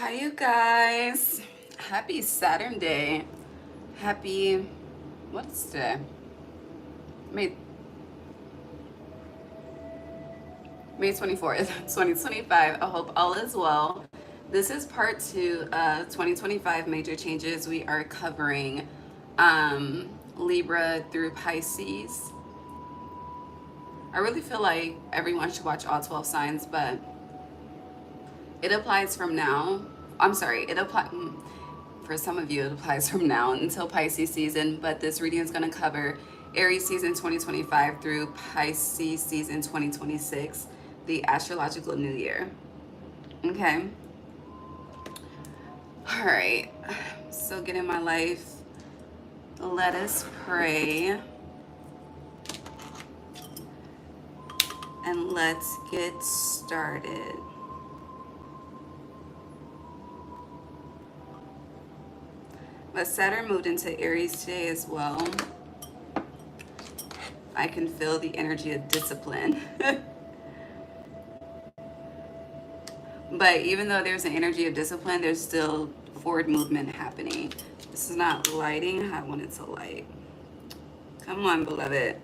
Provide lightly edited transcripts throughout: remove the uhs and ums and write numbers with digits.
Hi, you guys. Happy Saturn Day. Happy, what is today? May 24th, 2025. I hope all is well. This is part 2 of 2025 major changes. We are covering Libra through Pisces. I really feel like everyone should watch all 12 signs, but it applies from now. I'm sorry, for some of you, it applies from now until Pisces season, but this reading is going to cover Aries season 2025 through Pisces season 2026, the astrological new year. Okay. All right. So get in my life. Let us pray. And let's get started. But Saturn moved into Aries today as well. I can feel the energy of discipline. But even though there's an energy of discipline, there's still forward movement happening. This is not lighting how I want it to light. Come on, beloved.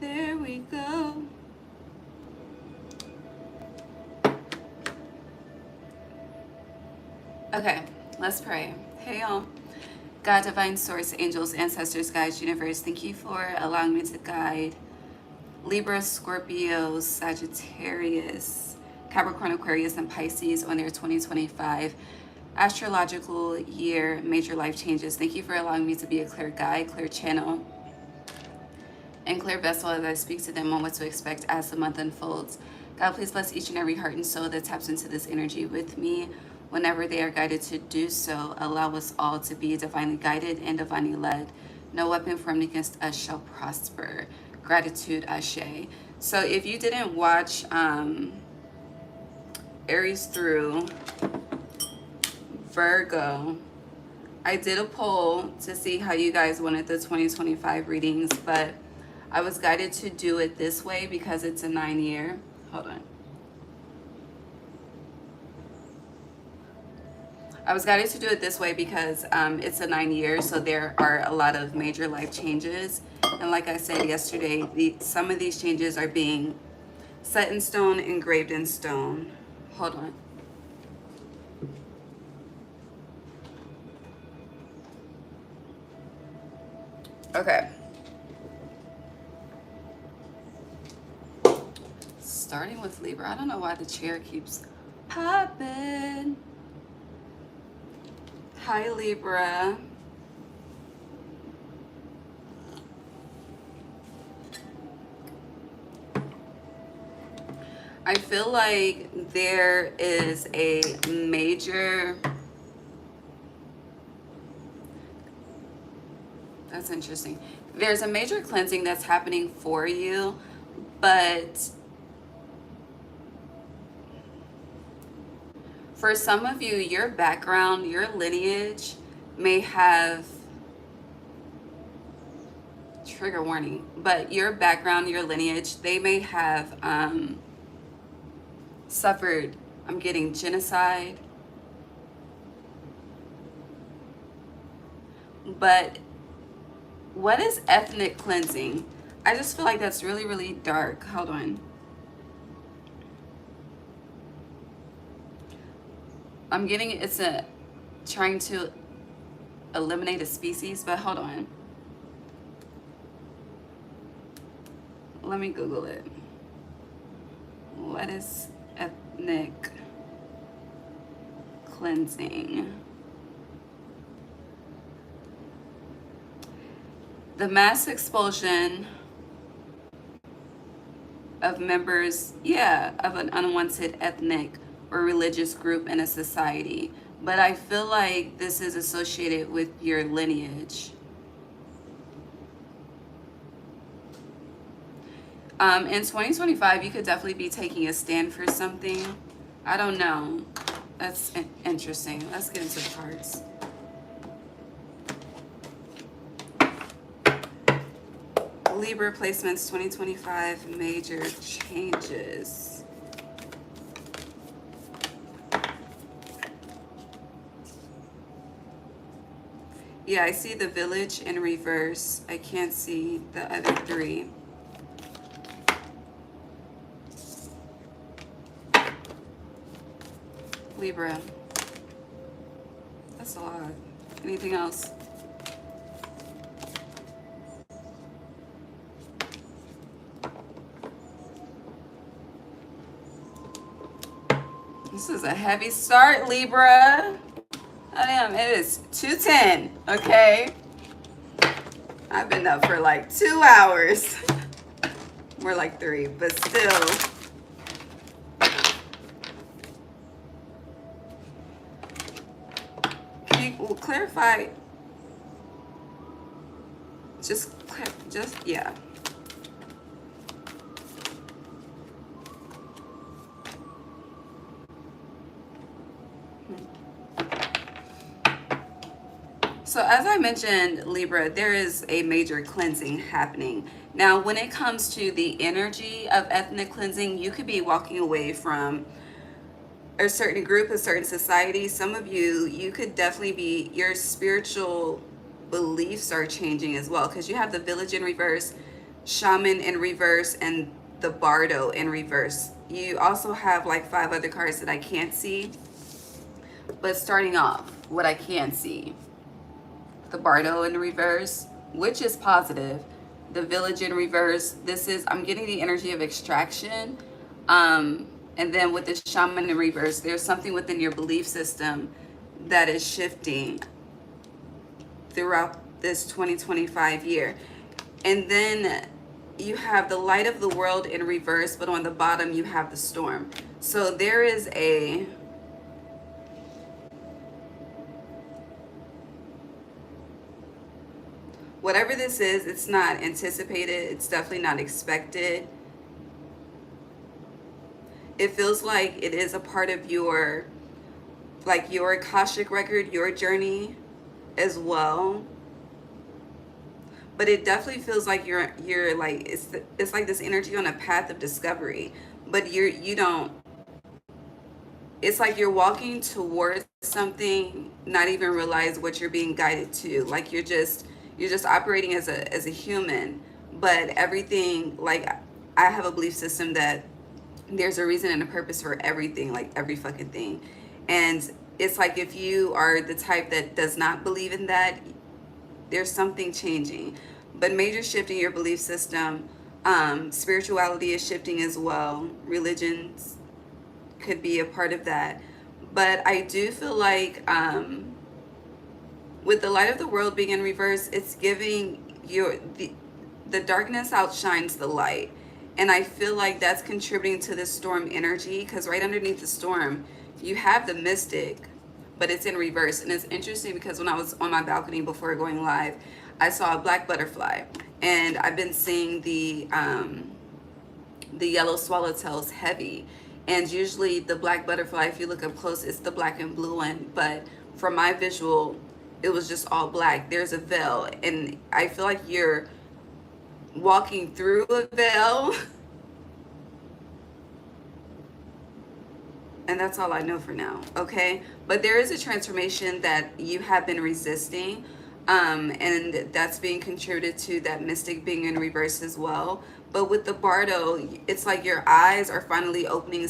There we go. Okay, let's pray. Hey, y'all. God, divine source, angels, ancestors, guides, universe, thank you for allowing me to guide Libra, Scorpio, Sagittarius, Capricorn, Aquarius, and Pisces on their 2025 astrological year major life changes. Thank you for allowing me to be a clear guide, clear channel, and clear vessel as I speak to them on what to expect as the month unfolds. God, please bless each and every heart and soul that taps into this energy with me. Whenever they are guided to do so, allow us all to be divinely guided and divinely led. No weapon formed against us shall prosper. Gratitude, Ashe. So if you didn't watch Aries through Virgo, I did a poll to see how you guys wanted the 2025 readings, but I was guided to do it this way because it's a 9-year. Hold on. I was guided to do it this way because it's a 9 years, so there are a lot of major life changes. And like I said yesterday, some of these changes are being set in stone, engraved in stone. Hold on. Okay. Starting with Libra. I don't know why the chair keeps popping. Hi, Libra. I feel like there is a major... That's interesting. There's a major cleansing that's happening for you, but for some of you, your background, your lineage may have, trigger warning, but your background, your lineage, they may have suffered, I'm getting genocide, but what is ethnic cleansing? I just feel like that's really, really dark. Hold on. I'm getting it's trying to eliminate a species, but hold on. Let me Google it. What is ethnic cleansing? The mass expulsion of members, of an unwanted ethnic or religious group in a society. But I feel like this is associated with your lineage. In 2025, you could definitely be taking a stand for something. I don't know. That's interesting. Let's get into the cards. Libra placements 2025 major changes. Yeah, I see the Village in reverse. I can't see the other three. Libra. That's a lot. Anything else? This is a heavy start, Libra. Oh, damn, it is 2:10, okay? I've been up for like 2 hours. More like 3, but still. Can you clarify? Yeah. So as I mentioned, Libra, there is a major cleansing happening. Now, when it comes to the energy of ethnic cleansing, you could be walking away from a certain group, a certain society. Some of you could definitely be, your spiritual beliefs are changing as well, because you have the Village in reverse, Shaman in reverse, and the Bardo in reverse. You also have like 5 other cards that I can't see. But starting off, what I can see. The Bardo in reverse, which is positive. The Village in reverse, I'm getting the energy of extraction. And then with the Shaman in reverse, there's something within your belief system that is shifting throughout this 2025 year. And then you have the Light of the World in reverse, but on the bottom you have the Storm. So there is whatever this is, it's not anticipated. It's definitely not expected. It feels like it is a part of your Akashic record, your journey as well. But it definitely feels like you're like, it's like this energy on a path of discovery. But you don't, it's like you're walking towards something, not even realize what you're being guided to. Like you're just operating as a human, but everything, like I have a belief system that there's a reason and a purpose for everything, like every fucking thing. And it's like if you are the type that does not believe in that, there's something changing. But major shift in your belief system. Spirituality is shifting as well. Religions could be a part of that. But I do feel like with the Light of the World being in reverse, it's giving the darkness outshines the light. And I feel like that's contributing to this storm energy, because right underneath the storm, you have the Mystic, but it's in reverse. And it's interesting because when I was on my balcony before going live, I saw a black butterfly. And I've been seeing the yellow swallowtails heavy. And usually the black butterfly, if you look up close, it's the black and blue one. But from my visual, it was just all black. There's a veil. And I feel like you're walking through a veil. And that's all I know for now, okay? But there is a transformation that you have been resisting, and that's being contributed to that Mystic being in reverse as well. But with the Bardo, it's like your eyes are finally opening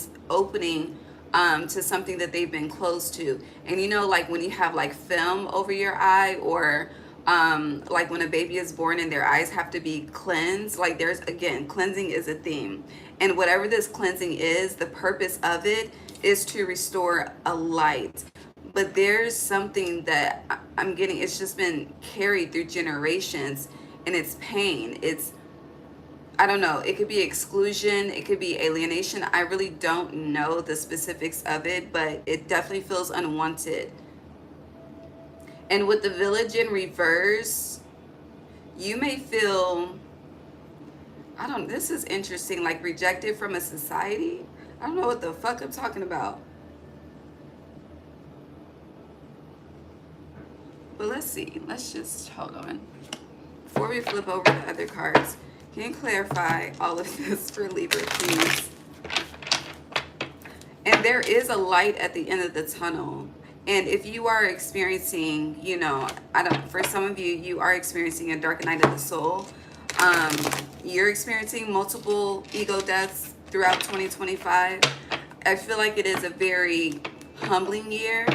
to something that they've been closed to. And you know, like when you have like film over your eye, or like when a baby is born and their eyes have to be cleansed, like there's, again, cleansing is a theme. And whatever this cleansing is, the purpose of it is to restore a light. But there's something that I'm getting, it's just been carried through generations, and it's pain. It's, I don't know, it could be exclusion, it could be alienation. I really don't know the specifics of it, but it definitely feels unwanted. And with the Village in reverse, you may feel, this is interesting, like rejected from a society. I don't know what the fuck I'm talking about. But let's see. Let's just hold on. Before we flip over the other cards, Can you clarify all of this for Libra, please? And there is a light at the end of the tunnel. And if you are experiencing, you know, for some of you, you are experiencing a dark night of the soul. You're experiencing multiple ego deaths throughout 2025. I feel like it is a very humbling year,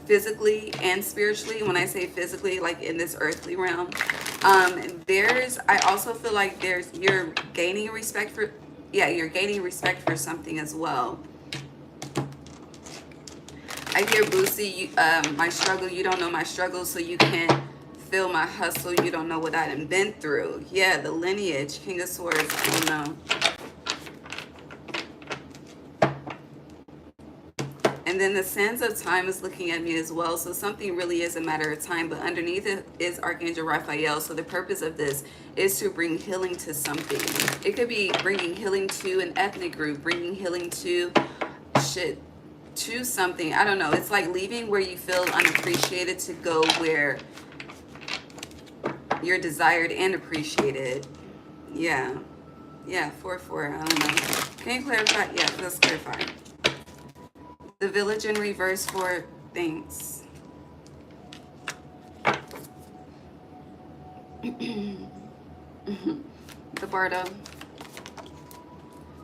physically and spiritually. When I say physically, like in this earthly realm, I also feel like you're gaining respect for, you're gaining respect for something as well. I hear Boosie, my struggle, you don't know my struggle, so you can't feel my hustle, you don't know what I done been through. Yeah, the lineage, King of Swords, I don't know. And then the sands of time is looking at me as well. So something really is a matter of time, but underneath it is Archangel Raphael. So the purpose of this is to bring healing to something. It could be bringing healing to an ethnic group, bringing healing to to something. I don't know. It's like leaving where you feel unappreciated to go where you're desired and appreciated. Yeah. Yeah, 4-4. I don't know. Can you clarify? Yeah, let's clarify. The Village in reverse for thanks. The Bardo.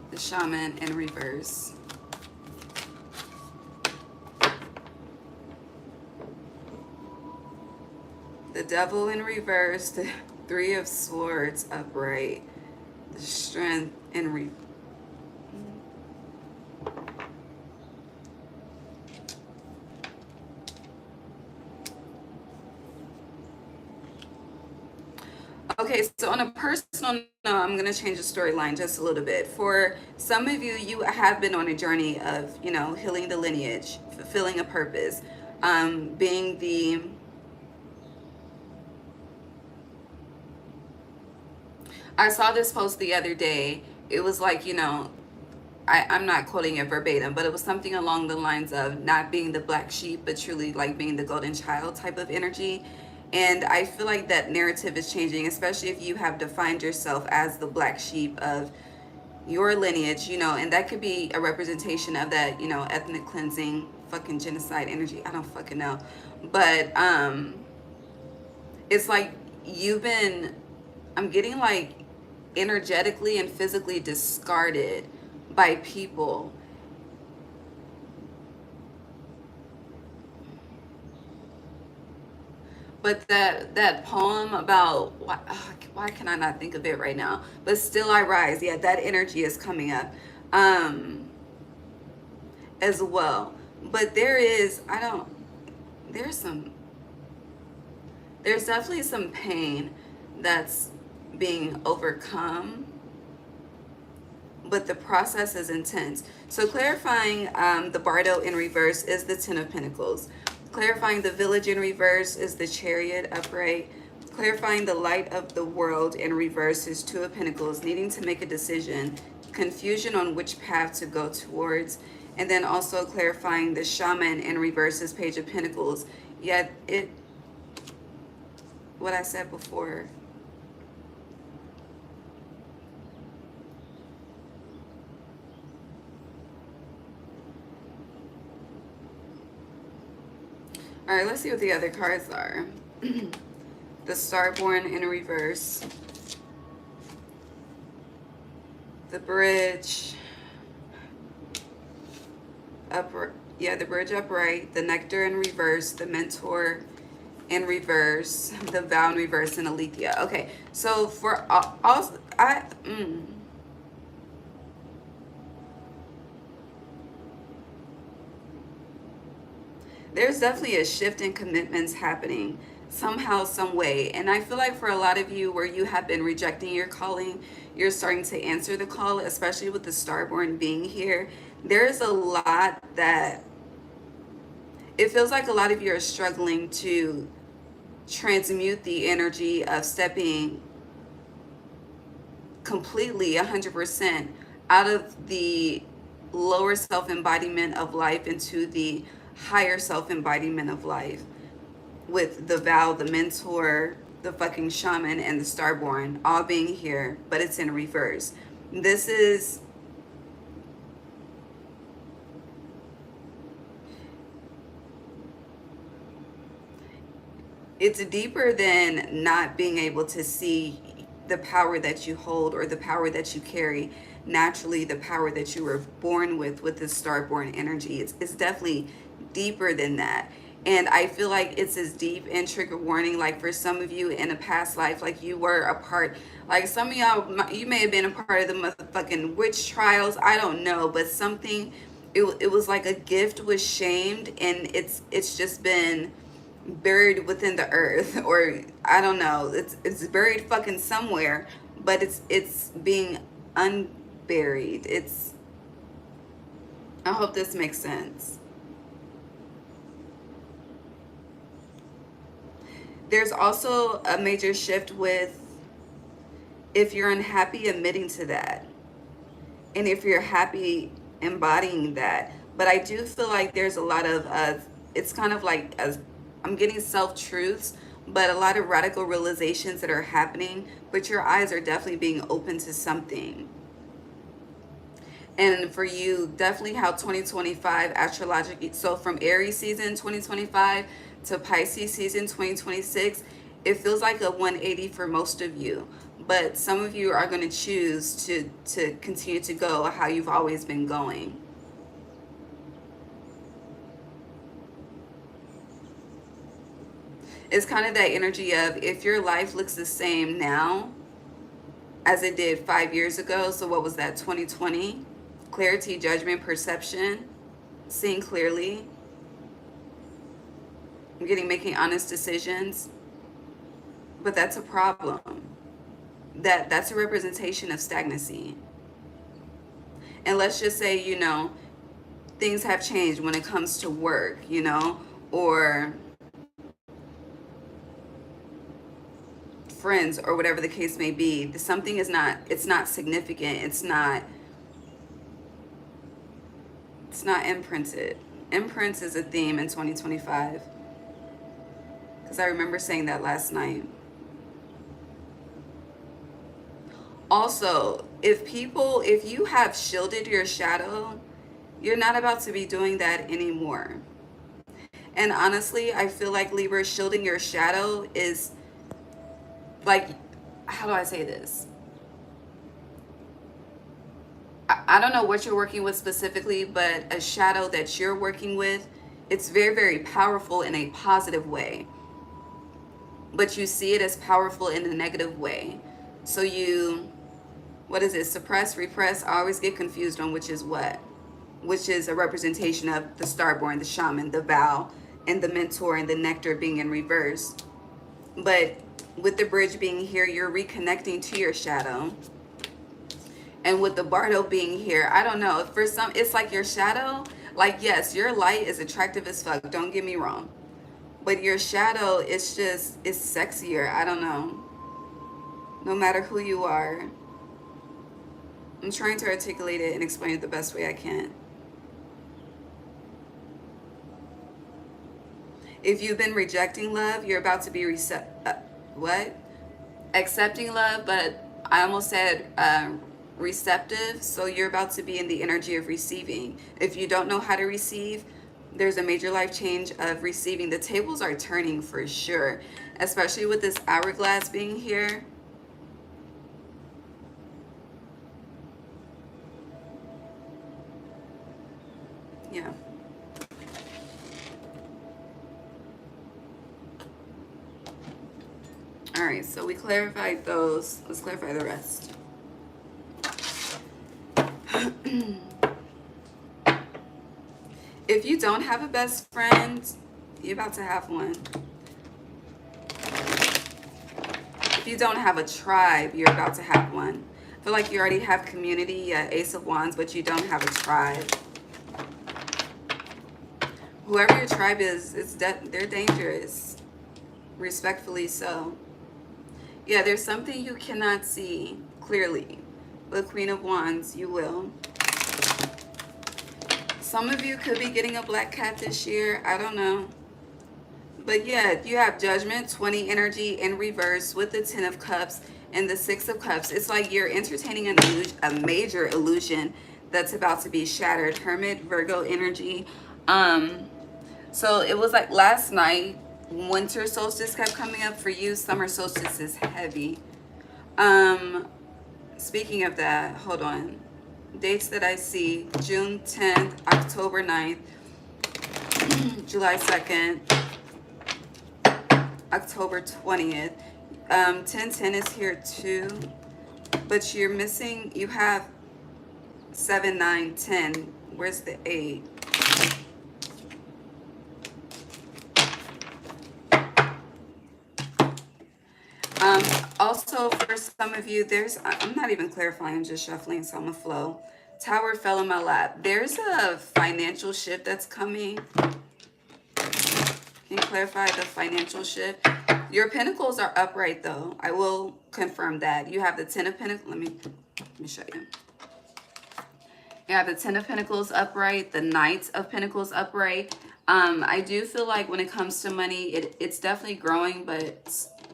The Shaman in reverse. The Devil in reverse. The Three of Swords upright. The Strength in reverse. Okay, so on a personal note, I'm going to change the storyline just a little bit. For some of you, you have been on a journey of, you know, healing the lineage, fulfilling a purpose, being the... I saw this post the other day. It was like, you know, I'm not quoting it verbatim, but it was something along the lines of not being the black sheep, but truly like being the golden child type of energy. And I feel like that narrative is changing, especially if you have defined yourself as the black sheep of your lineage, you know, and that could be a representation of that, you know, ethnic cleansing, fucking genocide energy. I don't fucking know. But it's like I'm getting like energetically and physically discarded by people. But that poem about why can I not think of it right now? But Still I Rise. Yeah, that energy is coming up as well. But there's definitely some pain that's being overcome, but the process is intense. So clarifying the Bardo in reverse is the Ten of Pentacles. Clarifying the Village in reverse is the Chariot upright. Clarifying the Light of the World in reverse is Two of Pentacles, needing to make a decision, confusion on which path to go towards. And then also clarifying the Shaman in reverse is Page of Pentacles. Yet what I said before. All right, let's see what the other cards are. The Starborn in reverse. The Bridge. The Bridge upright. The Nectar in reverse. The Mentor in reverse. The Vow in reverse, and Alethea. Okay, so for all, there's definitely a shift in commitments happening somehow, some way. And I feel like for a lot of you where you have been rejecting your calling, you're starting to answer the call, especially with the Starborn being here. There's a lot that it feels like a lot of you are struggling to transmute the energy of stepping completely 100% out of the lower self-embodiment of life into the higher self-embodiment of life with the vow, the mentor, the fucking shaman, and the starborn all being here, but it's in reverse. This is, it's deeper than not being able to see the power that you hold or the power that you carry naturally, the power that you were born with this starborn energy. It's definitely deeper than that. And I feel like it's as deep, and trigger warning, like for some of you in a past life, like you were a part, like some of y'all, you may have been a part of the motherfucking witch trials, I don't know, but something, it was like a gift was shamed, and it's just been buried within the earth, or I don't know, it's buried fucking somewhere, but it's being unburied. It's, I hope this makes sense. There's also a major shift with, if you're unhappy, admitting to that, and if you're happy, embodying that. But I do feel like there's a lot of it's kind of like, as I'm getting self-truths, but a lot of radical realizations that are happening, but your eyes are definitely being open to something. And for you, definitely how 2025 astrologically, so from Aries season 2025 to Pisces season 2026, it feels like a 180 for most of you. But some of you are going to choose to continue to go how you've always been going. It's kind of that energy of, if your life looks the same now as it did 5 years ago, so what was that, 2020? Clarity, judgment, perception, seeing clearly, making honest decisions. But that's a problem. That's a representation of stagnancy. And let's just say, things have changed when it comes to work, or friends, or whatever the case may be. Something is not, it's not significant. It's not imprinted. Imprints is a theme in 2025. Because I remember saying that last night. Also, if you have shielded your shadow, you're not about to be doing that anymore. And honestly, I feel like, Libra, shielding your shadow is like, how do I say this? I don't know what you're working with specifically, but a shadow that you're working with, it's very, very powerful in a positive way. But you see it as powerful in a negative way. So you, what is it? Suppress, repress. I always get confused on which is what. Which is a representation of the starborn, the shaman, the vow, and the mentor, and the nectar being in reverse. But with the bridge being here, you're reconnecting to your shadow. And with the Bardo being here, I don't know. For some, it's like your shadow, like, yes, your light is attractive as fuck. Don't get me wrong. But your shadow, it's sexier. I don't know. No matter who you are. I'm trying to articulate it and explain it the best way I can. If you've been rejecting love, you're about to be accepting love, but I almost said receptive. So you're about to be in the energy of receiving. If you don't know how to receive, there's a major life change of receiving. The tables are turning for sure, especially with this hourglass being here. Yeah. All right, so we clarified those. Let's clarify the rest. If you don't have a best friend, you're about to have one. If you don't have a tribe, you're about to have one. I feel like you already have community, Ace of Wands, but you don't have a tribe. Whoever your tribe is, they're dangerous. Respectfully so. Yeah, there's something you cannot see clearly. But Queen of Wands, you will. Some of you could be getting a black cat this year. I don't know. But yeah, you have Judgment, 20 energy in reverse with the 10 of Cups and the 6 of Cups. It's like you're entertaining an illusion, a major illusion that's about to be shattered. Hermit, Virgo energy. So it was like last night, winter solstice kept coming up for you. Summer solstice is heavy. Um, Speaking of that, hold on. Dates that I see: June 10th, October 9th, July 2nd, October 20th. 1010 is here too, but you're missing, you have 7, 9, 10. Where's the 8? Also, for some of you, I'm not even clarifying, I'm just shuffling, so I'm gonna flow. Tower fell in my lap. There's a financial shift that's coming. Can you clarify the financial shift? Your pentacles are upright, though. I will confirm that. You have the 10 of Pentacles. Let me show you. You have the 10 of Pentacles upright, the Knight of Pentacles upright. I do feel like when it comes to money, it's definitely growing, but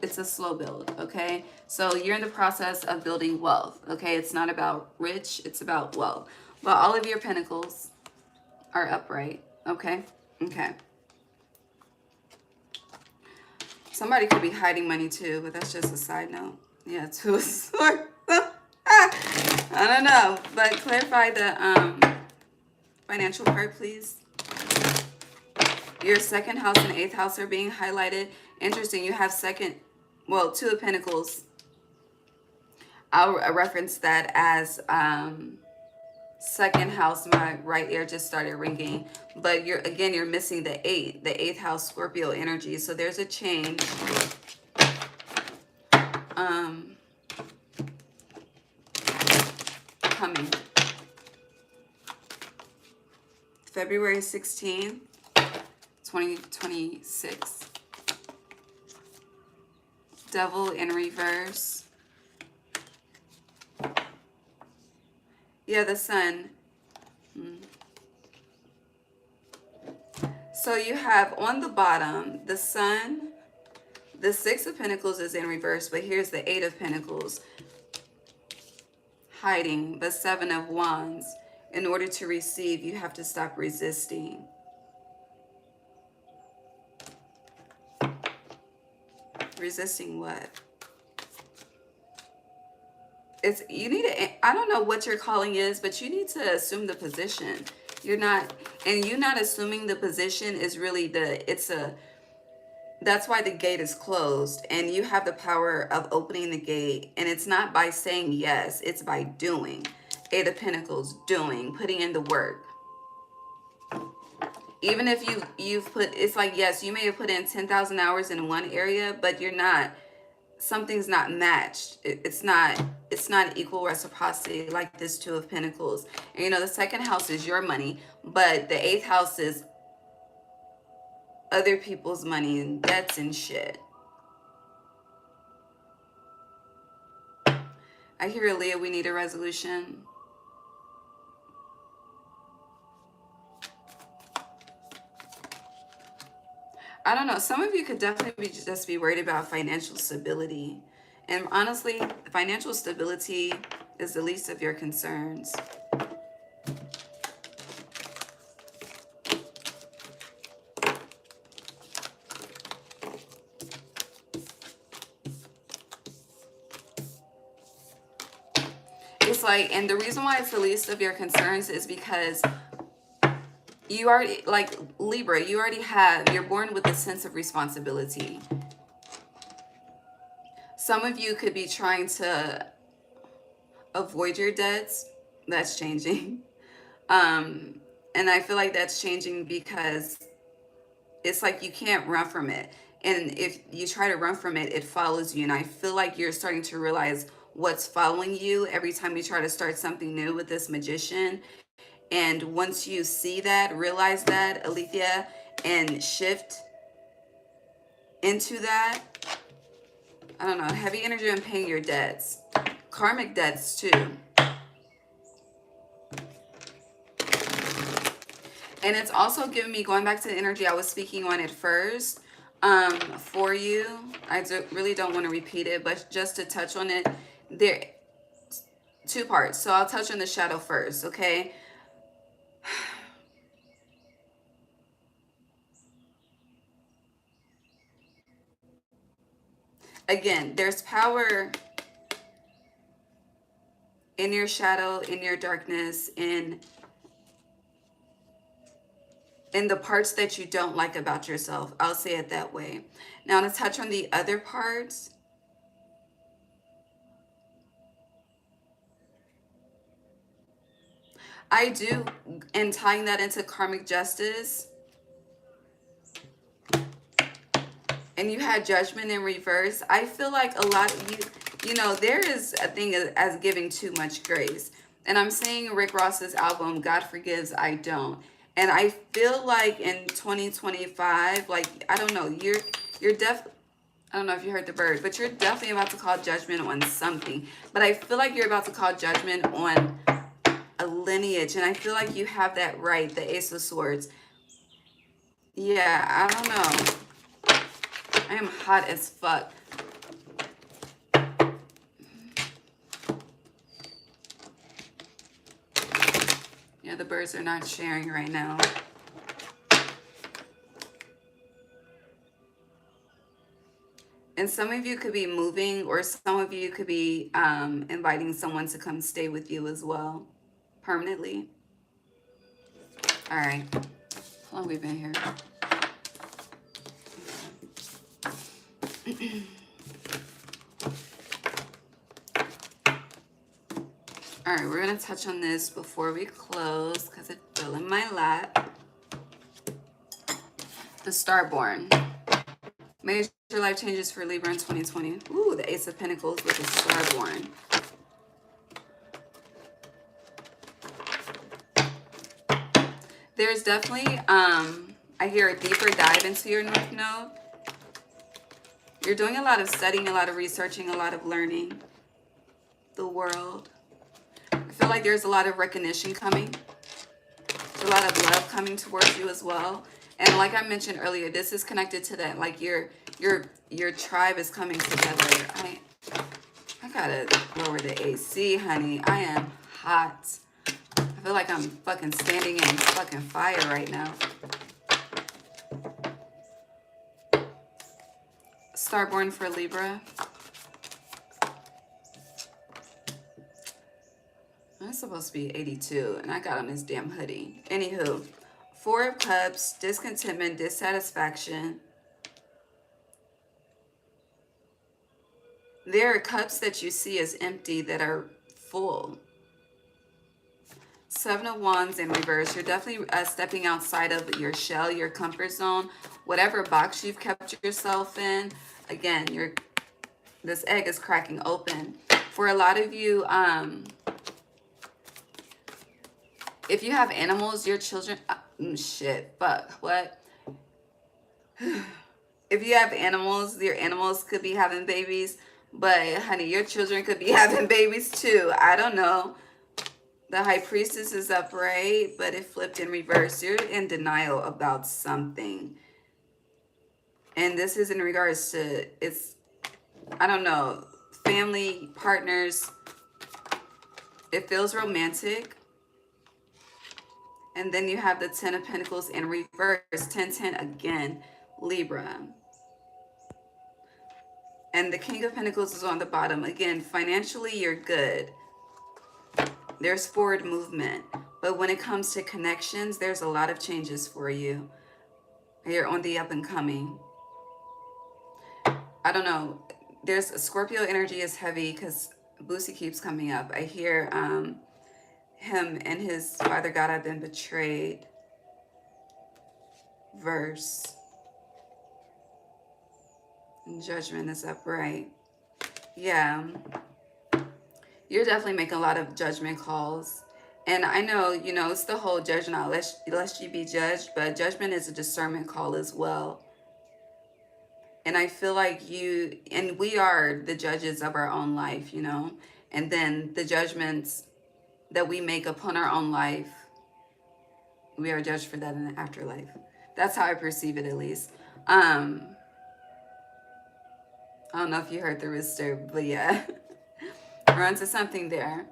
it's a slow build, okay? So you're in the process of building wealth, okay? It's not about rich, it's about wealth. But all of your pentacles are upright, okay? Okay. Somebody could be hiding money too, but that's just a side note. Yeah, 2 of Swords. I don't know, but clarify the financial part, please. Your second house and 8th house are being highlighted. Interesting, you have 2 of Pentacles. I'll reference that as second house. My right ear just started ringing, but you're missing the 8th house Scorpio energy. So there's a change. Coming. February 16th, 2026. Devil in reverse. Yeah, the Sun. So you have on the bottom the Sun. The 6 of Pentacles is in reverse, but here's the 8 of Pentacles hiding. The 7 of Wands. In order to receive, you have to stop resisting. Resisting what? You need to, I don't know what your calling is, but you need to assume the position. You're not assuming the position is really that's why the gate is closed, and you have the power of opening the gate, and it's not by saying yes, it's by doing. 8 of Pentacles, doing, putting in the work. Even if you've put, it's like, yes, you may have put in 10,000 hours in one area, but something's not matched. It's not equal reciprocity like this 2 of Pentacles. And the second house is your money, but the 8th house is other people's money and debts and shit. I hear, Leah, we need a resolution. I don't know. Some of you could definitely just be worried about financial stability. And honestly, financial stability is the least of your concerns. It's like, and the reason why it's the least of your concerns is because you already, like Libra, you're born with a sense of responsibility. Some of you could be trying to avoid your debts. That's changing. And I feel like that's changing because it's like you can't run from it. And if you try to run from it, it follows you. And I feel like you're starting to realize what's following you every time you try to start something new with this Magician. And once you see that, realize that, Alethea, and shift into that, I don't know, heavy energy on paying your debts. Karmic debts too. And it's also giving me, going back to the energy I was speaking on at first, for you. Really don't want to repeat it, but just to touch on it, there two parts. So I'll touch on the shadow first, okay? Again, there's power in your shadow, in your darkness, in the parts that you don't like about yourself. I'll say it that way. Now to touch on the other parts, I do, and tying that into karmic justice, and you had judgment in reverse. I feel like a lot of you know, there is a thing as giving too much grace. And I'm saying Rick Ross's album, God Forgives, I Don't. And I feel like in 2025, like, I don't know, you're definitely, I don't know if you heard the bird, but you're definitely about to call judgment on something. But I feel like you're about to call judgment on a lineage. And I feel like you have that right, the Ace of Swords. Yeah, I don't know. I am hot as fuck. Yeah, the birds are not sharing right now. And some of you could be moving, or some of you could be inviting someone to come stay with you as well, permanently. All right. How long have we been here? All right, we're going to touch on this before we close because it fell in my lap. The Starborn. Major life changes for Libra in 2020. Ooh, the Ace of Pentacles with the Starborn. There's definitely, I hear a deeper dive into your North Node. You're doing a lot of studying, a lot of researching, a lot of learning the world. I feel like there's a lot of recognition coming. There's a lot of love coming towards you as well. And like I mentioned earlier, this is connected to that. Like your tribe is coming together. I gotta lower the AC, honey. I am hot. I feel like I'm fucking standing in fucking fire right now. Starborn for Libra. That's supposed to be 82, and I got on this damn hoodie. Anywho, Four of Cups, discontentment, dissatisfaction. There are cups that you see as empty that are full. Seven of Wands in reverse. You're definitely stepping outside of your shell, your comfort zone, whatever box you've kept yourself in. Again, this egg is cracking open. For a lot of you, if you have animals, your children, shit, fuck, what? If you have animals, your animals could be having babies, but honey, your children could be having babies too. I don't know. The High Priestess is upright, but it flipped in reverse. You're in denial about something. And this is in regards to, it's, I don't know, family, partners. It feels romantic. And then you have the Ten of Pentacles in reverse. 10-10 again, Libra. And the King of Pentacles is on the bottom. Again, financially, you're good. There's forward movement. But when it comes to connections, there's a lot of changes for you. You're on the up and coming. I don't know. There's Scorpio energy is heavy because Boosie keeps coming up. I hear him and his father God have been betrayed. Verse. And judgment is upright. Yeah. You're definitely making a lot of judgment calls. And I know, you know, it's the whole judge not lest you be judged, but judgment is a discernment call as well. And I feel like you, and we are the judges of our own life, you know, and then the judgments that we make upon our own life, we are judged for that in the afterlife. That's how I perceive it, at least. I don't know if you heard the rooster, but yeah. We're onto something there.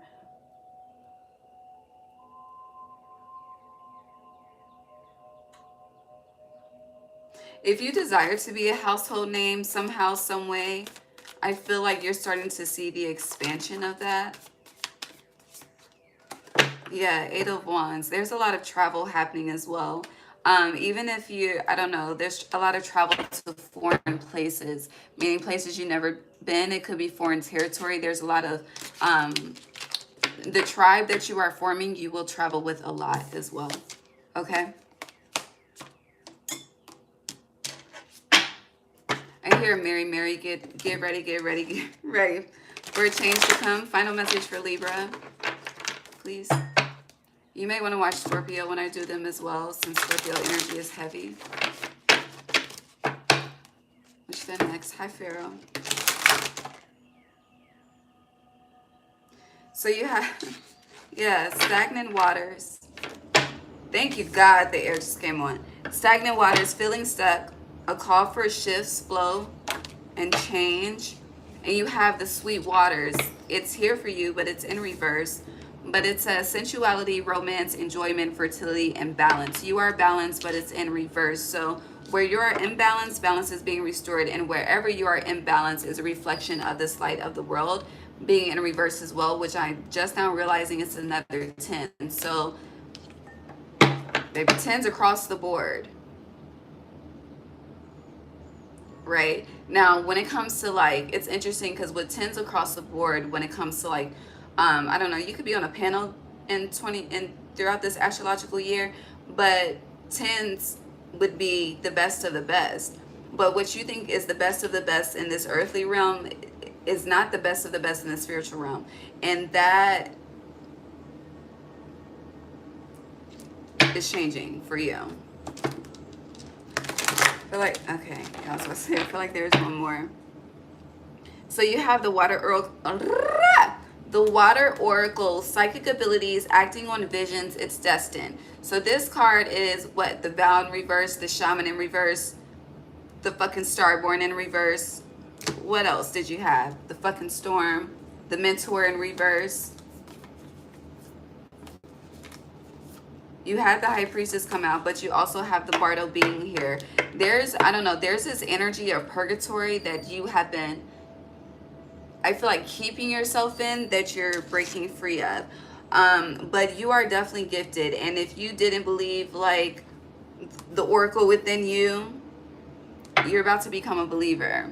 If you desire to be a household name somehow, some way, I feel like you're starting to see the expansion of that. Yeah, Eight of Wands. There's a lot of travel happening as well. Even if you, I don't know, there's a lot of travel to foreign places, meaning places you've never been. It could be foreign territory. There's a lot of, the tribe that you are forming, you will travel with a lot as well. Okay? I hear Mary, get ready, get ready for a change to come. Final message for Libra, please. You may want to watch Scorpio when I do them as well, since Scorpio energy is heavy. Which then next? Hi, Pharaoh. So you have, yeah, stagnant waters. Thank you, God, the air just came on. Stagnant waters, feeling stuck, a call for shifts, flow, and change. And you have the sweet waters. It's here for you, but it's in reverse. But it says sensuality, romance, enjoyment, fertility, and balance. You are balanced, but it's in reverse. So where you are imbalanced, balance is being restored. And wherever you are imbalanced is a reflection of this light of the world being in reverse as well, which I'm just now realizing it's another 10. So maybe 10s across the board. Right? Now, when it comes to like, it's interesting because with 10s across the board, when it comes to like, I don't know, you could be on a panel in throughout this astrological year, but 10s would be the best of the best. But what you think is the best of the best in this earthly realm is not the best of the best in the spiritual realm. And that is changing for you. I feel like, okay, I was going to say, I feel like there's one more. So you have the water oracle, psychic abilities, acting on visions, it's destined. So this card is what? The vow in reverse, the shaman in reverse, the fucking starborn in reverse. What else did you have? The fucking storm, the mentor in reverse. You had the high priestess come out, but you also have the bardo being here. There's, I don't know, there's this energy of purgatory that you have been, I feel like, keeping yourself in, that you're breaking free of. But you are definitely gifted. And if you didn't believe like the oracle within you, you're about to become a believer.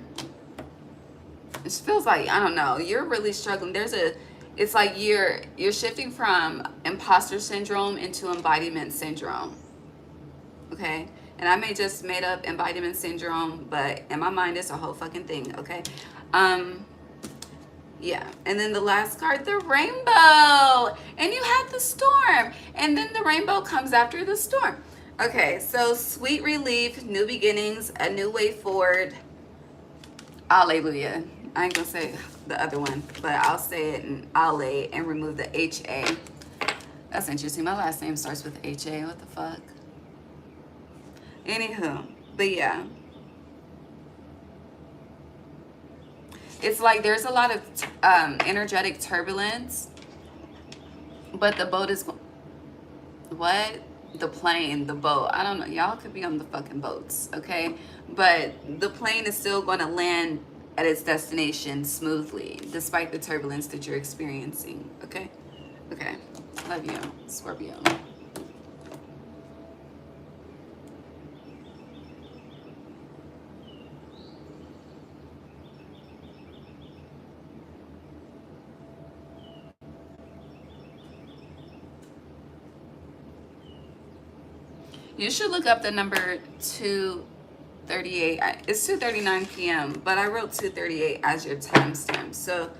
It feels like, I don't know, you're really struggling. It's like you're shifting from imposter syndrome into embodiment syndrome. Okay? And I may just made up embodiment syndrome, but in my mind it's a whole fucking thing, okay? Yeah. And then the last card, the rainbow. And you had the storm. And then the rainbow comes after the storm. Okay, so sweet relief, new beginnings, a new way forward. Alleluia. I ain't gonna say the other one, but I'll say it in Ale and remove the HA. That's interesting. My last name starts with HA. What the fuck? Anywho, but yeah. It's like there's a lot of energetic turbulence, but the boat is, what? The plane, the boat. I don't know. Y'all could be on the fucking boats, okay? But the plane is still going to land at its destination smoothly, despite the turbulence that you're experiencing, okay? Okay. Love you, Scorpio. You should look up the number 238. It's 2:39 p.m., but I wrote 2:38 as your timestamp. So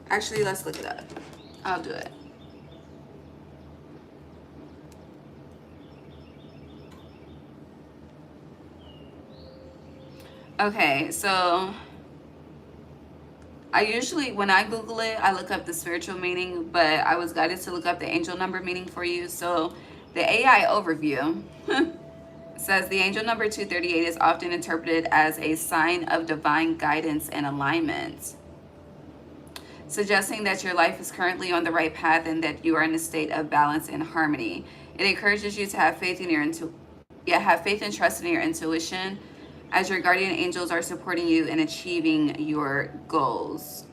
actually, let's look it up. I'll do it. Okay, so I usually, when I Google it, I look up the spiritual meaning, but I was guided to look up the angel number meaning for you. So the AI overview says the angel number 238 is often interpreted as a sign of divine guidance and alignment, suggesting that your life is currently on the right path and that you are in a state of balance and harmony. It encourages you to have faith in have faith and trust in your intuition, as your guardian angels are supporting you in achieving your goals.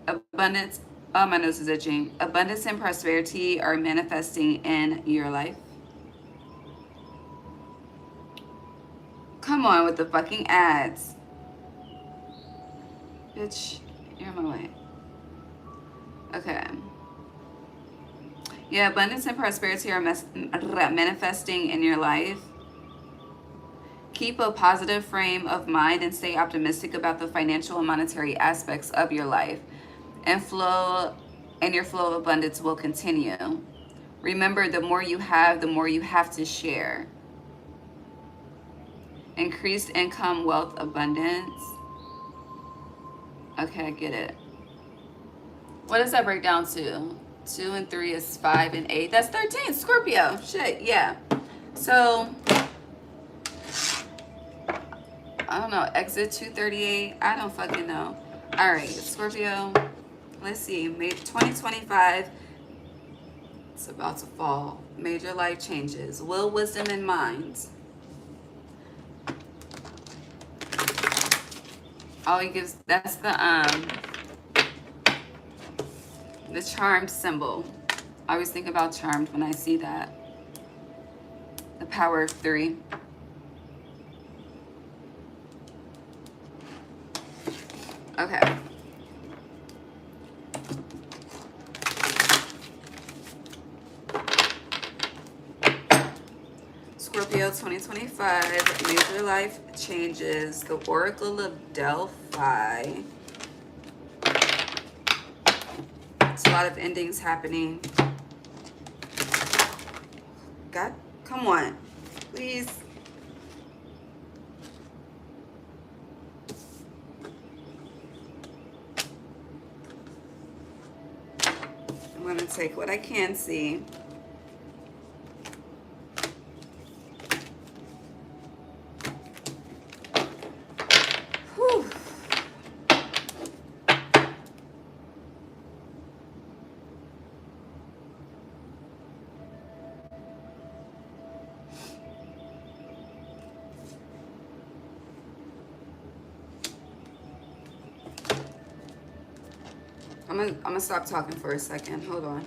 Abundance, oh, my nose is itching. Abundance and prosperity are manifesting in your life. Come on with the fucking ads. Bitch, you're in my way. Okay. Yeah, abundance and prosperity are manifesting in your life. Keep a positive frame of mind and stay optimistic about the financial and monetary aspects of your life. And your flow of abundance will continue. Remember, the more you have, the more you have to share. Increased income, wealth, abundance. Okay, I get it. What does that break down to? 2 and 3 is 5 and 8. That's 13. Scorpio. Shit, yeah. So, I don't know. Exit 238. I don't fucking know. All right, Scorpio. Let's see. 2025. It's about to fall. Major life changes. Will, wisdom, and mind. All he gives. That's the charmed symbol. I always think about charmed when I see that. The power of 3. Okay. Scorpio 2025, major life changes. The Oracle of Delphi. It's a lot of endings happening. God, come on, please. I'm going to take what I can see. Whew. I'm gonna stop talking for a second. Hold on.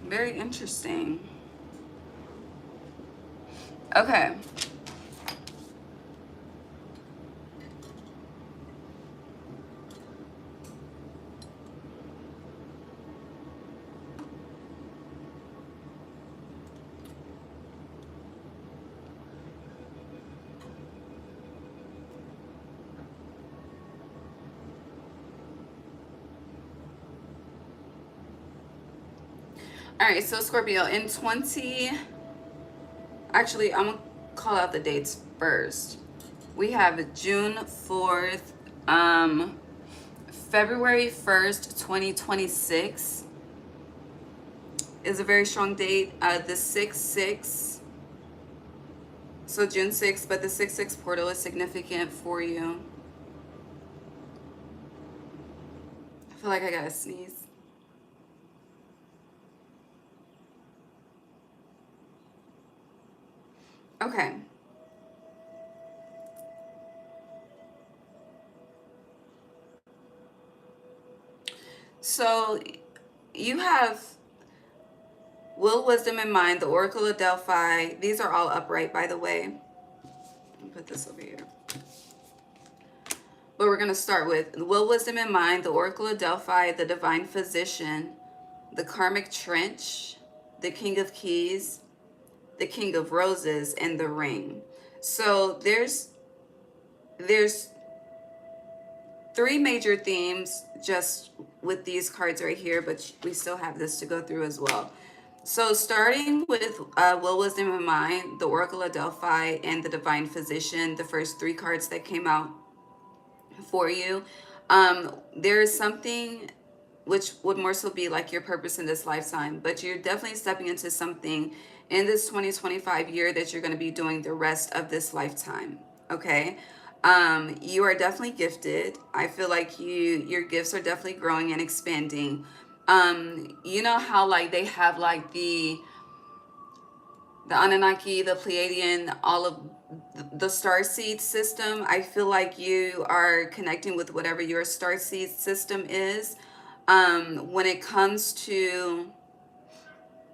Very interesting. Okay. All right, so Scorpio, actually, I'm going to call out the dates first. We have June 4th, February 1st, 2026 is a very strong date. The 6-6, so June 6th, but the 6-6 portal is significant for you. I feel like I gotta sneeze. Okay. So you have will, wisdom, and mind, the Oracle of Delphi. These are all upright, by the way. Let me put this over here. But we're going to start with will, wisdom, and mind, the Oracle of Delphi, the Divine Physician, the Karmic Trench, the King of Keys, the King of Roses, and the Ring. So there's three major themes just with these cards right here, but we still have this to go through as well. So starting with will, wisdom, and mind, the Oracle of Delphi, and the Divine Physician, the first three cards that came out for you, there is something which would more so be like your purpose in this lifetime, but you're definitely stepping into something in this 2025 year that you're going to be doing the rest of this lifetime. Okay. You are definitely gifted. I feel like your gifts are definitely growing and expanding. You know how like they have like the Anunnaki, the Pleiadian, all of the starseed system. I feel like you are connecting with whatever your starseed system is. When it comes to,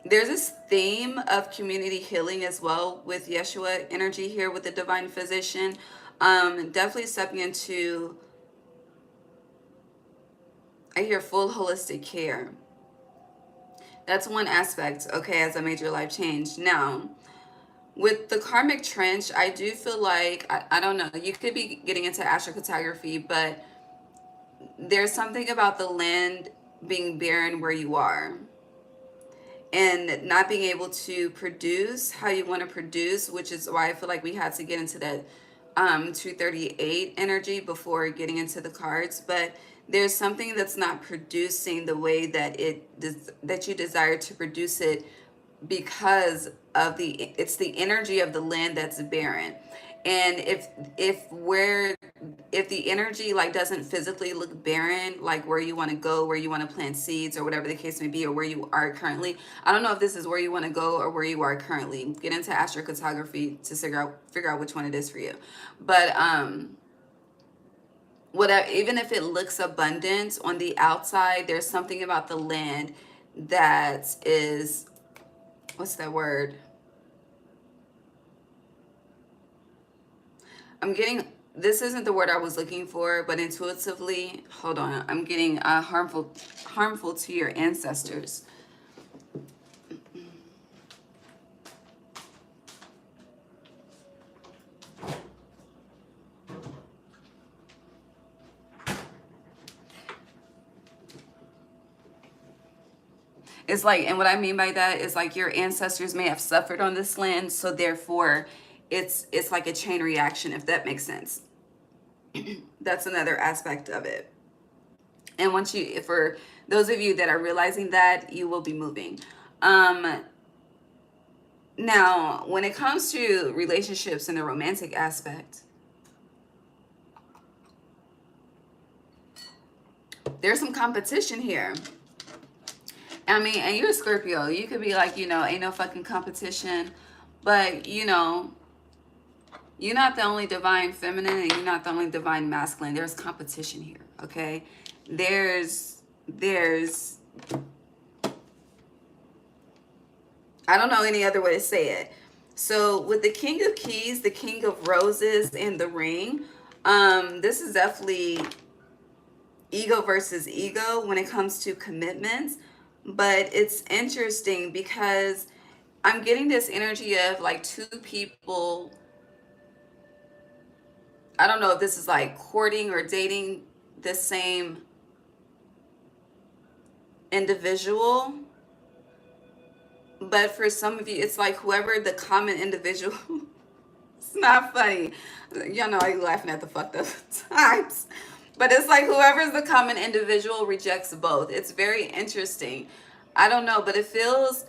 there's this theme of community healing as well with Yeshua energy here with the Divine Physician. Definitely stepping into, I hear full holistic care. That's one aspect, okay, as a major life change. Now, with the Karmic Trench, I do feel like, I don't know, you could be getting into astrocartography, but there's something about the land being barren where you are and not being able to produce how you want to produce, which is why I feel like we had to get into that 238 energy before getting into the cards. But there's something that's not producing the way that that you desire to produce it, because of it's the energy of the land that's barren. And if the energy like doesn't physically look barren, like where you want to go, where you want to plant seeds or whatever the case may be, or where you are currently, I don't know if this is where you want to go or where you are currently. Get into astrocartography to figure out which one it is for you. But whatever, even if it looks abundant on the outside, there's something about the land that is, what's that word? I'm getting, this isn't the word I was looking for, but intuitively, hold on, I'm getting harmful to your ancestors. It's like, and what I mean by that is like your ancestors may have suffered on this land, so therefore it's like a chain reaction, if that makes sense. That's another aspect of it. And once you, for those of you that are realizing that, you will be moving. Now, when it comes to relationships and the romantic aspect, there's some competition here. I mean, and you're a Scorpio. You could be like, you know, ain't no fucking competition. But, you know, you're not the only divine feminine and you're not the only divine masculine. There's competition here, okay? There's I don't know any other way to say it. So with the King of Keys, the King of Roses, and the Ring, this is definitely ego versus ego when it comes to commitments. But it's interesting because I'm getting this energy of like two people. I don't know if this is like courting or dating the same individual. But for some of you, it's like whoever the common individual. It's not funny. Y'all know I'm laughing at the fucked up times. But it's like whoever's the common individual rejects both. It's very interesting. I don't know, but it feels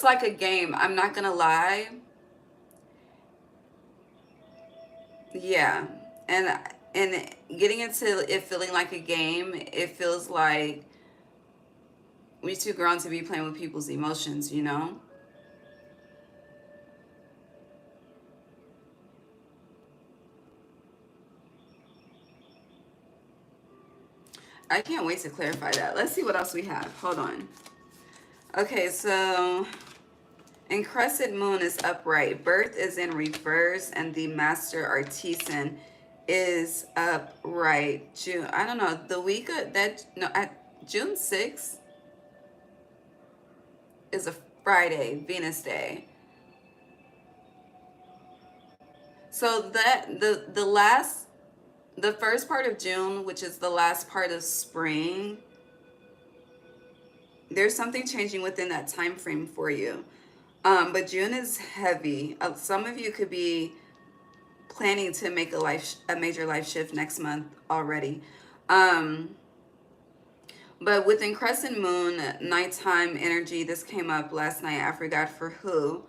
like a game. I'm not gonna lie. Yeah. And getting into it feeling like a game, it feels like we too grown to be playing with people's emotions, you know? I can't wait to clarify that. Let's see what else we have. Hold on. Okay, so and crescent moon is upright. Birth is in reverse, and the master artisan is upright. June, I don't know. The week of that, no, June 6th is a Friday, Venus Day. So that the first part of June, which is the last part of spring, there's something changing within that time frame for you. But June is heavy. Some of you could be planning to make a major life shift next month already. But within crescent moon, nighttime energy, this came up last night. I forgot for who.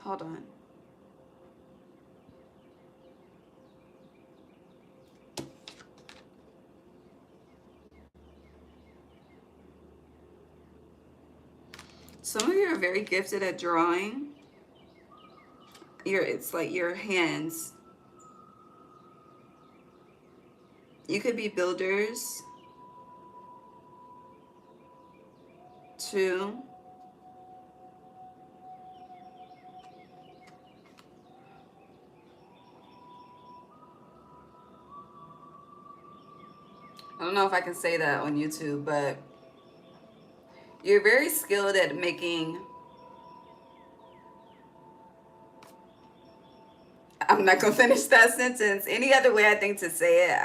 Hold on. Some of you are very gifted at drawing. It's like your hands. You could be builders too. I don't know if I can say that on YouTube, but you're very skilled at making. I'm not gonna finish that sentence any other way I think to say it.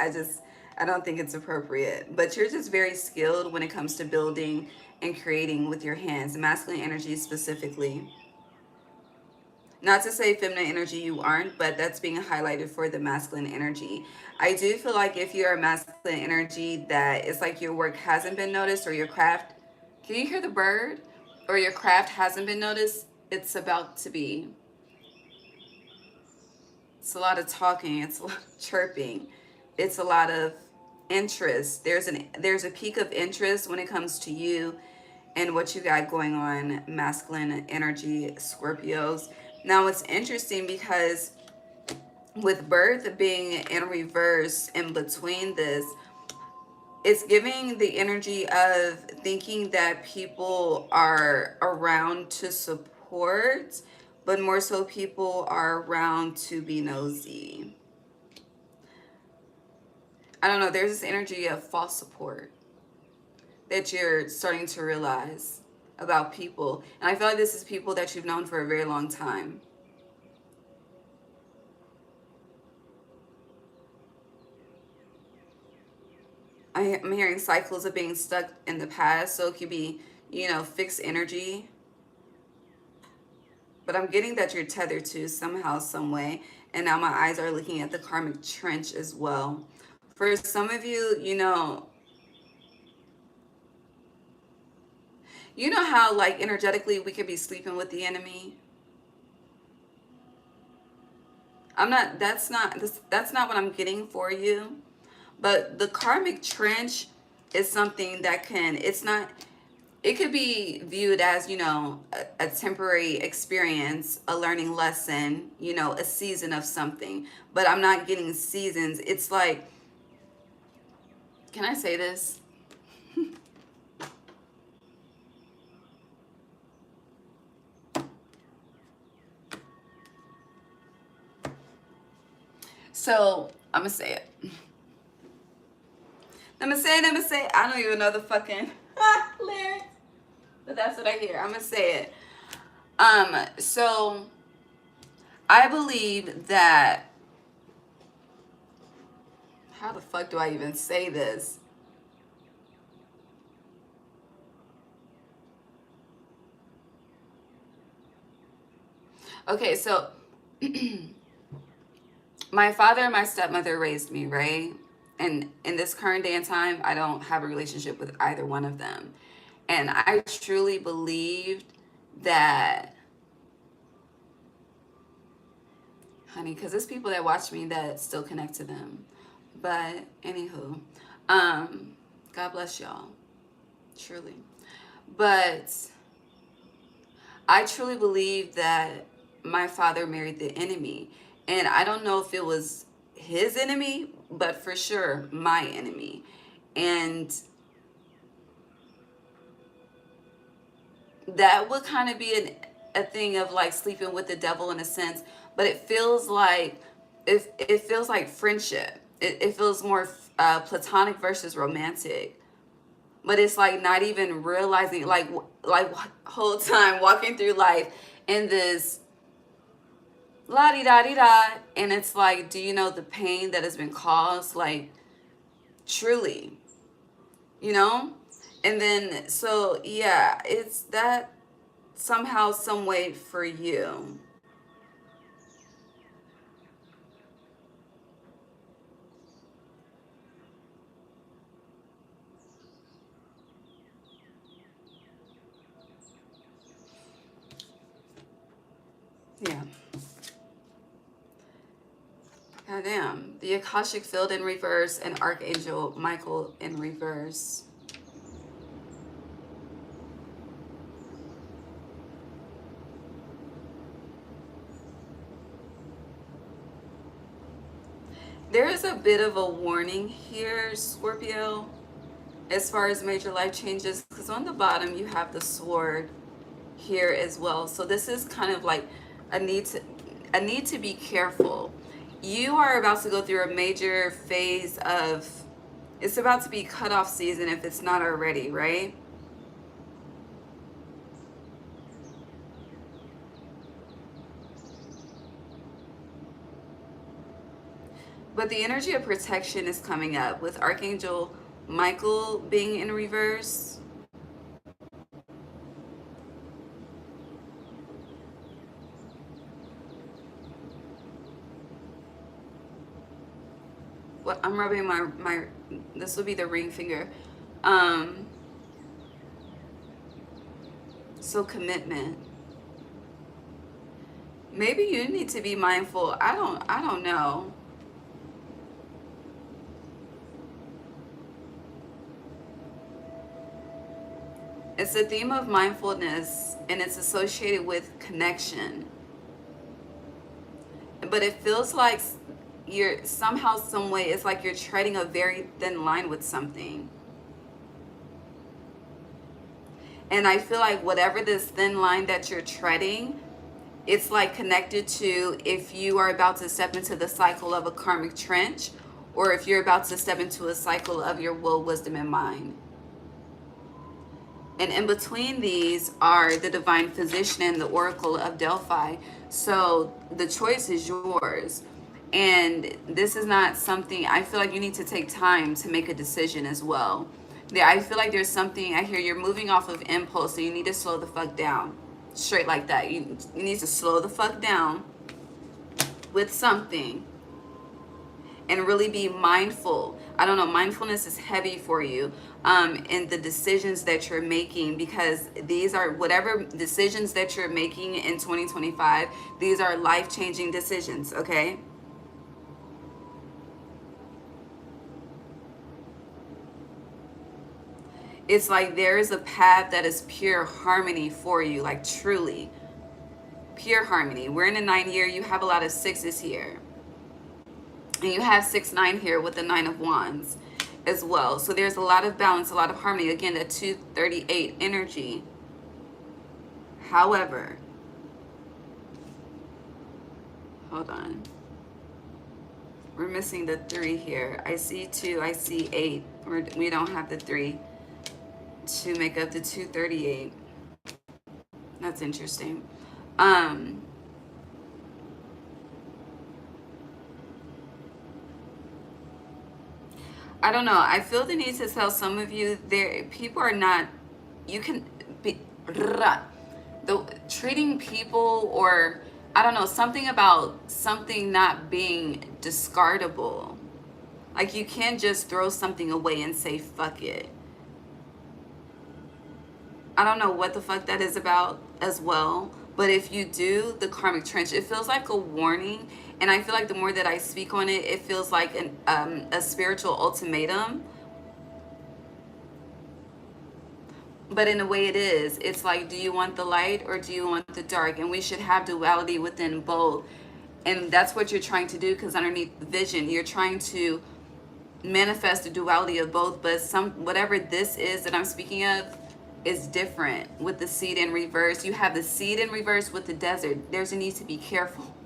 I don't think it's appropriate. But you're just very skilled when it comes to building and creating with your hands, masculine energy specifically. Not to say feminine energy you aren't, but that's being highlighted for the masculine energy. I do feel like if you're a masculine energy, that it's like your work hasn't been noticed, or your craft. Can you hear the bird? Or your craft hasn't been noticed. It's about to be. It's a lot of talking. It's a lot of chirping. It's a lot of interest. There's a peak of interest when it comes to you and what you got going on, masculine energy, Scorpios. Now it's interesting because with birth being in reverse in between this, it's giving the energy of thinking that people are around to support, but more so people are around to be nosy. I don't know, there's this energy of false support that you're starting to realize about people. And I feel like this is people that you've known for a very long time. I'm hearing cycles of being stuck in the past, so it could be, fixed energy. But I'm getting that you're tethered to somehow, some way. And now my eyes are looking at the karmic trench as well. For some of you, you know how like energetically we could be sleeping with the enemy? That's not what I'm getting for you. But the karmic trench is something that it could be viewed as, a temporary experience, a learning lesson, a season of something. But I'm not getting seasons. It's like, can I say this? So, I'm going to say it. I'm going to say it. I don't even know the fucking lyrics. But that's what I hear. I'm going to say it. So, I believe that, how the fuck do I even say this? Okay, so my father and my stepmother raised me, right? And in this current day and time, I don't have a relationship with either one of them. And I truly believed that, honey, because there's people that watch me that still connect to them. But anywho, God bless y'all, truly. But I truly believe that my father married the enemy. And I don't know if it was his enemy, but for sure my enemy. And that would kind of be a thing of like sleeping with the devil in a sense, but it feels like it feels like friendship. It feels more platonic versus romantic, but it's like not even realizing, like whole time walking through life in this la di da di da, and it's like, do you know the pain that has been caused, like truly, you know? And then so yeah, it's that somehow, some way for you. Yeah. Goddamn. The Akashic Field in reverse and Archangel Michael in reverse. There is a bit of a warning here, Scorpio, as far as major life changes, because on the bottom you have the sword here as well. So this is kind of like a need to be careful. You are about to go through a major phase of, it's about to be cutoff season if it's not already, right? But the energy of protection is coming up with Archangel Michael being in reverse. What I'm rubbing my this will be the ring finger. Um so commitment. Maybe you need to be mindful. I don't know. It's a theme of mindfulness and it's associated with connection. But it feels like you're somehow, some way, it's like you're treading a very thin line with something. And I feel like whatever this thin line that you're treading, it's like connected to if you are about to step into the cycle of a karmic trench, or if you're about to step into a cycle of your will, wisdom, and mind. And in between these are the divine physician and the oracle of Delphi. So the choice is yours. And this is not something, I feel like you need to take time to make a decision as well. Yeah, I feel like there's something, I hear you're moving off of impulse, so you need to slow the fuck down. Straight like that. You need to slow the fuck down with something and really be mindful. I don't know, mindfulness is heavy for you in the decisions that you're making, because these are, whatever decisions that you're making in 2025, these are life-changing decisions, okay? It's like there is a path that is pure harmony for you, like truly pure harmony. We're in a 9 year, you have a lot of sixes here. And you have 6-9 here with the 9 of Wands as well. So there's a lot of balance, a lot of harmony. Again, the 238 energy. However, hold on. We're missing the 3 here. I see 2, I see 8. We don't have the 3 to make up the 238. That's interesting. I don't know. I feel the need to tell some of you, there people are not, you can be treating people, or I don't know, something about something not being discardable. Like you can't just throw something away and say fuck it. I don't know what the fuck that is about as well. But if you do, the karmic trench, it feels like a warning. And I feel like the more that I speak on it, it feels like a spiritual ultimatum. But in a way it is. It's like, do you want the light or do you want the dark? And we should have duality within both. And that's what you're trying to do, because underneath the vision, you're trying to manifest the duality of both. But whatever this is that I'm speaking of is different with the seed in reverse. You have the seed in reverse with the desert. There's a need to be careful.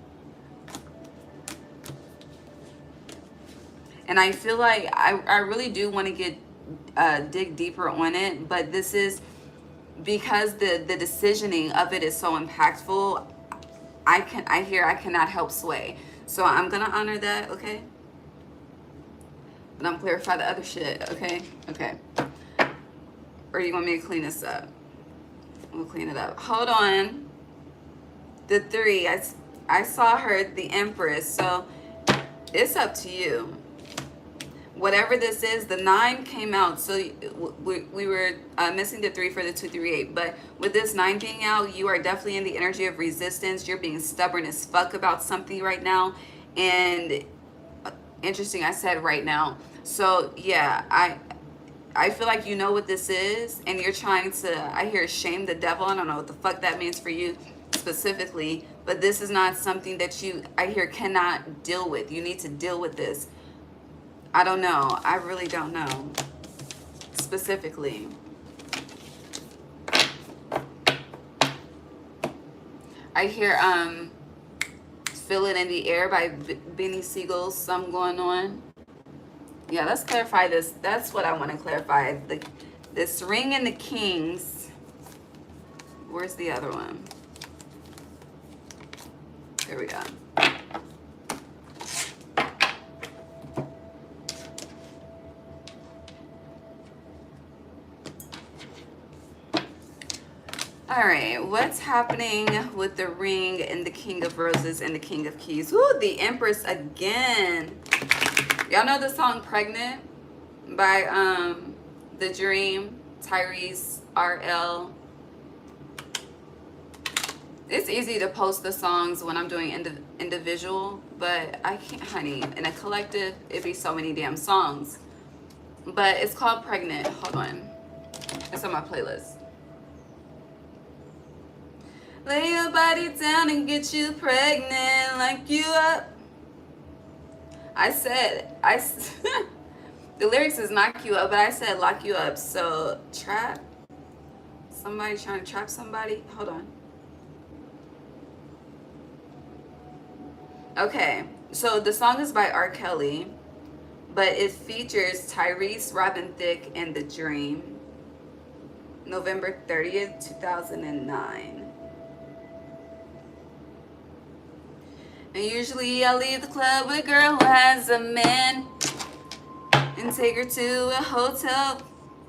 And I feel like I really do want to get dig deeper on it, but this is because the decisioning of it is so impactful. I cannot help sway. So I'm gonna honor that, okay? But I'm clarify the other shit, okay? Okay. Or you want me to clean this up? We'll clean it up. Hold on. The 3, I saw her, the Empress. So it's up to you. Whatever this is, the 9 came out, so we were missing the 3 for the 238. But with this 9 being out, you are definitely in the energy of resistance. You're being stubborn as fuck about something right now. And interesting, I said right now. So yeah, I feel like you know what this is, and you're trying to, I hear shame the devil. I don't know what the fuck that means for you specifically, but this is not something that you, I hear, cannot deal with. You need to deal with this. I don't know. I really don't know specifically. I hear Feel It in the Air by Benny Siegel's Some Going On. Yeah, let's clarify this. That's what I want to clarify. This Ring and the Kings. Where's the other one? Here we go. All right, what's happening with the Ring and the King of Roses and the King of Keys? Ooh, the Empress again. Y'all know the song Pregnant by The Dream, Tyrese, RL. It's easy to post the songs when I'm doing individual, but I can't, honey. In a collective, it'd be so many damn songs. But it's called Pregnant. Hold on. It's on my playlist. Lay your body down and get you pregnant, like you up. I said, the lyrics is knock you up, but I said lock you up. So trap, somebody trying to trap somebody. Hold on. Okay, so the song is by R. Kelly, but it features Tyrese, Robin Thicke, and The Dream. November 30th, 2009. And usually I leave the club with a girl who has a man and take her to a hotel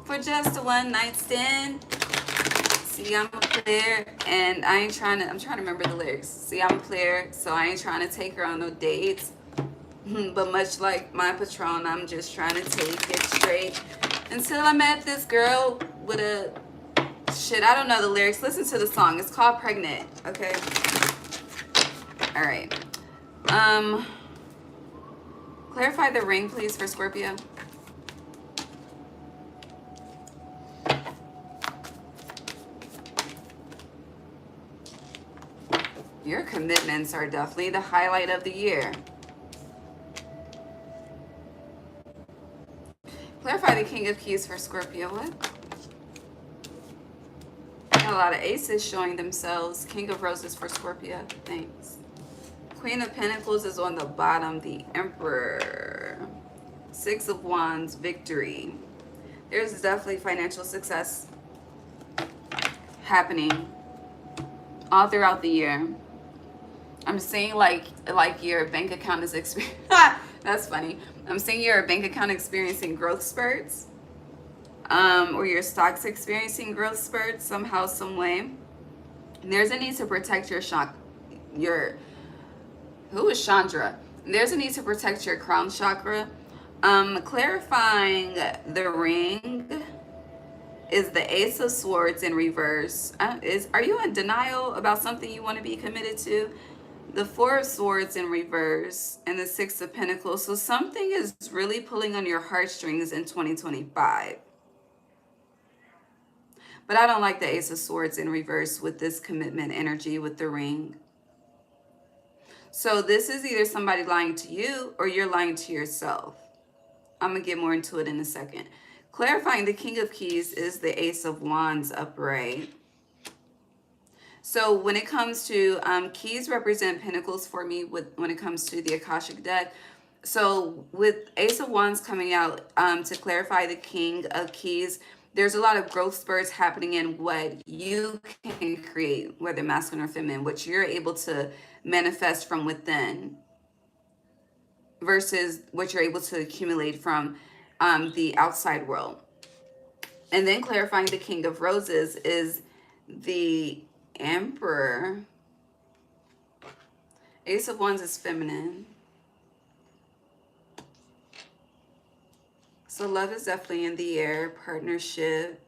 for just a one night stand. See, I'm a player and I'm trying to remember the lyrics. See, I'm a player, so I ain't trying to take her on no dates. But much like my Patron, I'm just trying to take it straight. Until I met this girl with a... Shit, I don't know the lyrics. Listen to the song. It's called Pregnant, okay? All right. Clarify the ring, please, for Scorpio. Your commitments are definitely the highlight of the year. Clarify the King of Keys for Scorpio. What? Got a lot of aces showing themselves. King of Roses for Scorpio. Thanks. Queen of Pentacles is on the bottom. The Emperor. 6 of Wands. Victory. There's definitely financial success happening all throughout the year. I'm seeing like your bank account is experiencing... That's funny. I'm seeing your bank account experiencing growth spurts. Or your stock's experiencing growth spurts somehow, some way. And there's a need to protect who is Chandra? There's a need to protect your crown chakra. Clarifying the ring is the Ace of Swords in reverse. Are you in denial about something you want to be committed to? The 4 of Swords in reverse and the 6 of Pentacles. So something is really pulling on your heartstrings in 2025. But I don't like the Ace of Swords in reverse with this commitment energy with the ring. So this is either somebody lying to you or you're lying to yourself. I'm going to get more into it in a second. Clarifying the King of Keys is the Ace of Wands upright. So when it comes to keys represent pentacles for me when it comes to the Akashic deck. So with Ace of Wands coming out to clarify the King of Keys, there's a lot of growth spurts happening in what you can create, whether masculine or feminine, which you're able to manifest from within versus what you're able to accumulate from the outside world. And then clarifying the King of Roses is the Emperor. Ace of Wands is feminine. So love is definitely in the air, partnership,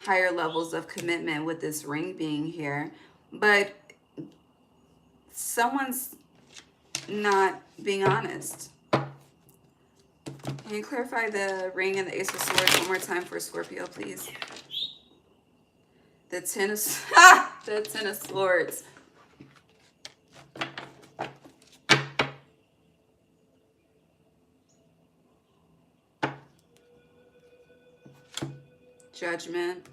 higher levels of commitment with this ring being here. But someone's not being honest. Can you clarify the ring and the Ace of Swords one more time for Scorpio, please? The Ten of Swords. Judgment.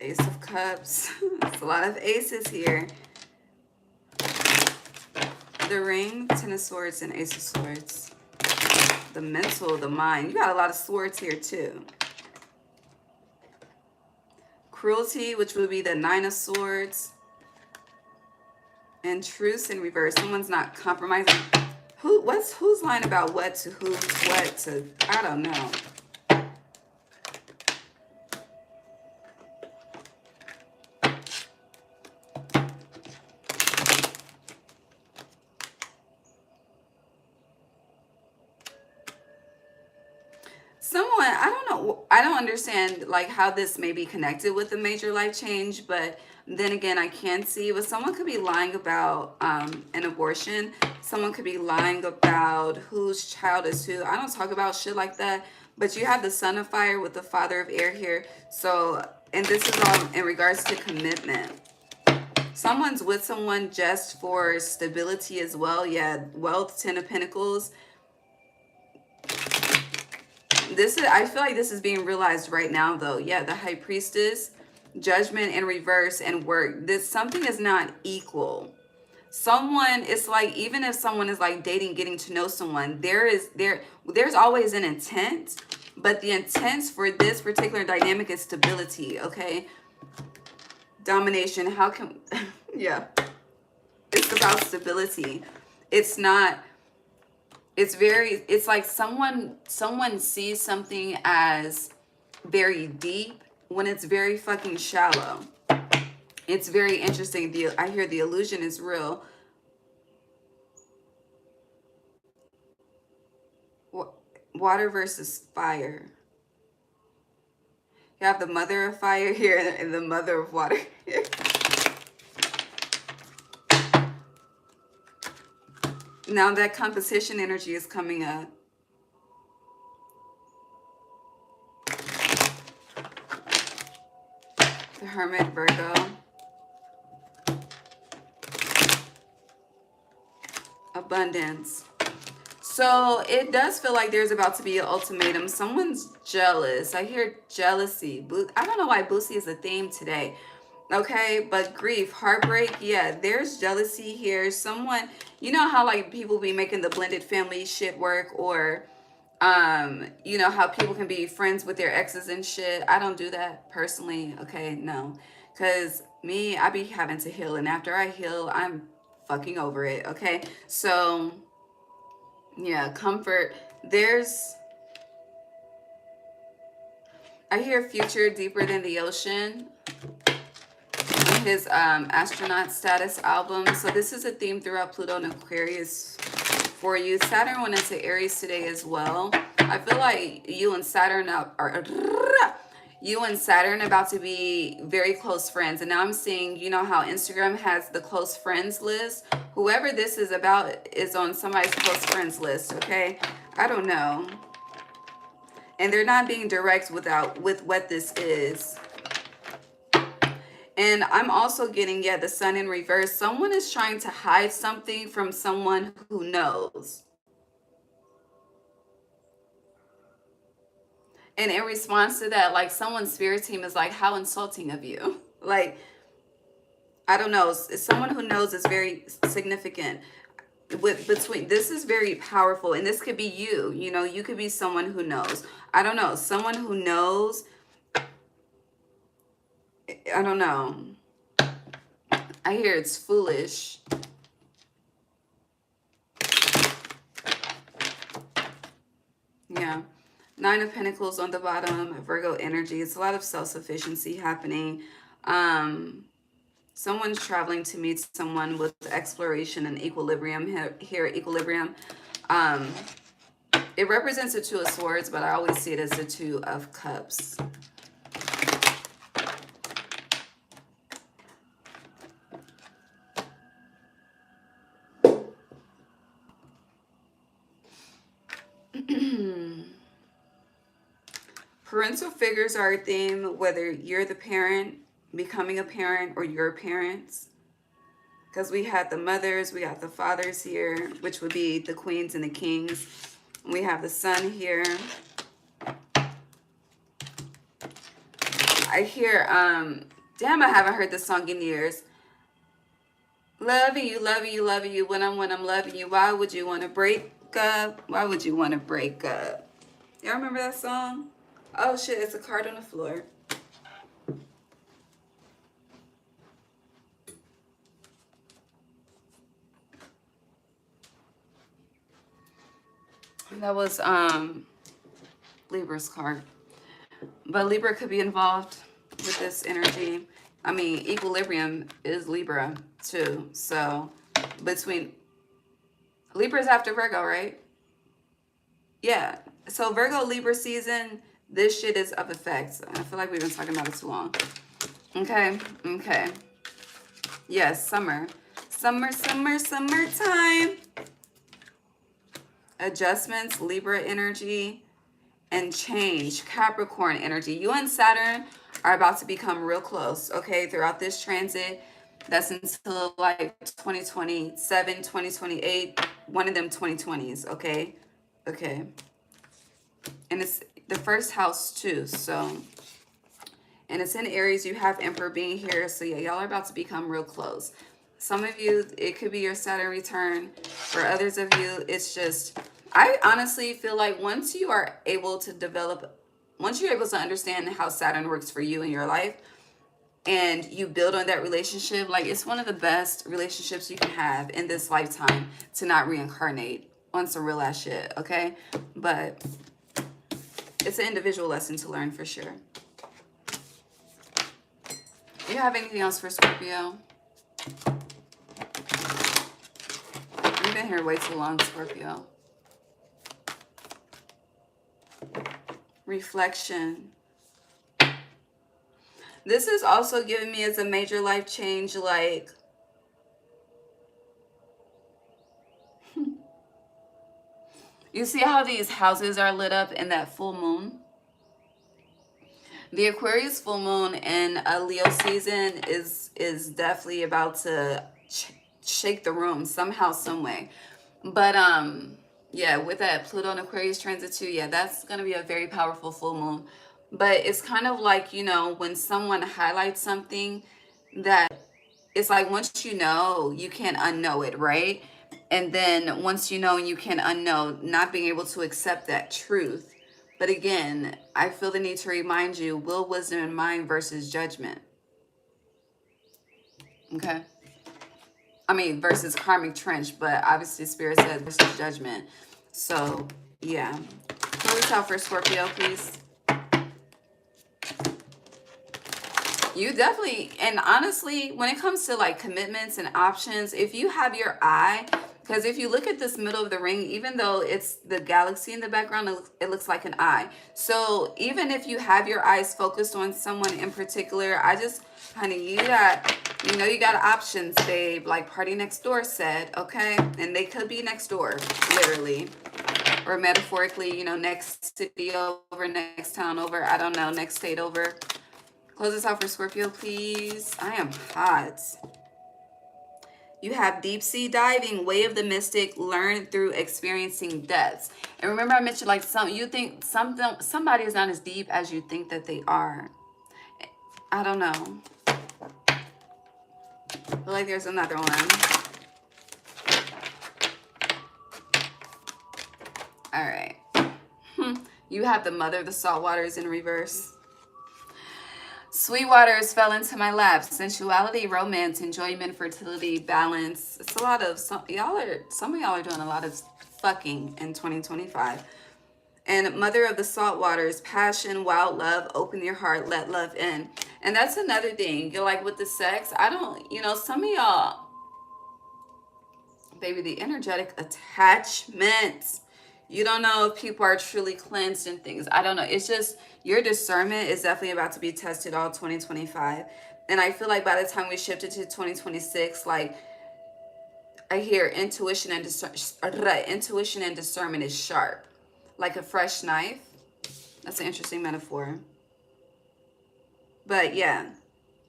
Ace of Cups. There's a lot of aces here. The ring, Ten of Swords, and Ace of Swords. The mental, the mind. You got a lot of swords here too. Cruelty, which would be the Nine of Swords. And truce in reverse. Someone's not compromising. Who's lying about what to who, what to, I don't know. I don't understand like how this may be connected with a major life change, but then again, I can see, but someone could be lying about an abortion. Someone could be lying about whose child is who. I don't talk about shit like that, but you have the Son of Fire with the Father of Air here. So, and this is all in regards to commitment. Someone's with someone just for stability as well. Yeah, wealth, Ten of Pentacles. I feel like this is being realized right now though. Yeah, the High Priestess, judgment in reverse, and work. Something is not equal. Someone, it's like, even if someone is like dating, getting to know someone, there's always an intent, but the intent for this particular dynamic is stability, okay? Domination, how can, yeah. It's about stability. It's not, it's like someone sees something as very deep when it's very fucking shallow. It's very interesting. I hear the illusion is real. Water versus fire. You have the Mother of Fire here and the Mother of Water here. Now that competition energy is coming up. The Hermit, Virgo. Abundance. So it does feel like there's about to be an ultimatum. Someone's jealous. I hear jealousy. I don't know why Boosie is a theme today. Okay, but grief, heartbreak, yeah, there's jealousy here. Someone, you know how like people be making the blended family shit work, or you know how people can be friends with their exes and shit. I don't do that personally, okay? No, because me, I be having to heal, and after I heal, I'm fucking over it, okay? So yeah, comfort. I hear future deeper than the ocean. His astronaut status album. So this is a theme throughout Pluto and Aquarius for you. Saturn went into Aries today as well. I feel like you and Saturn You and Saturn are about to be very close friends. And now I'm seeing, you know how Instagram has the close friends list? Whoever this is about is on somebody's close friends list, okay? I don't know. And they're not being direct with what this is. And I'm also getting, yeah, the sun in reverse. Someone is trying to hide something from someone who knows. And in response to that, like, someone's spirit team is like, how insulting of you. Like, I don't know. Someone who knows is very significant. Between this is very powerful, and this could be you. You know, you could be someone who knows. I don't know. Someone who knows. I don't know. I hear it's foolish. Yeah. Nine of Pentacles on the bottom. Virgo energy. It's a lot of self-sufficiency happening. Someone's traveling to meet someone with exploration and equilibrium here. Equilibrium. It represents the Two of Swords, but I always see it as the Two of Cups. Parental figures are a theme, whether you're the parent, becoming a parent, or your parents. Because we had the mothers, we got the fathers here, which would be the queens and the kings. We have the sun here. I hear, damn, I haven't heard this song in years. Loving you, loving you, loving you, when I'm loving you. Why would you want to break up? Why would you want to break up? Y'all remember that song? Oh shit, it's a card on the floor. That was Libra's card. But Libra could be involved with this energy. I mean, equilibrium is Libra too. So between Libra's after Virgo, right? Yeah. So Virgo Libra season, this shit is of effect. I feel like we've been talking about it too long. Okay. Okay. Yes, summer. Summer, summer, summertime. Adjustments, Libra energy, and change, Capricorn energy. You and Saturn are about to become real close, okay, throughout this transit. That's until like 2027, 2028, one of them 2020s, okay? Okay. And it's the first house too, so. And it's in Aries. You have Emperor being here, so yeah, y'all are about to become real close. Some of you, it could be your Saturn return. For others of you, it's just, I honestly feel like once you are able to develop, once you're able to understand how Saturn works for you in your life, and you build on that relationship, like, it's one of the best relationships you can have in this lifetime, to not reincarnate on some real ass shit, okay? But it's an individual lesson to learn for sure. Do you have anything else for Scorpio? You've been here way too long, Scorpio. Reflection. This is also giving me as a major life change, like, you see how these houses are lit up in that full moon? The Aquarius full moon in a Leo season is definitely about to shake the room somehow, some way. But yeah, with that Pluto and Aquarius transit too, yeah, that's gonna be a very powerful full moon. But it's kind of like, you know, when someone highlights something that it's like, once you know, you can't unknow it, right? And then once you know and you can unknow, not being able to accept that truth. But again, I feel the need to remind you, will, wisdom, and mind versus judgment. Okay? I mean, versus karmic trench, but obviously Spirit says versus judgment. So, yeah. Close this out for Scorpio, please. You definitely, and honestly, when it comes to like commitments and options, if you have your eye, Because if you look at this middle of the ring, even though it's the galaxy in the background, it looks like an eye. So even if you have your eyes focused on someone in particular, honey, you know, you got options, babe. Like Party Next Door said, okay? And they could be next door, literally. Or metaphorically, you know, next city over, next town over, I don't know, next state over. Close this out for Scorpio, please. I am hot. You have deep sea diving, way of the mystic, learn through experiencing depths. And remember I mentioned like you think somebody is not as deep as you think that they are. I don't know. I feel like there's another one. All right. You have the mother of the salt waters in reverse. Sweet waters fell into my lap. Sensuality, romance, enjoyment, fertility, balance. It's a lot of some of y'all are doing a lot of fucking in 2025. And mother of the salt waters, passion, wild love, open your heart, let love in. And that's another thing. You're like with the sex, some of y'all, baby, the energetic attachment. You don't know if people are truly cleansed and things. I don't know. It's just your discernment is definitely about to be tested all 2025. And I feel like by the time we shift it to 2026, like I hear intuition and discernment is sharp, like a fresh knife. That's an interesting metaphor. But yeah,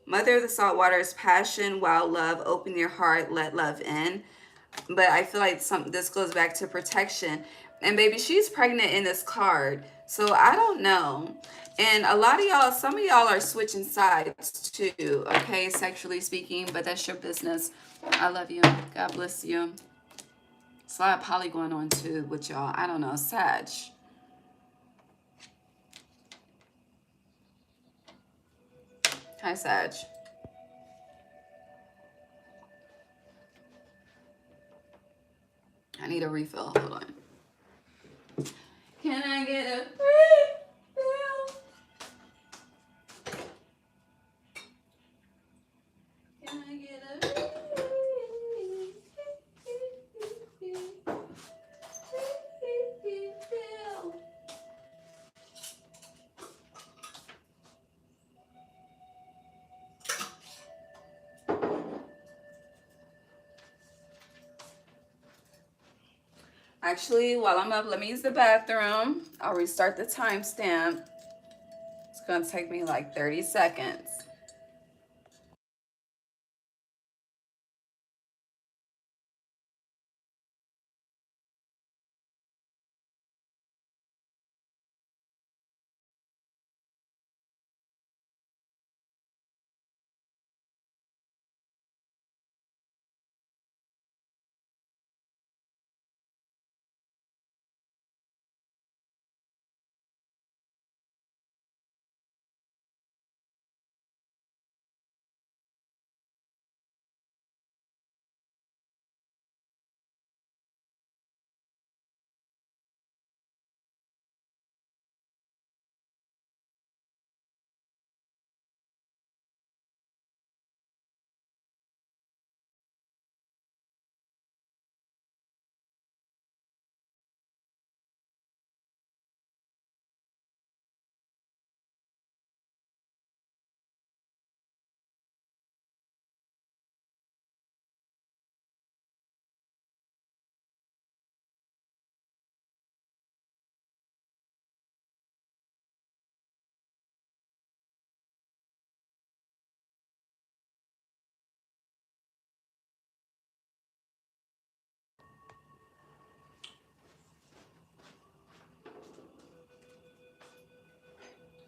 mother of the salt waters, passion, wild love, open your heart, let love in. But I feel like this goes back to protection. And baby, she's pregnant in this card. So I don't know. And a lot of y'all, some of y'all are switching sides too, okay, sexually speaking, but that's your business. I love you. God bless you. It's a lot of poly going on too with y'all. I don't know. Sag. Hi, Sag. I need a refill. Hold on. Can I get a refill? Can I get a refill? Actually, while I'm up, let me use the bathroom. I'll restart the timestamp. It's gonna take me like 30 seconds.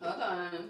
Hold on.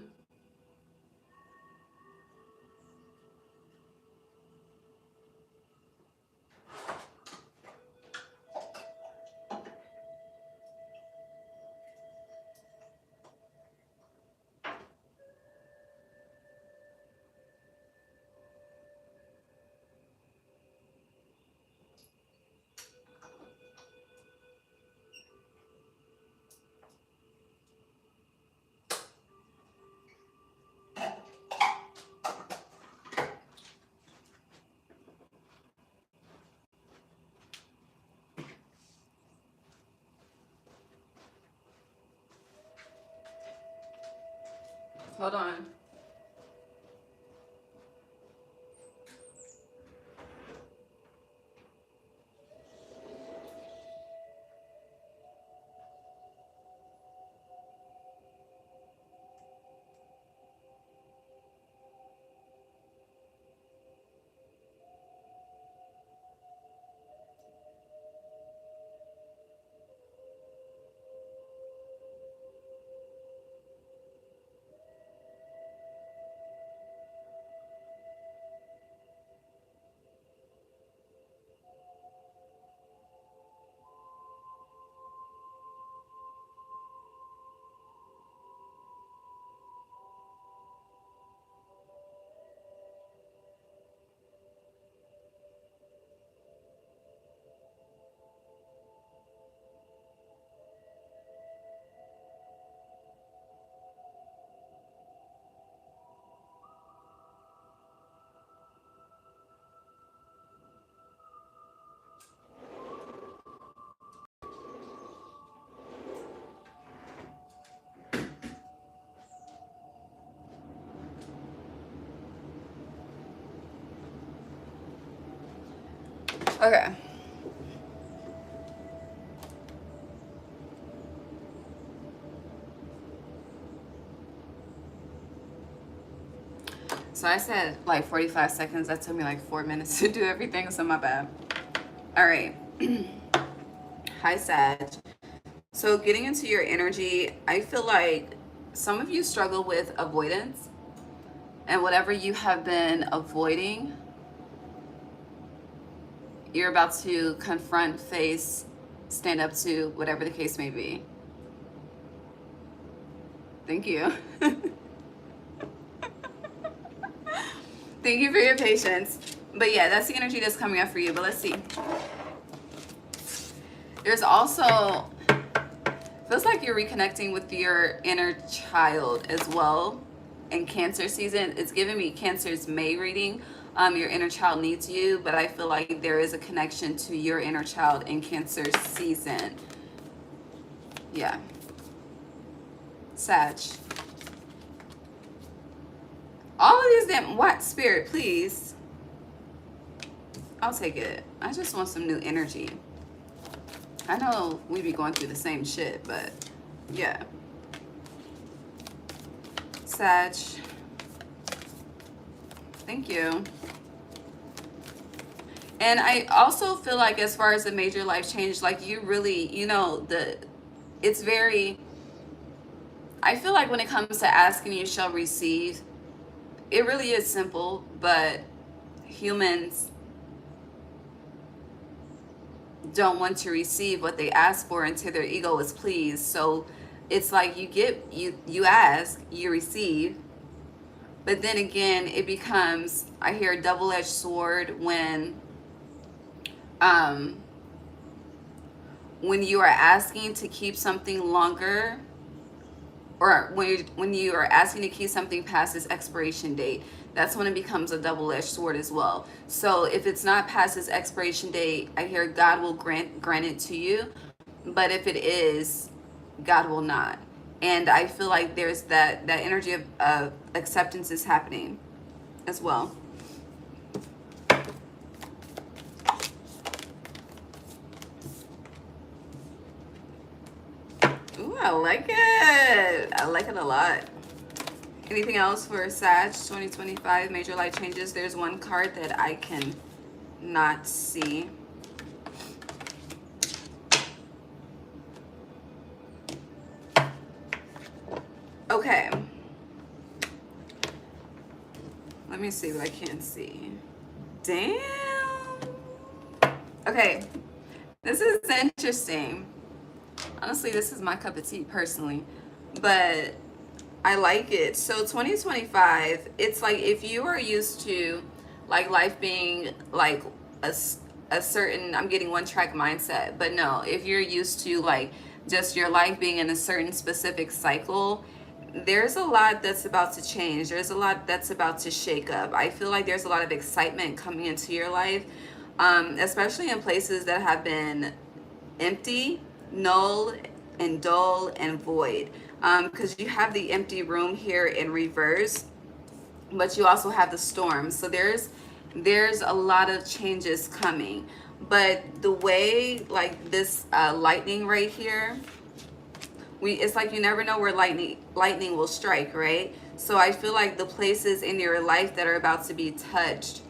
Hold on. Okay. So I said like 45 seconds. That took me like 4 minutes to do everything, so my bad. All right. Hi, Sag. So getting into your energy, I feel like some of you struggle with avoidance, and whatever you have been avoiding, you're about to confront, face, stand up to, whatever the case may be. Thank you. Thank you for your patience. But yeah, that's the energy that's coming up for you. But let's see. There's also, feels like you're reconnecting with your inner child as well in Cancer season. It's giving me Cancer's May reading. Your inner child needs you, but I feel like there is a connection to your inner child in Cancer season. Yeah. Sag. All of these damn, what, Spirit, please. I'll take it. I just want some new energy. I know we be going through the same shit, but yeah. Sag. Thank you. And I also feel like as far as the major life change, like you really, you know, it's very, I feel like when it comes to asking, you shall receive, it really is simple, but humans don't want to receive what they ask for until their ego is pleased. So it's like you ask, you receive, but then again, it becomes, I hear a double-edged sword when you are asking to keep something longer, or when you are asking to keep something past its expiration date, that's when it becomes a double-edged sword as well. So if it's not past its expiration date, I hear God will grant it to you, but if it is, God will not. And I feel like there's that energy of acceptance is happening as well. Ooh, I like it. I like it a lot. Anything else for Sag 2025 major life changes? There's one card that I can not see. Okay. Let me see what I can see. Damn. Okay. This is interesting. Honestly, this is my cup of tea personally, but I like it. So 2025, it's like if you are used to like life being like a certain, I'm getting one track mindset, but no, if you're used to like just your life being in a certain specific cycle, there's a lot that's about to change. There's a lot that's about to shake up. I feel like there's a lot of excitement coming into your life, especially in places that have been empty, null, and dull, and void. because you have the empty room here in reverse, but you also have the storm. So there's a lot of changes coming. But the way, like this lightning right here, it's like you never know where lightning will strike, right? So I feel like the places in your life that are about to be touched,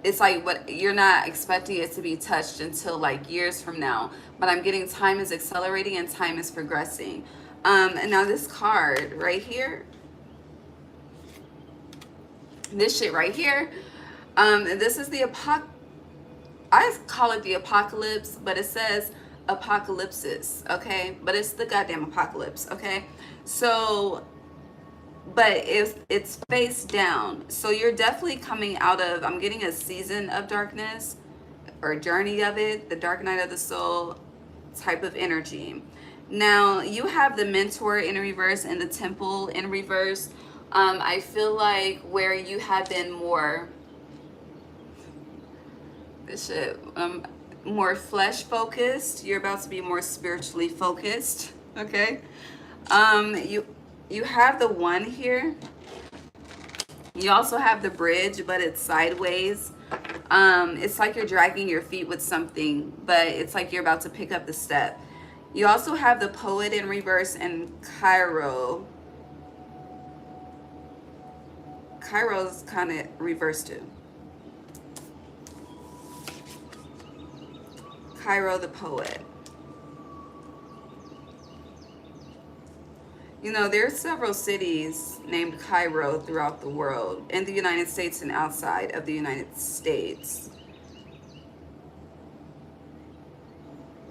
it's like what you're not expecting it to be touched until like years from now. But I'm getting time is accelerating and time is progressing. And now this card right here, this shit right here, this is the I call it the apocalypse, but it says apocalypsis, okay? But it's the goddamn apocalypse, okay? So, but if it's face down, so you're definitely coming out of, I'm getting a season of darkness or journey of it, the dark night of the soul type of energy. Now you have the mentor in reverse and the temple in reverse. I feel like where you have been more, this shit, more flesh focused, you're about to be more spiritually focused, okay? You have the one here. You also have the bridge, but it's sideways. It's like you're dragging your feet with something, but it's like you're about to pick up the step. You also have the poet in reverse and Cairo. Cairo's kind of reversed too. Cairo the poet. You know, there's several cities named Cairo throughout the world, in the United States and outside of the United States.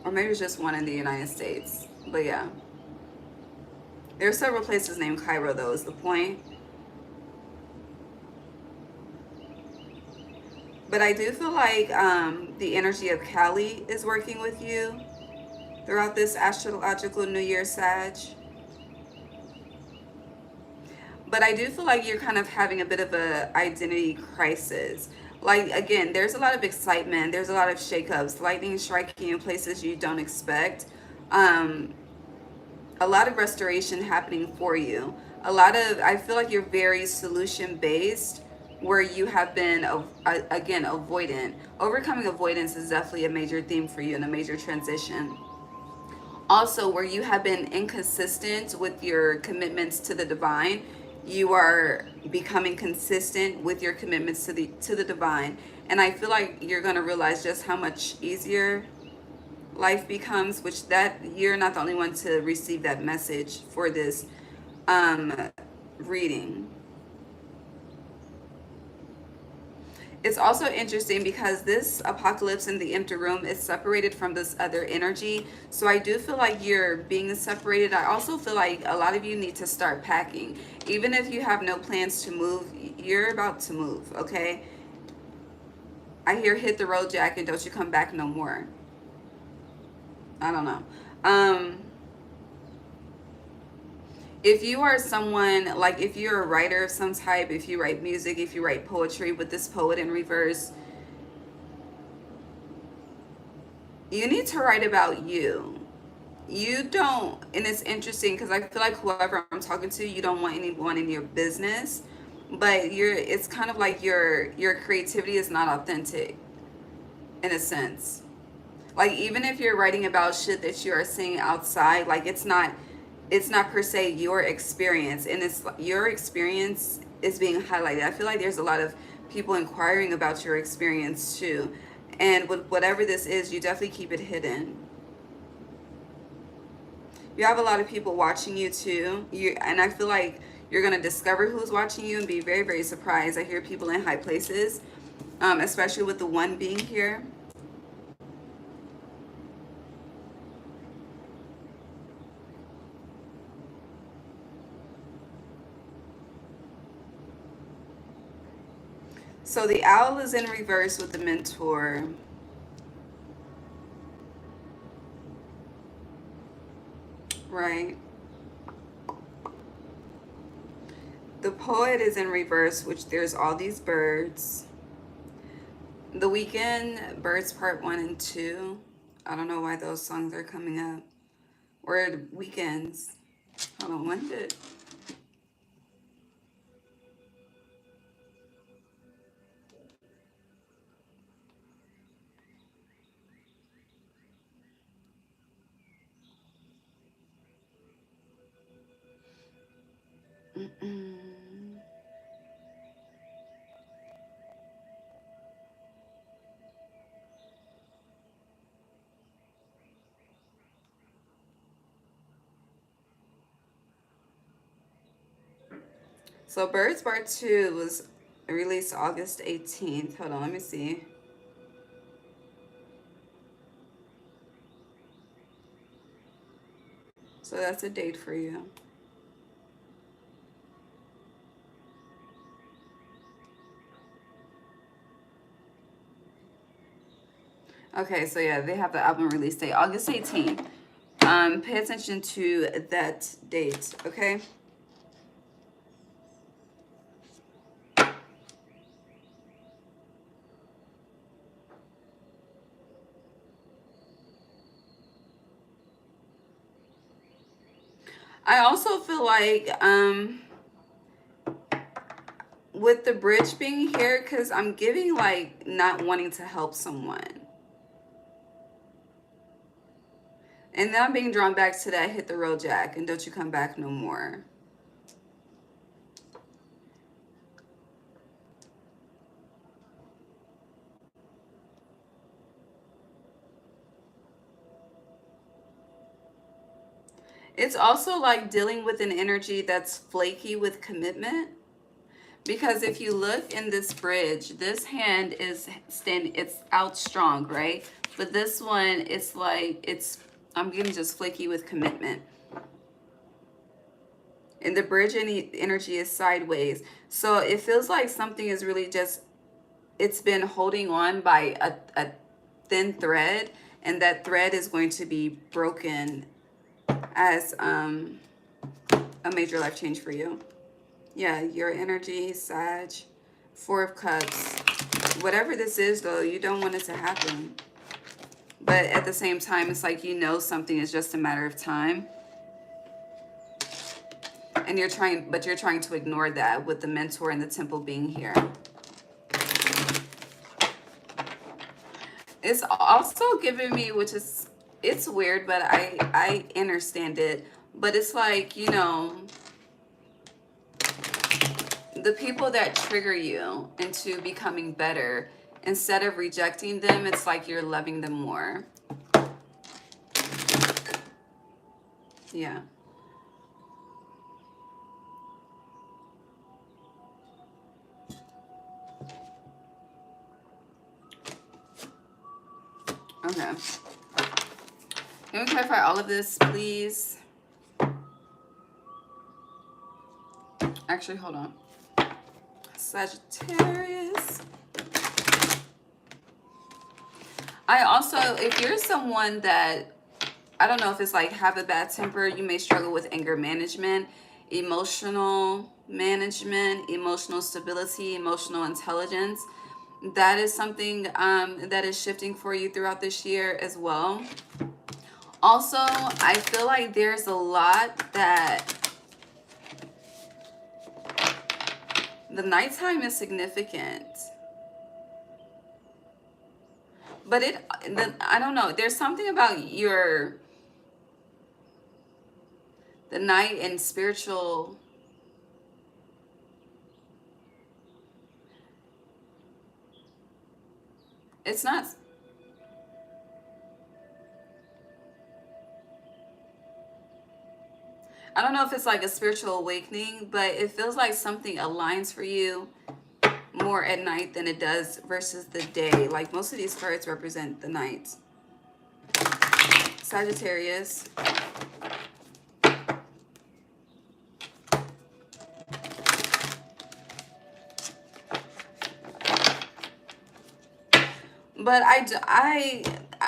Or maybe it's just one in the United States. But yeah. There are several places named Cairo, though, is the point. But I do feel like the energy of Cali is working with you throughout this astrological New Year Sag. But I do feel like you're kind of having a bit of a identity crisis. Like, again, there's a lot of excitement. There's a lot of shakeups. Lightning striking in places you don't expect. A lot of restoration happening for you. I feel like you're very solution based, where you have been, again, avoidant. Overcoming avoidance is definitely a major theme for you and a major transition. Also, where you have been inconsistent with your commitments to the divine, you are becoming consistent with your commitments to the divine. And I feel like you're going to realize just how much easier life becomes, which that you're not the only one to receive that message for this reading. It's also interesting because this apocalypse in the empty room is separated from this other energy. So I do feel like you're being separated. I also feel like a lot of you need to start packing. Even if you have no plans to move, you're about to move, okay? I hear hit the road, Jack, and don't you come back no more. I don't know. If you are someone, like if you're a writer of some type, if you write music, if you write poetry with this poet in reverse, you need to write about you. You don't, and it's interesting because I feel like whoever I'm talking to, you don't want anyone in your business, but it's kind of like your creativity is not authentic in a sense. Like even if you're writing about shit that you are seeing outside, like it's not per se your experience, and it's your experience is being highlighted. I feel like there's a lot of people inquiring about your experience too, and with whatever this is, you definitely keep it hidden. You have a lot of people watching you too, and I feel like you're going to discover who's watching you and be very, very surprised. I hear people in high places, especially with the one being here. So the owl is in reverse with the mentor. Right. The poet is in reverse, which there's all these birds. The Weekend, Birds Part 1 and 2. I don't know why those songs are coming up. Or Weekends. Hold on, when did... So Birds Part 2 was released August 18th. Hold on, let me see. So that's a date for you. Okay, so yeah, they have the album release date, August 18th. Pay attention to that date, okay? I also feel like with the bridge being here, because I'm giving like not wanting to help someone. And then I'm being drawn back to that hit the road jack and don't you come back no more. It's also like dealing with an energy that's flaky with commitment. Because if you look in this bridge, this hand is it's out strong, right? But this one, it's like, I'm getting just flaky with commitment. And the bridge energy is sideways. So it feels like something is really just, it's been holding on by a thin thread. And that thread is going to be broken as a major life change for you. Yeah, your energy, Sag, Four of Cups. Whatever this is, though, you don't want it to happen. But at the same time, it's like you know something is just a matter of time. And you're trying to ignore that with the Mentor and the Temple being here. It's also giving me, which is, it's weird, but I understand it. But it's like, you know, the people that trigger you into becoming better, instead of rejecting them, it's like you're loving them more. Yeah. Okay. Can we clarify all of this, please? Actually, hold on. Sagittarius. I also, if you're someone that, I don't know if it's like have a bad temper, you may struggle with anger management, emotional management, emotional stability, emotional intelligence. That is something that is shifting for you throughout this year as well. Also, I feel like there's a lot that the nighttime is significant. But I don't know. There's something about the night and spiritual. It's not. I don't know if it's like a spiritual awakening, but it feels like something aligns for you more at night than it does versus the day. Like most of these cards represent the night. Sagittarius. But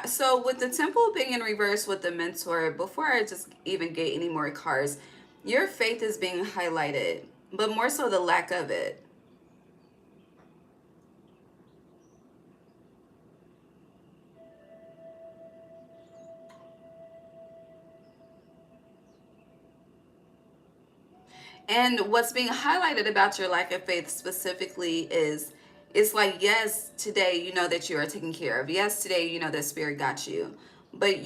so with the Temple being in reverse with the Mentor, before I just even get any more cards, your faith is being highlighted, but more so the lack of it. And what's being highlighted about your lack of faith specifically is it's like, yes, today you know that you are taken care of. Yes, today you know that spirit got you. But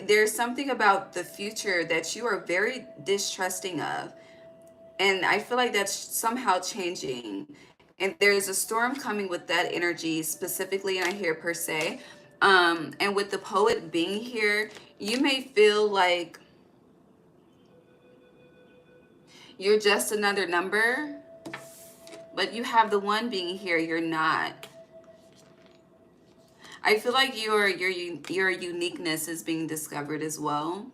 there's something about the future that you are very distrusting of. And I feel like that's somehow changing. And there's a storm coming with that energy specifically, and I hear per se. And with the poet being here, you may feel like you're just another number, but you have the one being here, you're not. I feel like your uniqueness is being discovered as well.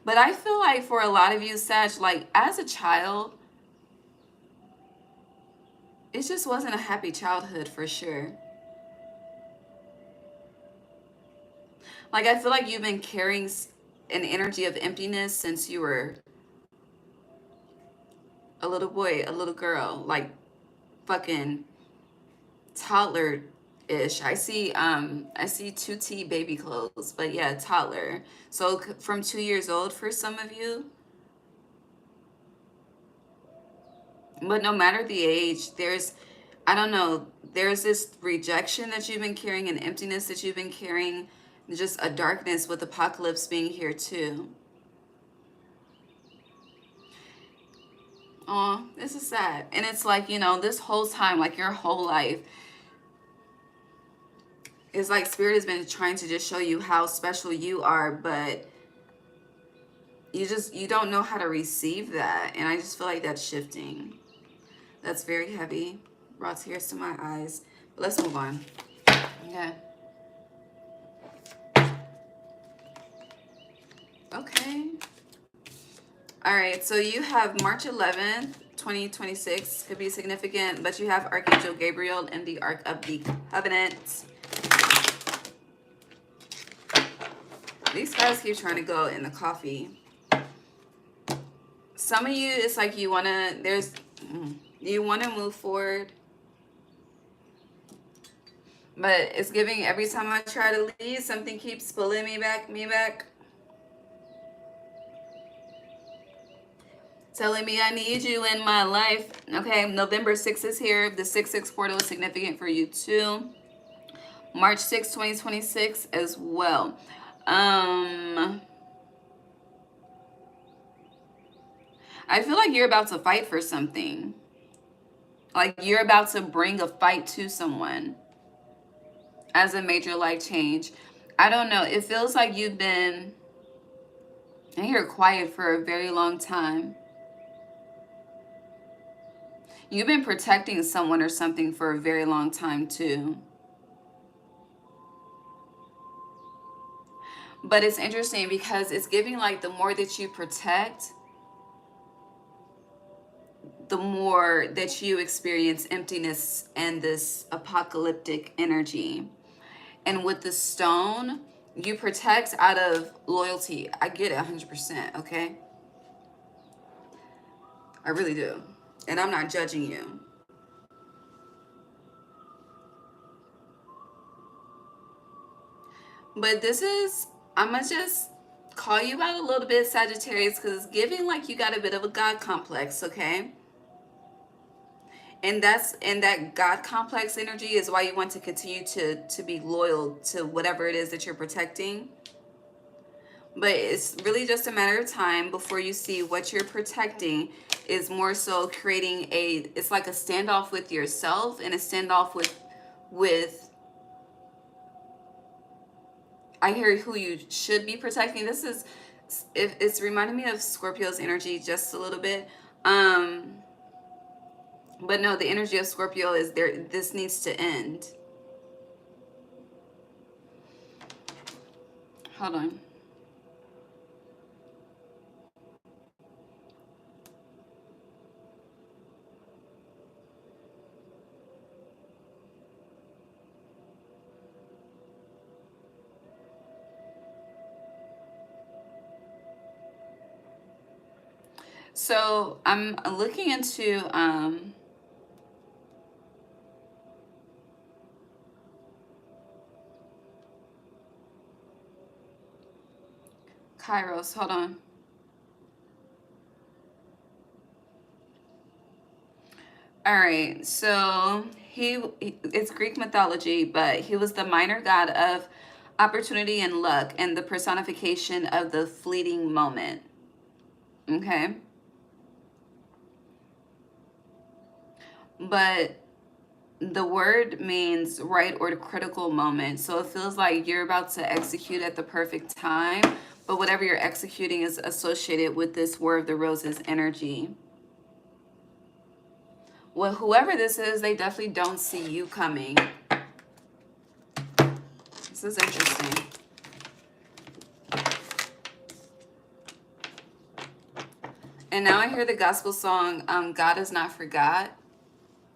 But I feel like for a lot of you, Sag, like as a child, it just wasn't a happy childhood for sure. Like I feel like you've been carrying an energy of emptiness since you were a little boy, a little girl, like fucking toddler ish. I see 2T baby clothes, but yeah, toddler. So from 2 years old for some of you. But no matter the age, I don't know, there's this rejection that you've been carrying, an emptiness that you've been carrying, just a darkness with apocalypse being here too. Oh, this is sad. And it's like, this whole time, like your whole life, it's like spirit has been trying to just show you how special you are, but you don't know how to receive that. And I just feel like that's shifting. That's very heavy. Brought tears to my eyes. But let's move on. Okay. Okay. All right. So you have March 11th, 2026. Could be significant, but you have Archangel Gabriel in the Ark of the Covenant. These guys keep trying to go in the coffee. Some of you, it's like you want to move forward. But it's giving every time I try to leave, something keeps pulling me back. Telling me I need you in my life. Okay, November 6th is here. The 6/6 portal is significant for you too. March 6th, 2026 as well. I feel like you're about to fight for something. Like you're about to bring a fight to someone as a major life change. I don't know. It feels like you've been in here quiet for a very long time. You've been protecting someone or something for a very long time too. But it's interesting because it's giving like the more that you protect, the more that you experience emptiness and this apocalyptic energy. And with the stone, you protect out of loyalty. I get it 100%, okay? I really do. And I'm not judging you. But I'm going to just call you out a little bit, Sagittarius, because it's giving like you got a bit of a God complex, okay? And that God complex energy is why you want to continue to be loyal to whatever it is that you're protecting. But it's really just a matter of time before you see what you're protecting is more so creating it's like a standoff with yourself and a standoff with I hear who you should be protecting. It's reminding me of Scorpio's energy just a little bit. But no, the energy of Scorpio is there. This needs to end. Hold on. So I'm looking into Kairos. Hold on. All right, so it's Greek mythology, but he was the minor god of opportunity and luck and the personification of the fleeting moment. Okay? But the word means right or critical moment. So it feels like you're about to execute at the perfect time, but whatever you're executing is associated with this War of the Roses energy. Well, whoever this is, they definitely don't see you coming. This is interesting. And now I hear the gospel song, God is not forgot.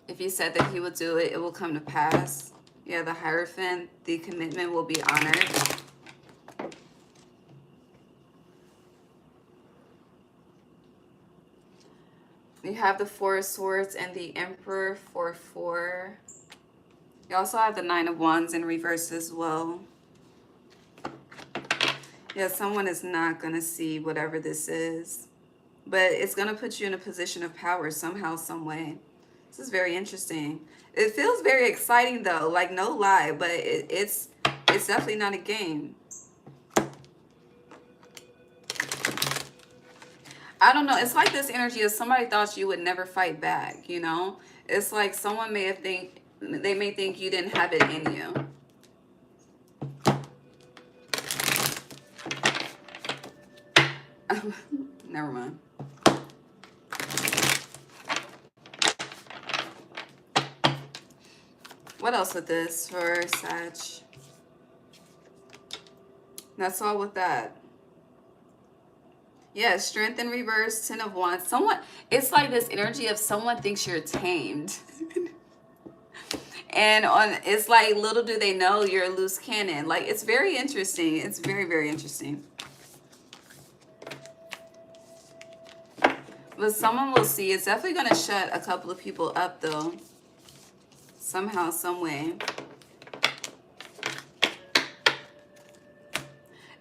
If he said that he would do it, it will come to pass. Yeah, the Hierophant, the commitment will be honored. You have the Four of Swords and the Emperor for 4. You also have the Nine of Wands in reverse as well. Yeah, someone is not going to see whatever this is. But it's going to put you in a position of power somehow, some way. This is very interesting. It feels very exciting though, like no lie, but it's definitely not a game. I don't know. It's like this energy of somebody thought you would never fight back, you know? It's like someone may think you didn't have it in you. Never mind. What else with this for Sag? That's all with that. Yeah, strength in reverse, 10 of Wands. Someone, it's like this energy of someone thinks you're tamed. And it's like, little do they know you're a loose cannon. Like, it's very interesting. It's very, very interesting. But someone will see. It's definitely going to shut a couple of people up, though. Somehow, some way.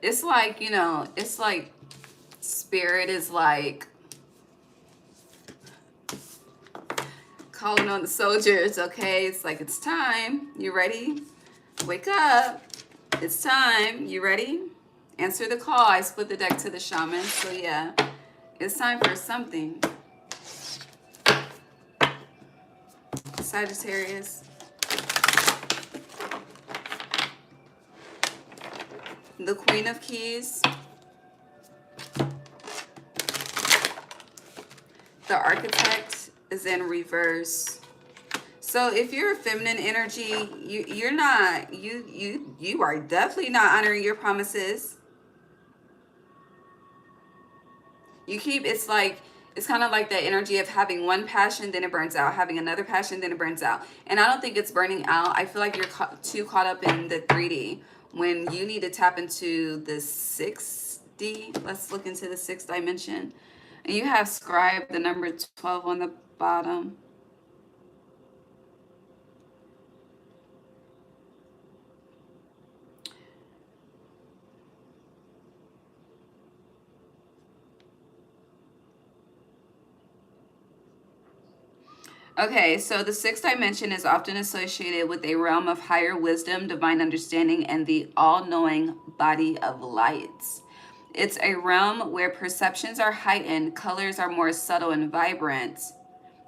It's like, you know, it's like Spirit is like calling on the soldiers, okay? It's like, it's time. You ready? Wake up. It's time. You ready? Answer the call. I split the deck to the shaman. So, yeah, it's time for something. Sagittarius. The Queen of Keys. The Architect is in reverse. So if you're a feminine energy, you are definitely not honoring your promises. You keep, it's kind of like that energy of having one passion, then it burns out, having another passion, then it burns out. And I don't think it's burning out. I feel like you're too caught up in the 3D when you need to tap into the 6D. Let's look into the 6th dimension. And you have scribe, the number 12 on the bottom. Okay, so the 6th dimension is often associated with a realm of higher wisdom, divine understanding, and the all-knowing body of light. It's a realm where perceptions are heightened, colors are more subtle and vibrant,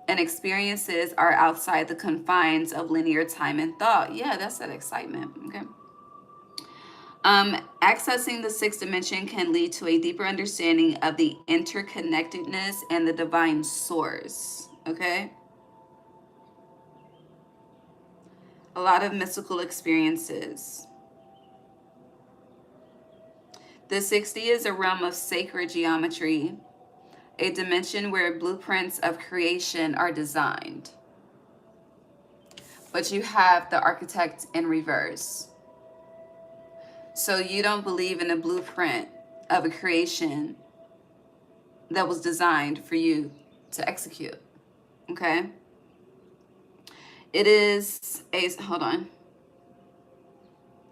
and experiences are outside the confines of linear time and thought. Yeah, that's that excitement. Okay. Accessing the 6th dimension can lead to a deeper understanding of the interconnectedness and the divine source. Okay. A lot of mystical experiences. The 6D is a realm of sacred geometry, a dimension where blueprints of creation are designed. But you have the Architect in reverse. So you don't believe in a blueprint of a creation that was designed for you to execute. Okay? It is a, hold on.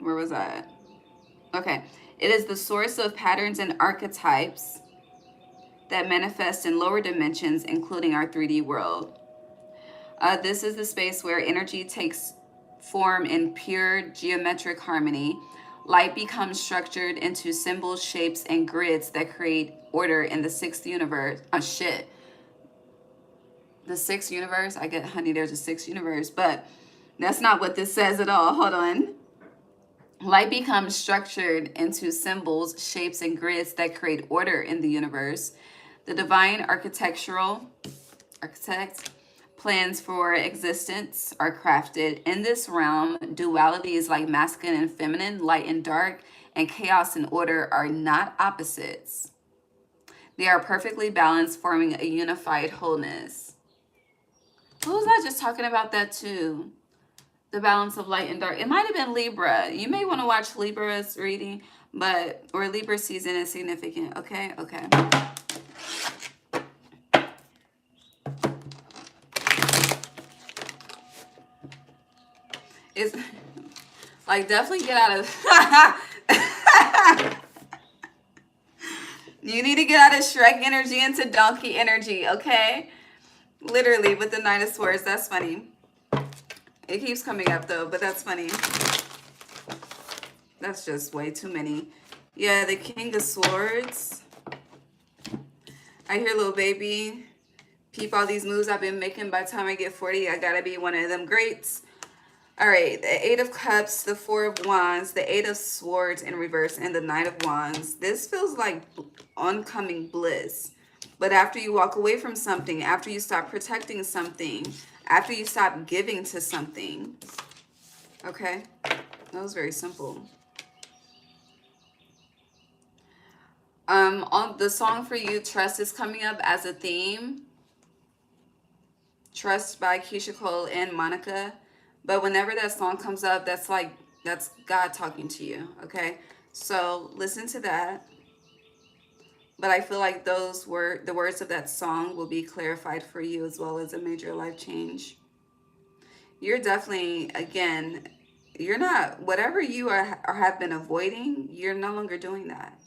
Where was I at? Okay. It is the source of patterns and archetypes that manifest in lower dimensions, including our 3D world. This is the space where energy takes form in pure geometric harmony. Light becomes structured into symbols, shapes, and grids that create order in the sixth universe. Oh, shit. The sixth universe? I get, honey, there's a sixth universe, but that's not what this says at all. Hold on. Light becomes structured into symbols, shapes, and grids that create order in the universe. The divine architect plans for existence are crafted. In this realm, dualities like masculine and feminine, light and dark, and chaos and order are not opposites. They are perfectly balanced, forming a unified wholeness. Who was I just talking about that too? The balance of light and dark. It might have been Libra. You may want to watch Libra's reading, or Libra season is significant. Okay. It's like, definitely get out of you need to get out of Shrek energy into donkey energy, okay? Literally with the Knight of Swords. That's funny. It keeps coming up though, but that's funny. That's just way too many. Yeah, the King of Swords. I hear little baby. Peep all these moves I've been making. By the time I get 40, I gotta be one of them greats. All right, the Eight of Cups, the Four of Wands, the Eight of Swords in reverse, and the Knight of Wands. This feels like oncoming bliss. But after you walk away from something, after you stop protecting something, after you stop giving to something. Okay, that was very simple. On the song for you, Trust, is coming up as a theme. Trust by Keisha Cole and Monica. But whenever that song comes up, that's God talking to you, okay? So listen to that. But I feel like the words of that song will be clarified for you, as well as a major life change. You're definitely, again, you're not, whatever you are or have been avoiding, you're no longer doing that.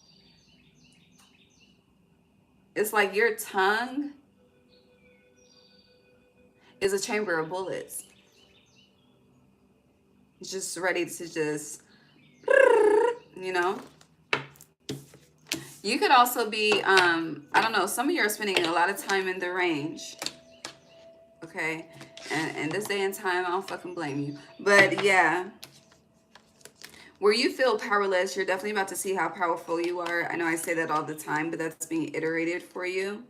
It's like your tongue is a chamber of bullets. It's just ready to just, you know. You could also be, I don't know, some of you are spending a lot of time in the range. Okay. And this day and time, I don't fucking blame you. But yeah. Where you feel powerless, you're definitely about to see how powerful you are. I know I say that all the time, but that's being iterated for you.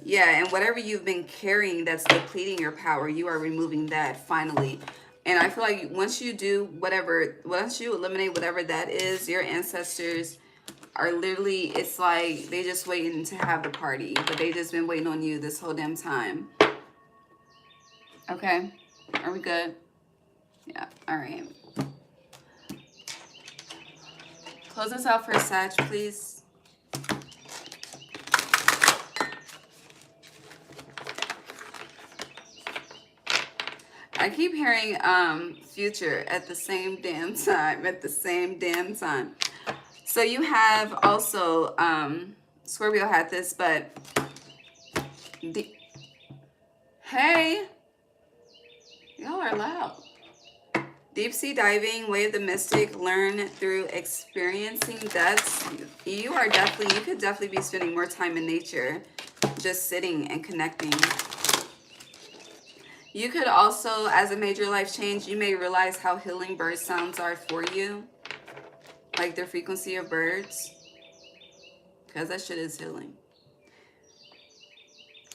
Yeah, and whatever you've been carrying that's depleting your power, you are removing that finally. And I feel like once you eliminate whatever that is, your ancestors are literally, it's like they just waiting to have the party, but they just been waiting on you this whole damn time. Okay, are we good? Yeah, all right. Close us out for Sag, please. I keep hearing future at the same damn time. So you have also, Scorpio had this, but hey, y'all are loud. Deep sea diving, way of the mystic, learn through experiencing deaths. You could definitely be spending more time in nature, just sitting and connecting. You could also, as a major life change, you may realize how healing bird sounds are for you. Like the frequency of birds. Because that shit is healing.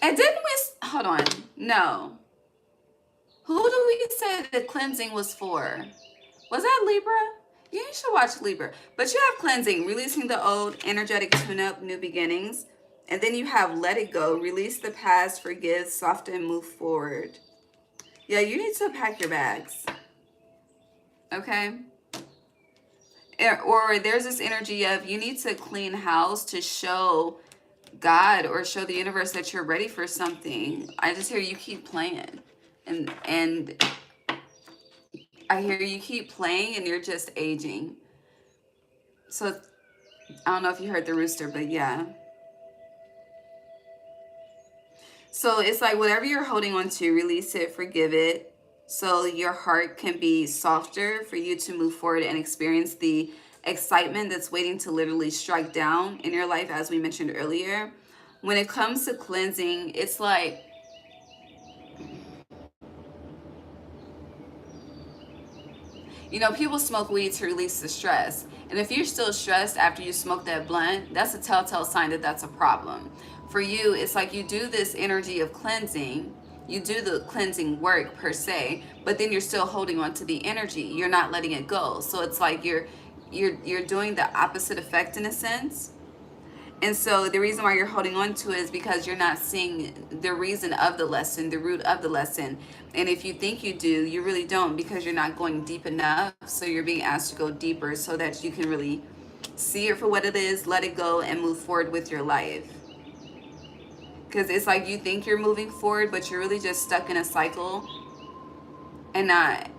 And didn't we, hold on, no. Who do we say the cleansing was for? Was that Libra? Yeah, you should watch Libra. But you have cleansing, releasing the old, energetic tune-up, new beginnings. And then you have let it go, release the past, forgive, soften, move forward. Yeah, you need to pack your bags. Okay? Or there's this energy of you need to clean house to show God or show the universe that you're ready for something. I just hear you keep playing. And I hear you keep playing and you're just aging. So I don't know if you heard the rooster, but yeah. So it's like whatever you're holding on to, release it, forgive it, so your heart can be softer for you to move forward and experience the excitement that's waiting to literally strike down in your life, as we mentioned earlier. When it comes to cleansing, it's like, you know, people smoke weed to release the stress. And if you're still stressed after you smoke that blunt, that's a telltale sign that that's a problem. For you, it's like you do this energy of cleansing, you do the cleansing work per se, but then you're still holding on to the energy. You're not letting it go. So it's like you're doing the opposite effect in a sense. And so the reason why you're holding on to it is because you're not seeing the reason of the lesson, the root of the lesson. And if you think you do, you really don't, because you're not going deep enough. So you're being asked to go deeper so that you can really see it for what it is, let it go, and move forward with your life. Because it's like you think you're moving forward, but you're really just stuck in a cycle and not,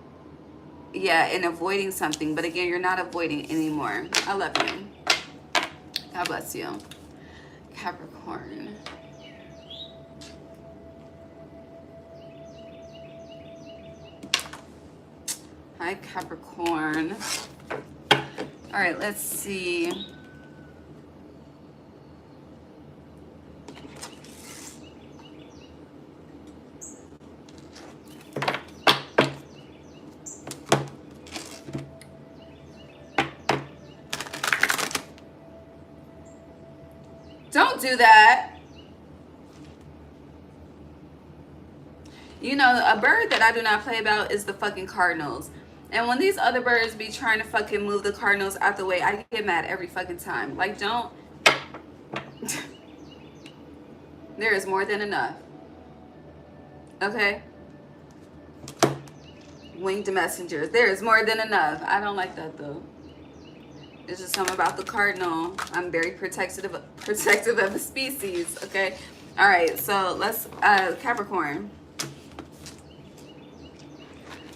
yeah, and avoiding something. But again, you're not avoiding anymore. I love you. God bless you. Capricorn. Hi, Capricorn. All right, let's see. Don't do that. You know, a bird that I do not play about is the fucking cardinals. And when these other birds be trying to fucking move the cardinals out the way, I get mad every fucking time. Like, don't. There is more than enough. Okay? Winged messengers. There is more than enough. I don't like that though. It's just something about the cardinal. I'm very protective of the species. Okay? Alright, so let's Capricorn.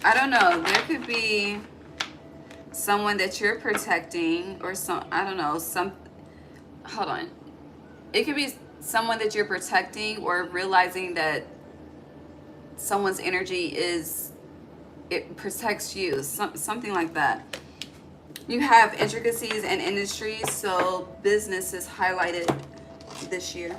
I don't know. There could be someone that you're protecting, or I don't know, hold on. It could be someone that you're protecting, or realizing that someone's energy it protects you. Something like that. You have intricacies and industries, so business is highlighted this year.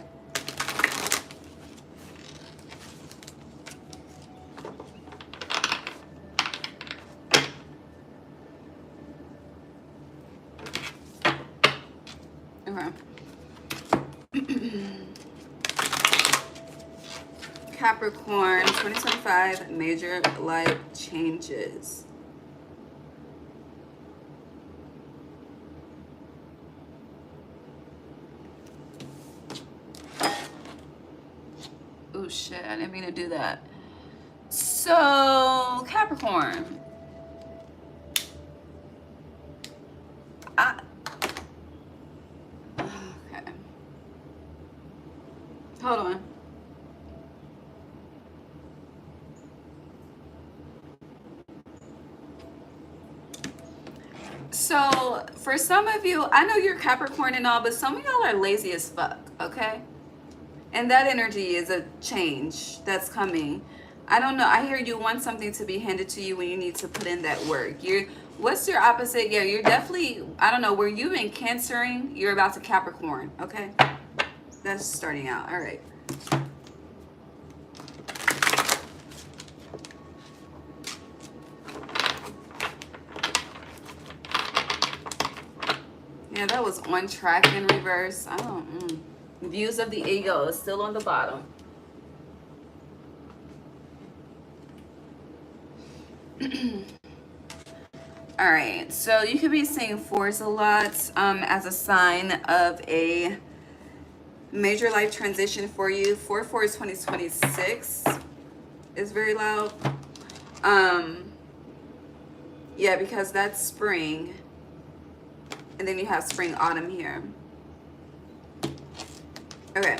Capricorn, 2025 major life changes. Oh shit, I didn't mean to do that. So, Capricorn. Okay. Hold on. So, for some of you, I know you're Capricorn and all, but some of y'all are lazy as fuck, okay? And that energy is a change that's coming. I don't know. I hear you want something to be handed to you when you need to put in that work. What's your opposite? Yeah, you're definitely, I don't know, where you've been Cancering, you're about to Capricorn, okay? That's starting out. All right. Yeah, that was on track in reverse. I don't. Views of the ego is still on the bottom. All right, so you could be seeing fours a lot as a sign of a major life transition for you. 4/4 2026 is very loud. Yeah, because that's spring. And then you have spring, autumn here. Okay.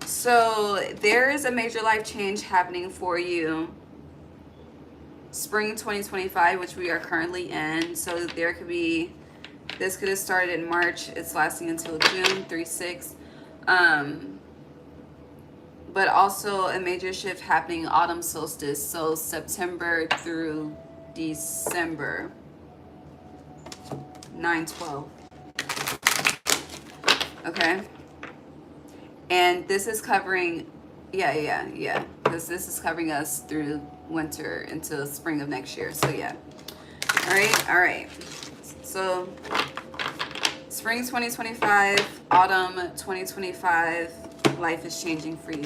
So there is a major life change happening for you. Spring 2025, which we are currently in. So there could be, this could have started in March. It's lasting until June 3/6. but also a major shift happening autumn solstice, so September through December 9/12. Okay, and this is covering, yeah. This is covering us through winter into spring of next year. So yeah, all right. So spring 2025, autumn 2025, life is changing for you.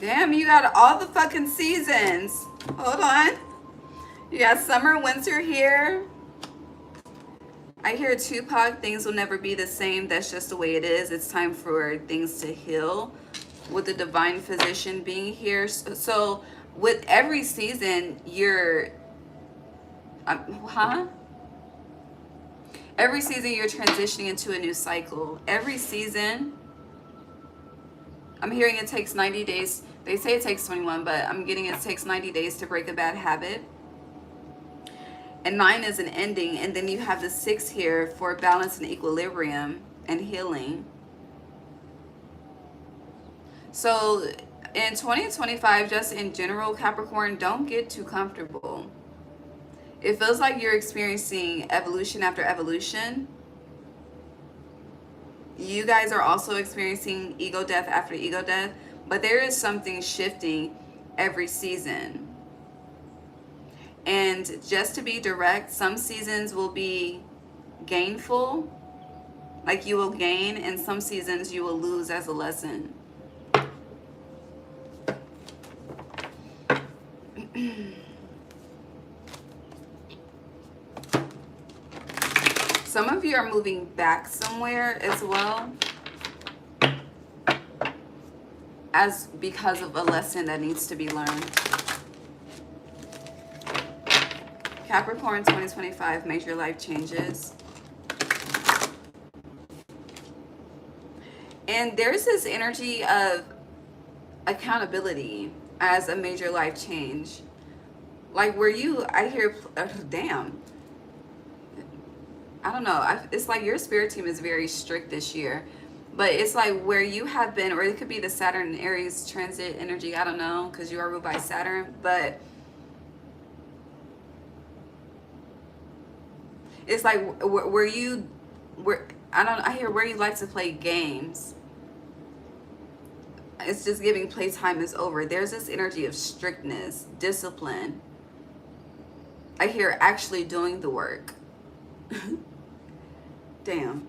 Damn, you got all the fucking seasons. Hold on. You got summer, winter here. I hear Tupac, things will never be the same. That's just the way it is. It's time for things to heal. With the divine physician being here. So with every season, you're, every season you're transitioning into a new cycle. Every season, I'm hearing it takes 90 days. They say it takes 21, but I'm getting it takes 90 days to break a bad habit. And 9 is an ending. And then you have the 6 here for balance and equilibrium and healing. So in 2025, just in general, Capricorn, don't get too comfortable. It feels like you're experiencing evolution after evolution. You guys are also experiencing ego death after ego death, but there is something shifting every season. And just to be direct, some seasons will be gainful, like you will gain, and some seasons you will lose as a lesson. Some of you are moving back somewhere as well, as because of a lesson that needs to be learned. Capricorn 2025, major life changes. And there's this energy of accountability as a major life change. Like where you, I hear, damn. I don't know. It's like your spirit team is very strict this year. But it's like where you have been, or it could be the Saturn and Aries transit energy. I don't know, because you are ruled by Saturn. But it's like where you, I hear where you like to play games. It's just giving playtime is over. There's this energy of strictness, discipline. I hear actually doing the work. Damn.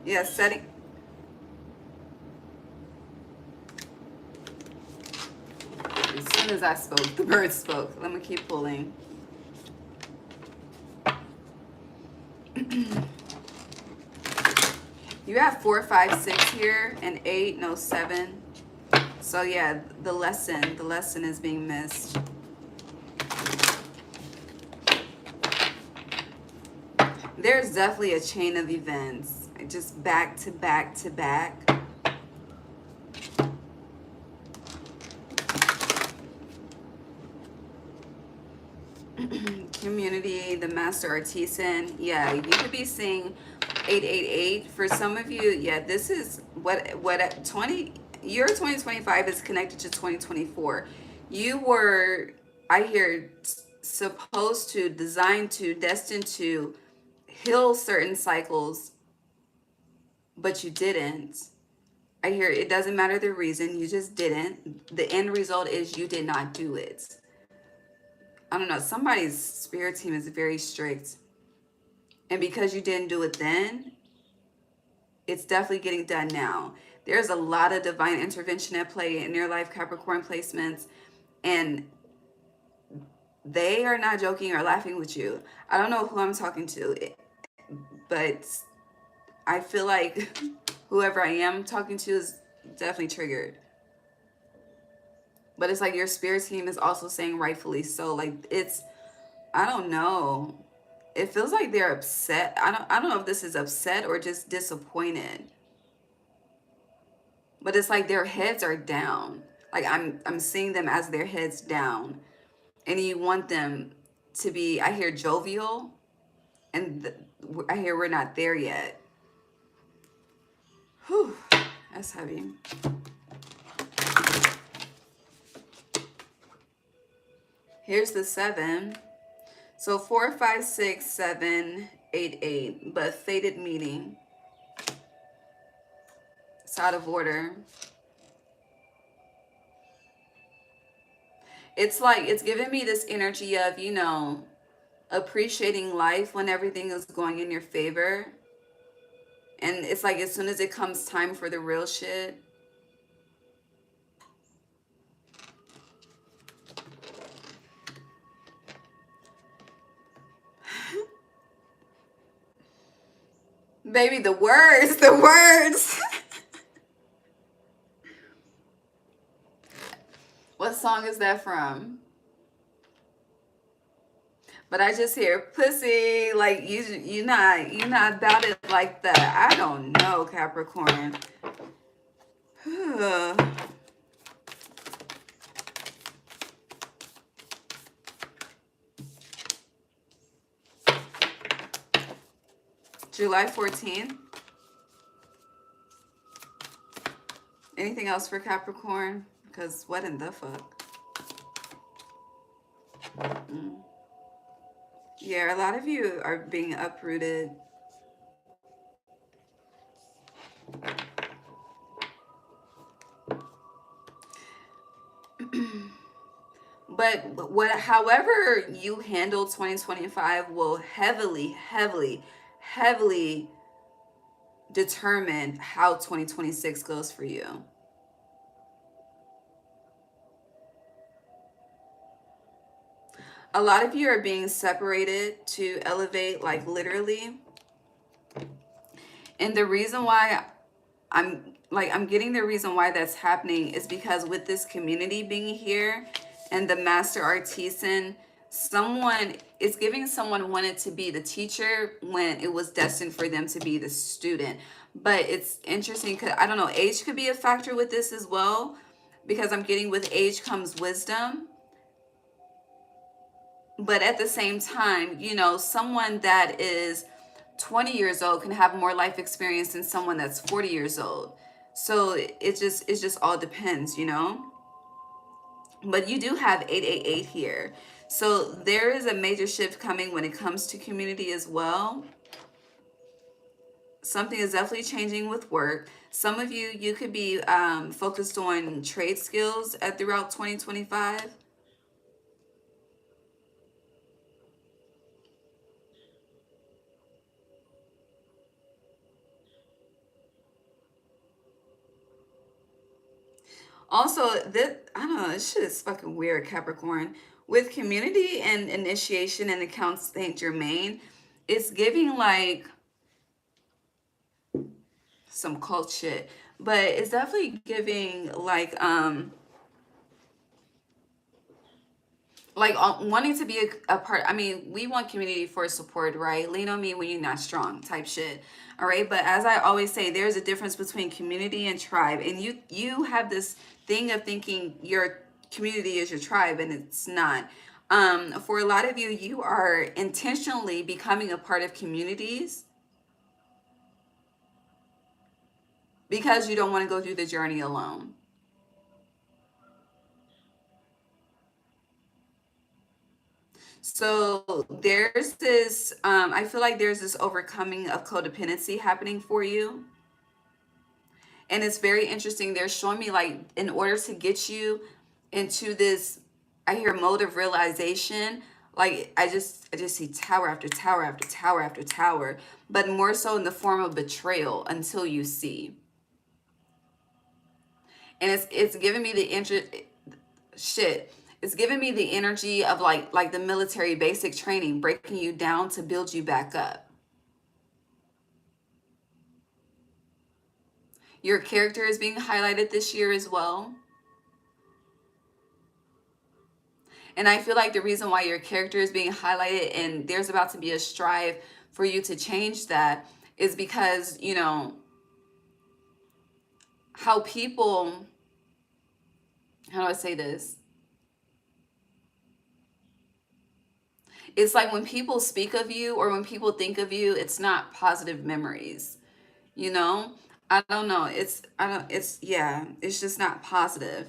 Yeah, setting. As soon as I spoke, the bird spoke. Let me keep pulling. You have 4, 5, 6 here, and 8, no 7. So yeah, the lesson is being missed. There's definitely a chain of events, just back to back to back. Community, the master artisan. Yeah, you could be seeing 888 for some of you. Yeah, this is what year 2025 is connected to 2024. You were, I hear, supposed to, designed to, destined to heal certain cycles, but you didn't. I hear it doesn't matter the reason, you just didn't. The end result is you did not do it. I don't know, somebody's spirit team is very strict. And because you didn't do it then, it's definitely getting done now. There's a lot of divine intervention at play in your life, Capricorn placements, and they are not joking or laughing with you. I don't know who I'm talking to, but I feel like whoever I am talking to is definitely triggered. But it's like your spirit team is also saying rightfully so. Like it's, I don't know. It feels like they're upset. I don't know if this is upset or just disappointed. But it's like their heads are down. Like I'm seeing them as their heads down. And you want them to be, I hear jovial. And I hear we're not there yet. Whew, that's heavy. Here's the 7. So 4, 5, 6, 7, 8, 8. But fated meeting. It's out of order. It's like, it's giving me this energy of, you know, appreciating life when everything is going in your favor. And it's like, as soon as it comes time for the real shit, baby, the words, the words. What song is that from? But I just hear pussy, like you're not about it like that. I don't know, Capricorn. July 14th. Anything else for Capricorn? Because what in the fuck? Yeah, a lot of you are being uprooted. But however you handle 2025 will heavily determine how 2026 goes for you. A lot of you are being separated to elevate, like literally. And the reason why I'm getting the reason why that's happening is because with this community being here and the master artisan, someone is giving someone wanted to be the teacher when it was destined for them to be the student. But it's interesting because I don't know, age could be a factor with this as well, because I'm getting with age comes wisdom. But at the same time, you know, someone that is 20 years old can have more life experience than someone that's 40 years old. So it just all depends, you know. But you do have 888 here. So there is a major shift coming when it comes to community as well. Something is definitely changing with work. Some of you could be focused on trade skills throughout 2025. Also, this, I don't know, this shit is fucking weird, Capricorn. With community and initiation and accounts Saint Germain, it's giving like some cult shit. But it's definitely giving wanting to be a part. I mean, we want community for support, right? Lean on me when you're not strong type shit. All right. But as I always say, there's a difference between community and tribe. And you have this thing of thinking your community is your tribe, and it's not. For a lot of you, you are intentionally becoming a part of communities because you don't want to go through the journey alone. So there's this, I feel like there's this overcoming of codependency happening for you. And it's very interesting. They're showing me like in order to get you into this, I hear mode of realization. Like I just see tower after tower after tower after tower, but more so in the form of betrayal until you see. And it's giving me the interest shit. It's giving me the energy of like the military basic training, breaking you down to build you back up. Your character is being highlighted this year as well. And I feel like the reason why your character is being highlighted and there's about to be a strive for you to change that is because, you know, how people, how do I say this? It's like when people speak of you or when people think of you, it's not positive memories, you know? I don't know. Yeah, it's just not positive.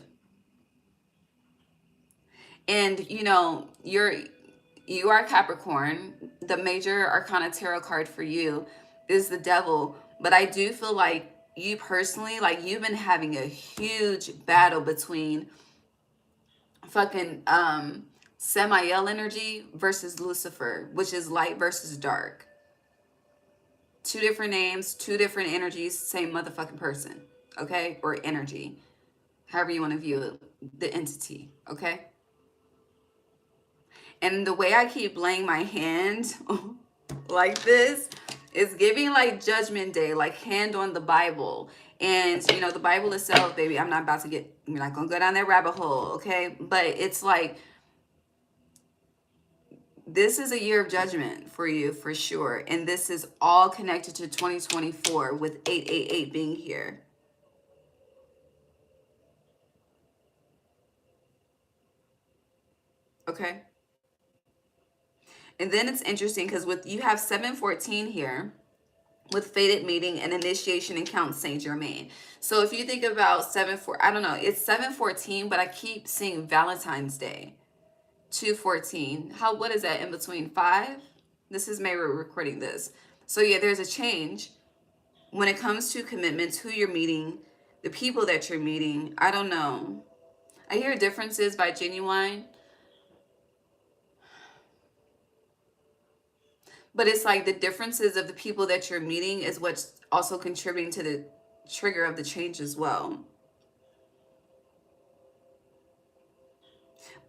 And you are Capricorn. The major arcana tarot card for you is the Devil. But I do feel like you personally, like you've been having a huge battle between fucking Samael energy versus Lucifer, which is light versus dark. Two different names, two different energies, same motherfucking person. Okay? Or energy. However you want to view it, the entity. Okay? And the way I keep laying my hand like this is giving like Judgment Day, like hand on the Bible. And the Bible itself, baby, I'm not about to we're not gonna go down that rabbit hole, okay? But it's like this is a year of judgment for you for sure. And this is all connected to 2024 with 888 being here. Okay. And then it's interesting because with you have 714 here with fated meeting and initiation in Count Saint Germain. So if you think about 7-4, I don't know, it's 714, but I keep seeing Valentine's Day. 214. What is that in between? 5? This is May we're recording this. So yeah, there's a change when it comes to commitments, who you're meeting, the people that you're meeting. I don't know. I hear differences by Genuine. But it's like the differences of the people that you're meeting is what's also contributing to the trigger of the change as well.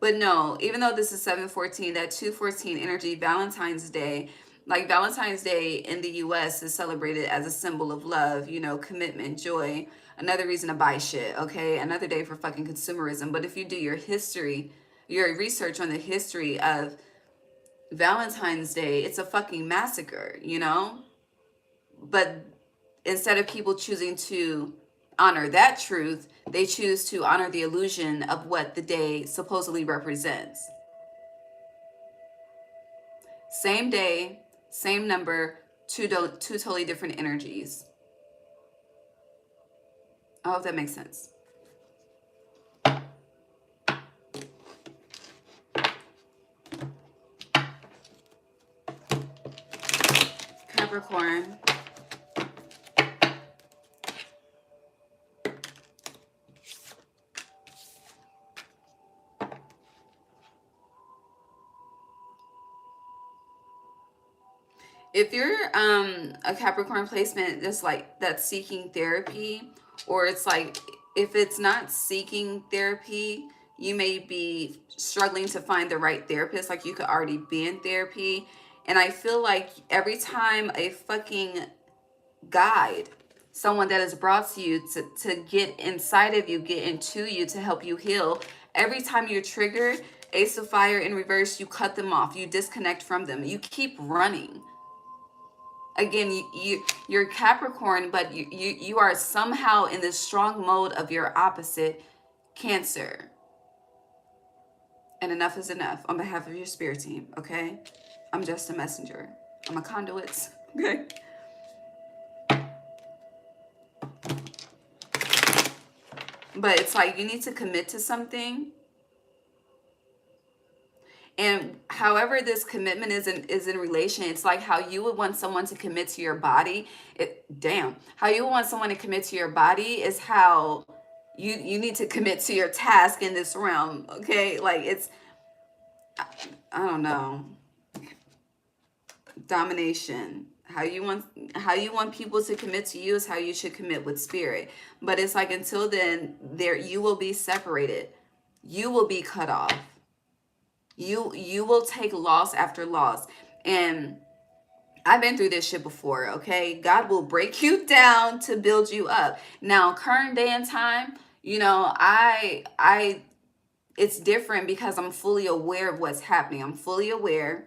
But no, even though this is 714, that 214 energy, Valentine's Day, like Valentine's Day in the US is celebrated as a symbol of love, commitment, joy, another reason to buy shit, okay? Another day for fucking consumerism. But if you do your research on the history of Valentine's Day, it's a fucking massacre, But instead of people choosing to honor that truth, they choose to honor the illusion of what the day supposedly represents. Same day, same number, two totally different energies. I hope that makes sense. Capricorn. If you're a Capricorn placement that's seeking therapy, or it's like if it's not seeking therapy, you may be struggling to find the right therapist. Like you could already be in therapy. And I feel like every time a fucking guide, someone that is brought to you to get inside of you, get into you to help you heal, every time you're triggered, Ace of Fire in reverse, you cut them off, you disconnect from them, you keep running. Again, you're Capricorn, but you are somehow in this strong mode of your opposite, Cancer. And enough is enough on behalf of your spirit team, okay? I'm just a messenger. I'm a conduit, okay? But it's like you need to commit to something. And however this commitment is in relation, it's like how you would want someone to commit to your body. How you would want someone to commit to your body is how you need to commit to your task in this realm, okay? Like it's, I don't know, domination. How you want people to commit to you is how you should commit with spirit. But it's like until then, you will be separated. You will be cut off. You will take loss after loss. And I've been through this shit before, okay? God will break you down to build you up. Now, current day and time, I it's different because I'm fully aware of what's happening. I'm fully aware.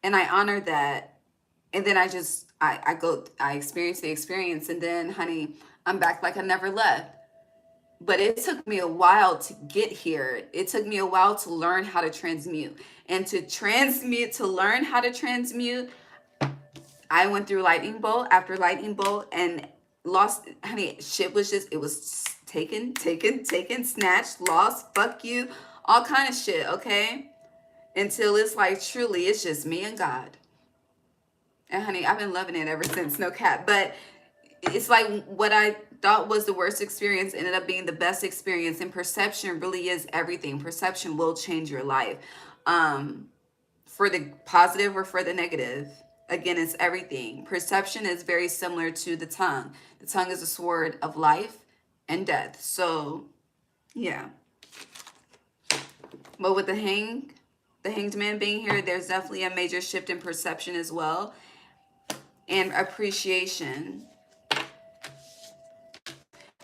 And I honor that. And then I experience the experience, and then honey, I'm back like I never left. but it took me a while to get here. It took me a while to learn how to transmute. And to learn how to transmute, I went through lightning bolt after lightning bolt and lost, honey, shit was just, it was taken, snatched, lost, fuck you, all kind of shit, okay? Until it's like, truly, it's just me and God. And honey, I've been loving it ever since, no cap. But it's like what I thought was the worst experience ended up being the best experience. And perception really is everything. Perception will change your life. For the positive or for the negative. Again, it's everything. Perception is very similar to the tongue. The tongue is a sword of life and death. So, yeah. But with the hanged man being here, there's definitely a major shift in perception as well. And appreciation.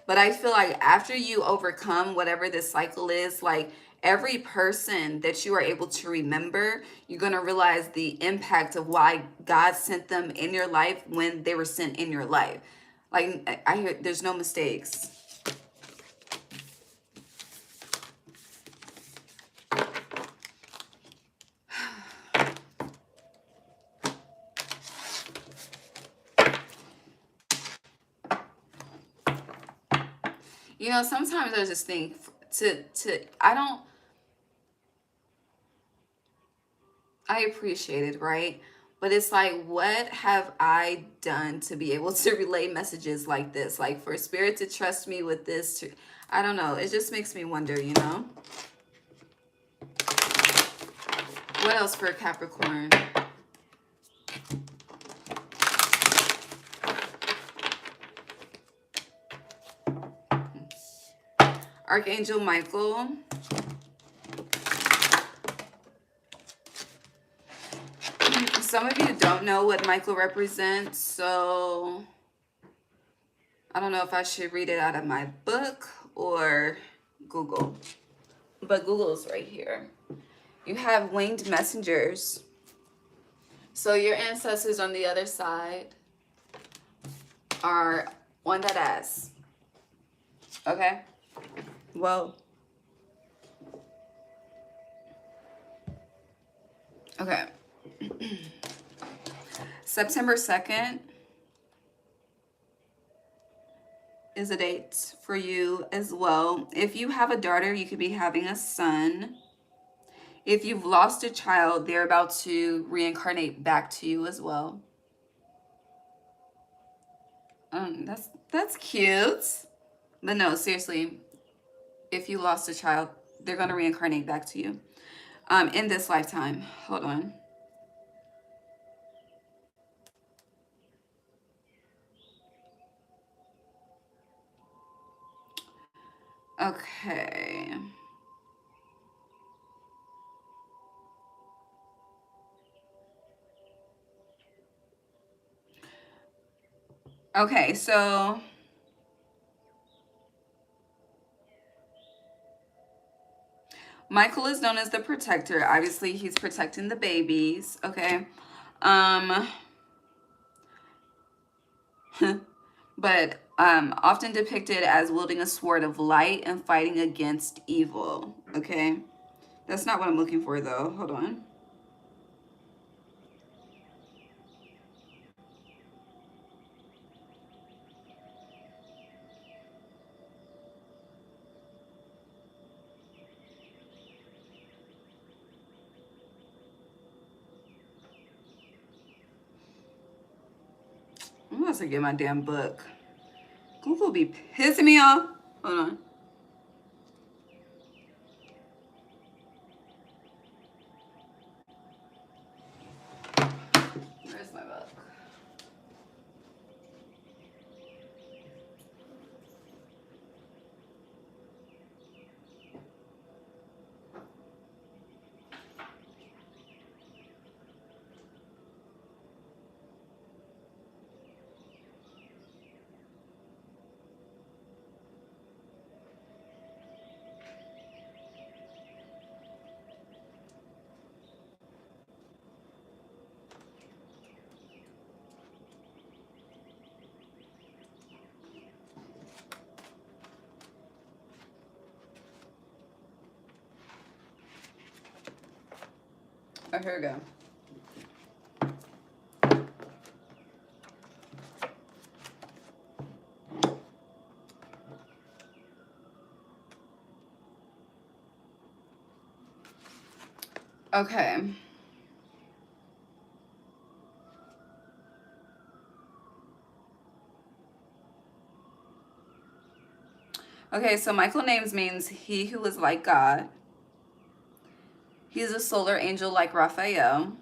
But I feel like after you overcome whatever this cycle is, like every person that you are able to remember, you're going to realize the impact of why God sent them in your life when they were sent in your life. Like I hear there's no mistakes. You know, sometimes I just think I appreciate it, right? But it's like, what have I done to be able to relay messages like this? Like for spirit to trust me with this, I don't know. It just makes me wonder, you know? What else for Capricorn? Archangel Michael. Some of you don't know what Michael represents, so I don't know if I should read it out of my book or Google. But Google's right here. You have winged messengers. So your ancestors on the other side are on that ass. Okay? Well. Okay. September 2nd is a date for you as well. If you have a daughter, you could be having a son. If you've lost a child, they're about to reincarnate back to you as well. That's cute. But no, seriously, if you lost a child, they're going to reincarnate back to you in this lifetime. Hold on. Okay. Okay, so Michael is known as the protector. Obviously, he's protecting the babies, okay? But often depicted as wielding a sword of light and fighting against evil, okay? That's not what I'm looking for, though. Hold on. I'm about to get my damn book. Google be pissing me off. Hold on. Where's my book? Oh, here we go. Okay. Okay, so Michael names means he who is like God. He's a solar angel like Raphael.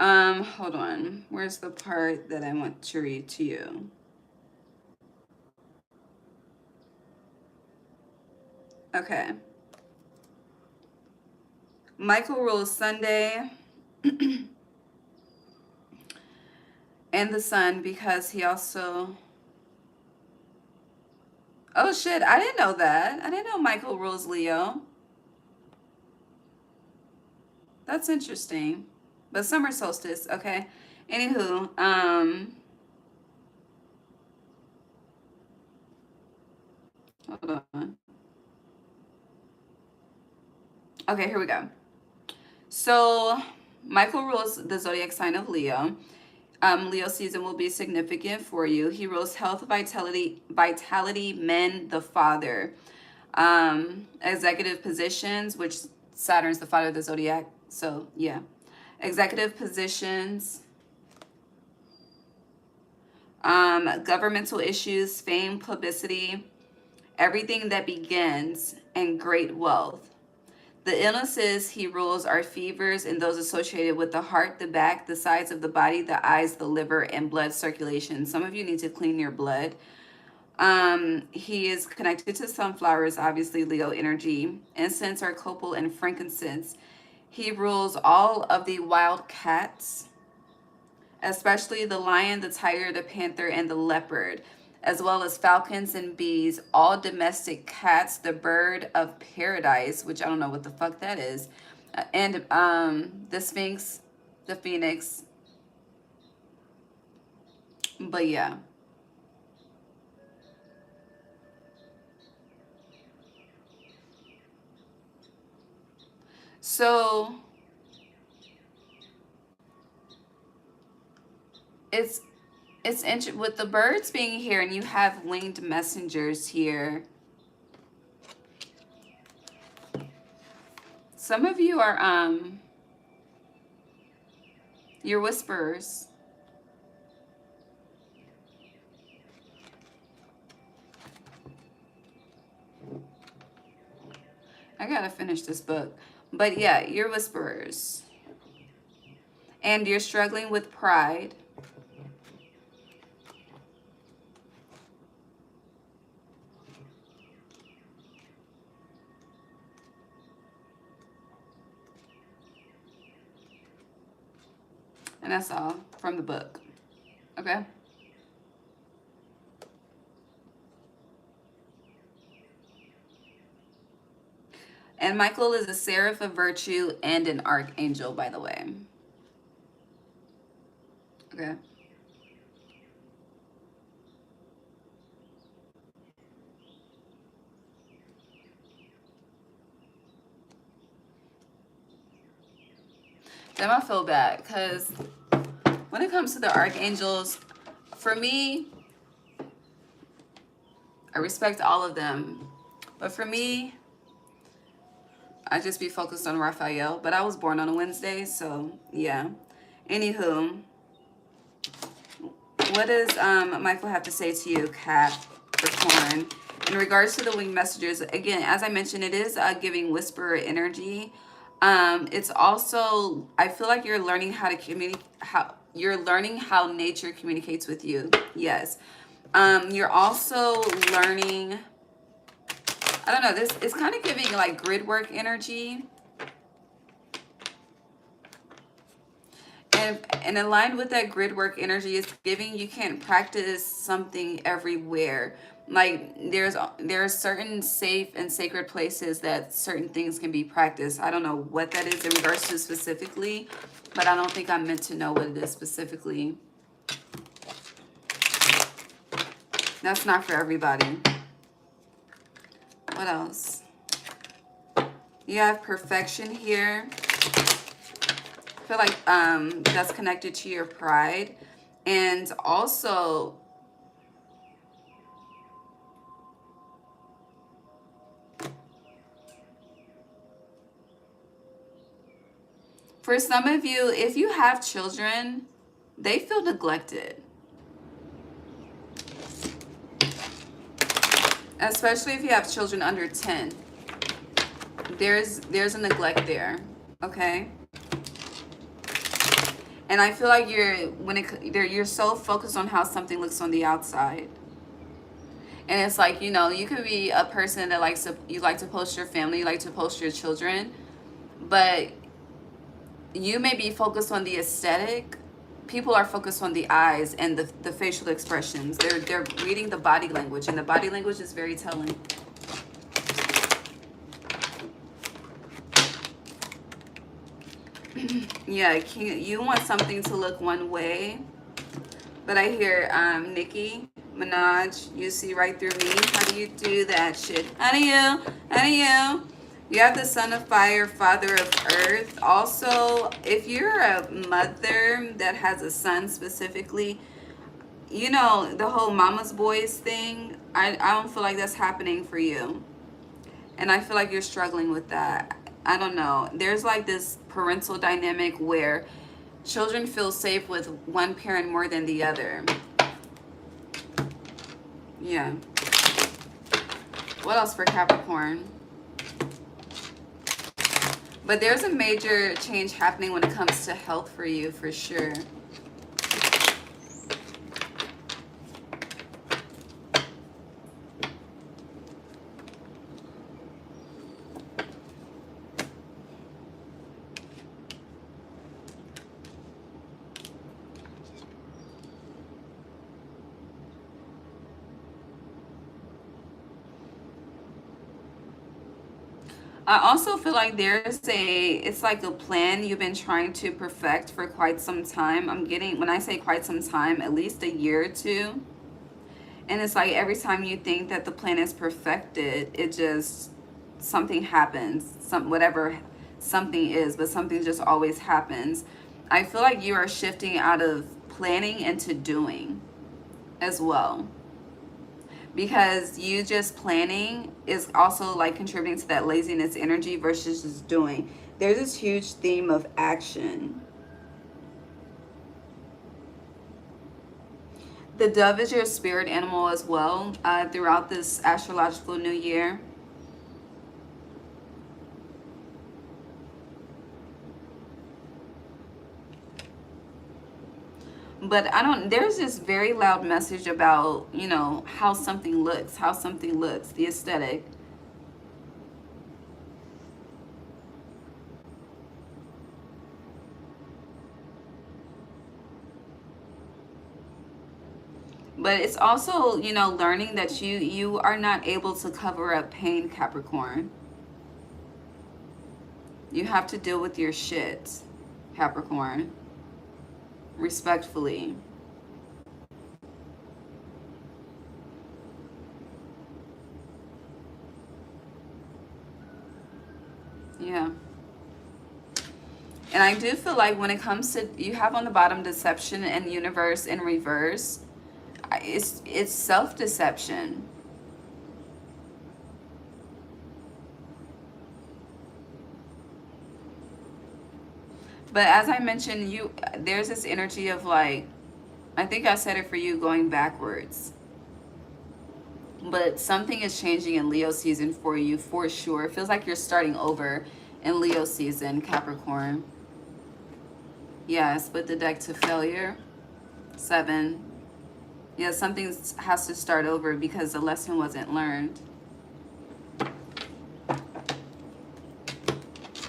Hold on. Where's the part that I want to read to you? Okay. Michael rules Sunday and the sun because he also... Oh shit, I didn't know that. I didn't know Michael rules Leo. That's interesting. But summer solstice, okay. Anywho, hold on. Okay, here we go. So Michael rules the zodiac sign of Leo. Leo season will be significant for you. He rules health, vitality, men, the father. Executive positions, which Saturn's the father of the zodiac. So yeah, executive positions, governmental issues, fame, publicity, everything that begins, and great wealth. The illnesses he rules are fevers and those associated with the heart, the back, the sides of the body, the eyes, the liver, and blood circulation. Some of you need to clean your blood. He is connected to sunflowers, obviously Leo energy, incense or copal and frankincense. He rules all of the wild cats, especially the lion, the tiger, the panther, and the leopard, as well as falcons and bees, all domestic cats, the bird of paradise, which I don't know what the fuck that is, and the sphinx, the phoenix. But yeah. So it's with the birds being here and you have winged messengers here. Some of you are you're whisperers. I gotta finish this book. But yeah, you're whisperers. And you're struggling with pride. And that's all from the book. Okay? And Michael is a seraph of virtue and an archangel, by the way. Okay? Then I feel bad because when it comes to the archangels, for me, I respect all of them. But for me, I just be focused on Raphael. But I was born on a Wednesday, so yeah. Anywho, what does Michael have to say to you, Capricorn? In regards to the winged messages, again, as I mentioned, it is giving whisperer energy. It's also, I feel like you're learning how to communicate, you're learning how nature communicates with you. Yes. You're also learning, I don't know, this is kind of giving like grid work energy. And aligned with that grid work energy is giving you can't practice something everywhere. Like there are certain safe and sacred places that certain things can be practiced. I don't know what that is in regards to specifically, but I don't think I'm meant to know what it is specifically. That's not for everybody. What else? You have perfection here. I feel like that's connected to your pride. And also, for some of you, if you have children, they feel neglected. Especially if you have children under 10. There's a neglect there, okay? And I feel like you're so focused on how something looks on the outside. And it's like, you know, you could be a person that you like to post your family, you like to post your children, but you may be focused on the aesthetic. People are focused on the eyes and the facial expressions. They're reading the body language, and the body language is very telling. Yeah, you want something to look one way, but I hear Nicki Minaj, you see right through me. How do you do that shit? How do you? How do you? You have the son of fire, father of earth. Also, if you're a mother that has a son specifically, you know, the whole mama's boys thing, I don't feel like that's happening for you. And I feel like you're struggling with that. I don't know. There's like this parental dynamic where children feel safe with one parent more than the other. Yeah. What else for Capricorn? But there's a major change happening when it comes to health for you, for sure. I also feel like it's like a plan you've been trying to perfect for quite some time. When I say quite some time, at least a year or two. And it's like every time you think that the plan is perfected, it just, something happens. Whatever something is, but something just always happens. I feel like you are shifting out of planning into doing as well. Because you just planning is also like contributing to that laziness energy versus just doing. There's this huge theme of action. The dove is your spirit animal as well throughout this astrological new year. But there's this very loud message about, you know, how something looks, the aesthetic. But it's also, you know, learning that you are not able to cover up pain, Capricorn. You have to deal with your shit, Capricorn. Respectfully. Yeah. And I do feel like when it comes to, you have on the bottom deception and universe in reverse, it's self-deception. But as I mentioned, there's this energy of like, I think I said it for you, going backwards. But something is changing in Leo season for you, for sure. It feels like you're starting over in Leo season, Capricorn. Yeah, split the deck to failure. 7. Yeah, something has to start over because the lesson wasn't learned.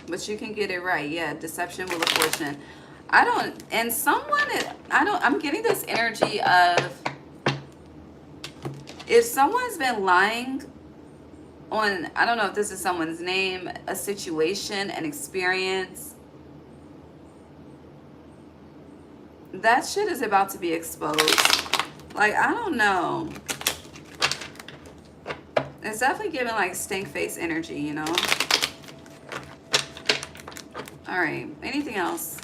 But you can get it right. Yeah, deception, wheel of fortune. I'm getting this energy of, if someone's been lying on, I don't know if this is someone's name, a situation, an experience, that shit is about to be exposed. Like, I don't know. It's definitely giving like stink face energy, you know? All right. Anything else?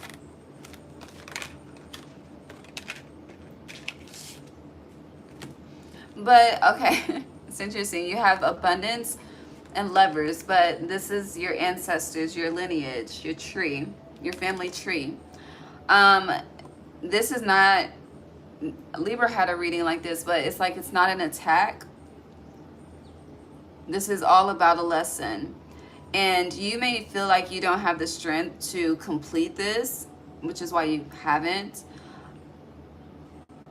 But okay, it's interesting. You have abundance and lovers, but this is your ancestors, your lineage, your tree, your family tree. Um, this is not, Libra had a reading like this, but it's like it's not an attack. This is all about a lesson. And you may feel like you don't have the strength to complete this, which is why you haven't.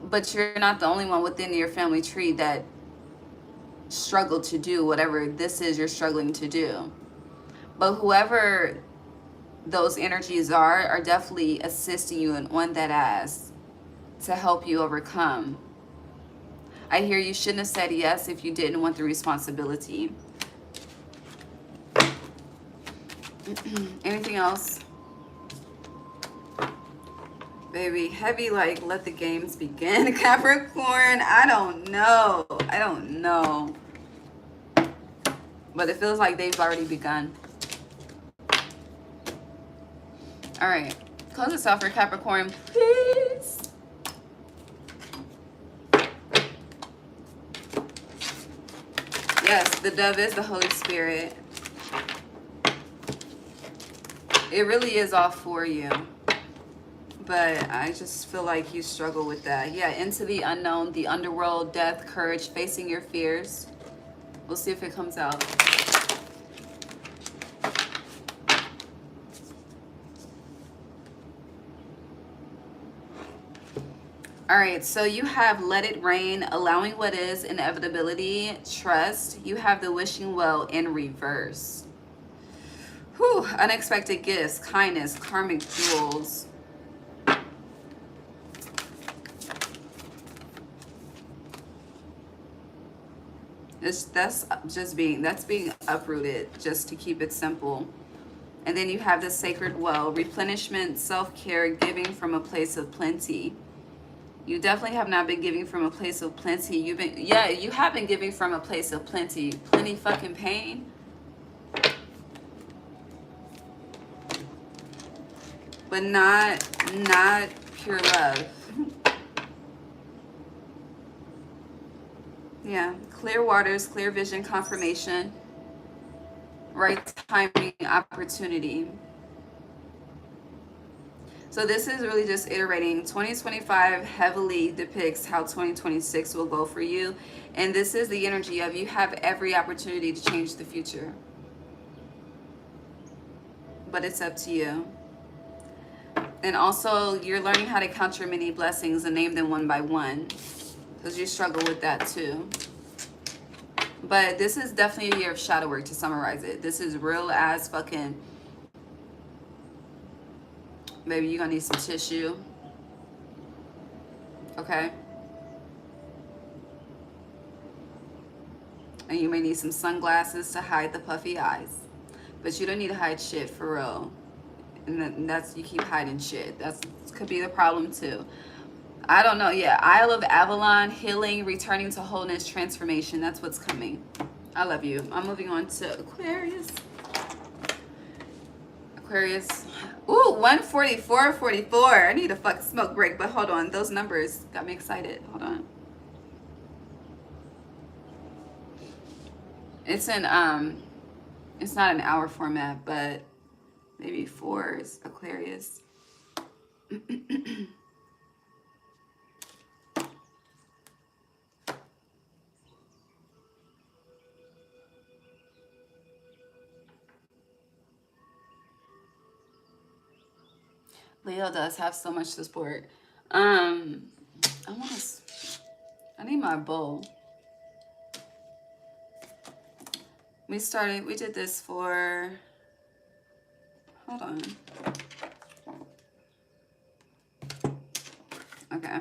But you're not the only one within your family tree that struggled to do whatever this is you're struggling to do. But whoever those energies are definitely assisting you and on that ass to help you overcome. I hear you shouldn't have said yes if you didn't want the responsibility. Anything else? Baby, heavy like let the games begin. Capricorn, I don't know. But it feels like they've already begun. All right, close this off for Capricorn, please. Yes, the dove is the Holy Spirit. It really is all for you. But I just feel like you struggle with that. Yeah, into the unknown, the underworld, death, courage, facing your fears. We'll see if it comes out. All right, so you have let it rain, allowing what is, inevitability, trust. You have the wishing well in reverse. Whew, unexpected gifts, kindness, karmic jewels. That's being uprooted, just to keep it simple. And then you have the sacred well, replenishment, self-care, giving from a place of plenty. You definitely have not been giving from a place of plenty. You have been giving from a place of plenty. Plenty fucking pain. But not pure love. Yeah, clear waters, clear vision, confirmation, right timing, opportunity. So this is really just iterating. 2025 heavily depicts how 2026 will go for you. And this is the energy of you have every opportunity to change the future. But it's up to you. And also, you're learning how to count your many blessings and name them one by one. Because you struggle with that too. But this is definitely a year of shadow work, to summarize it. This is real as fucking... Baby, you're gonna need some tissue. Okay? And you may need some sunglasses to hide the puffy eyes. But you don't need to hide shit, for real. And that's, you keep hiding shit. That's could be the problem too. I don't know. Yeah, Isle of Avalon, healing, returning to wholeness, transformation. That's what's coming. I love you. I'm moving on to Aquarius. Aquarius. Ooh, 144.44. I need a fucking smoke break, but hold on. Those numbers got me excited. Hold on. It's in it's not an hour format, but maybe 4 is Aquarius. Leo does have so much support. I need my bowl. We did this for, hold on. Okay.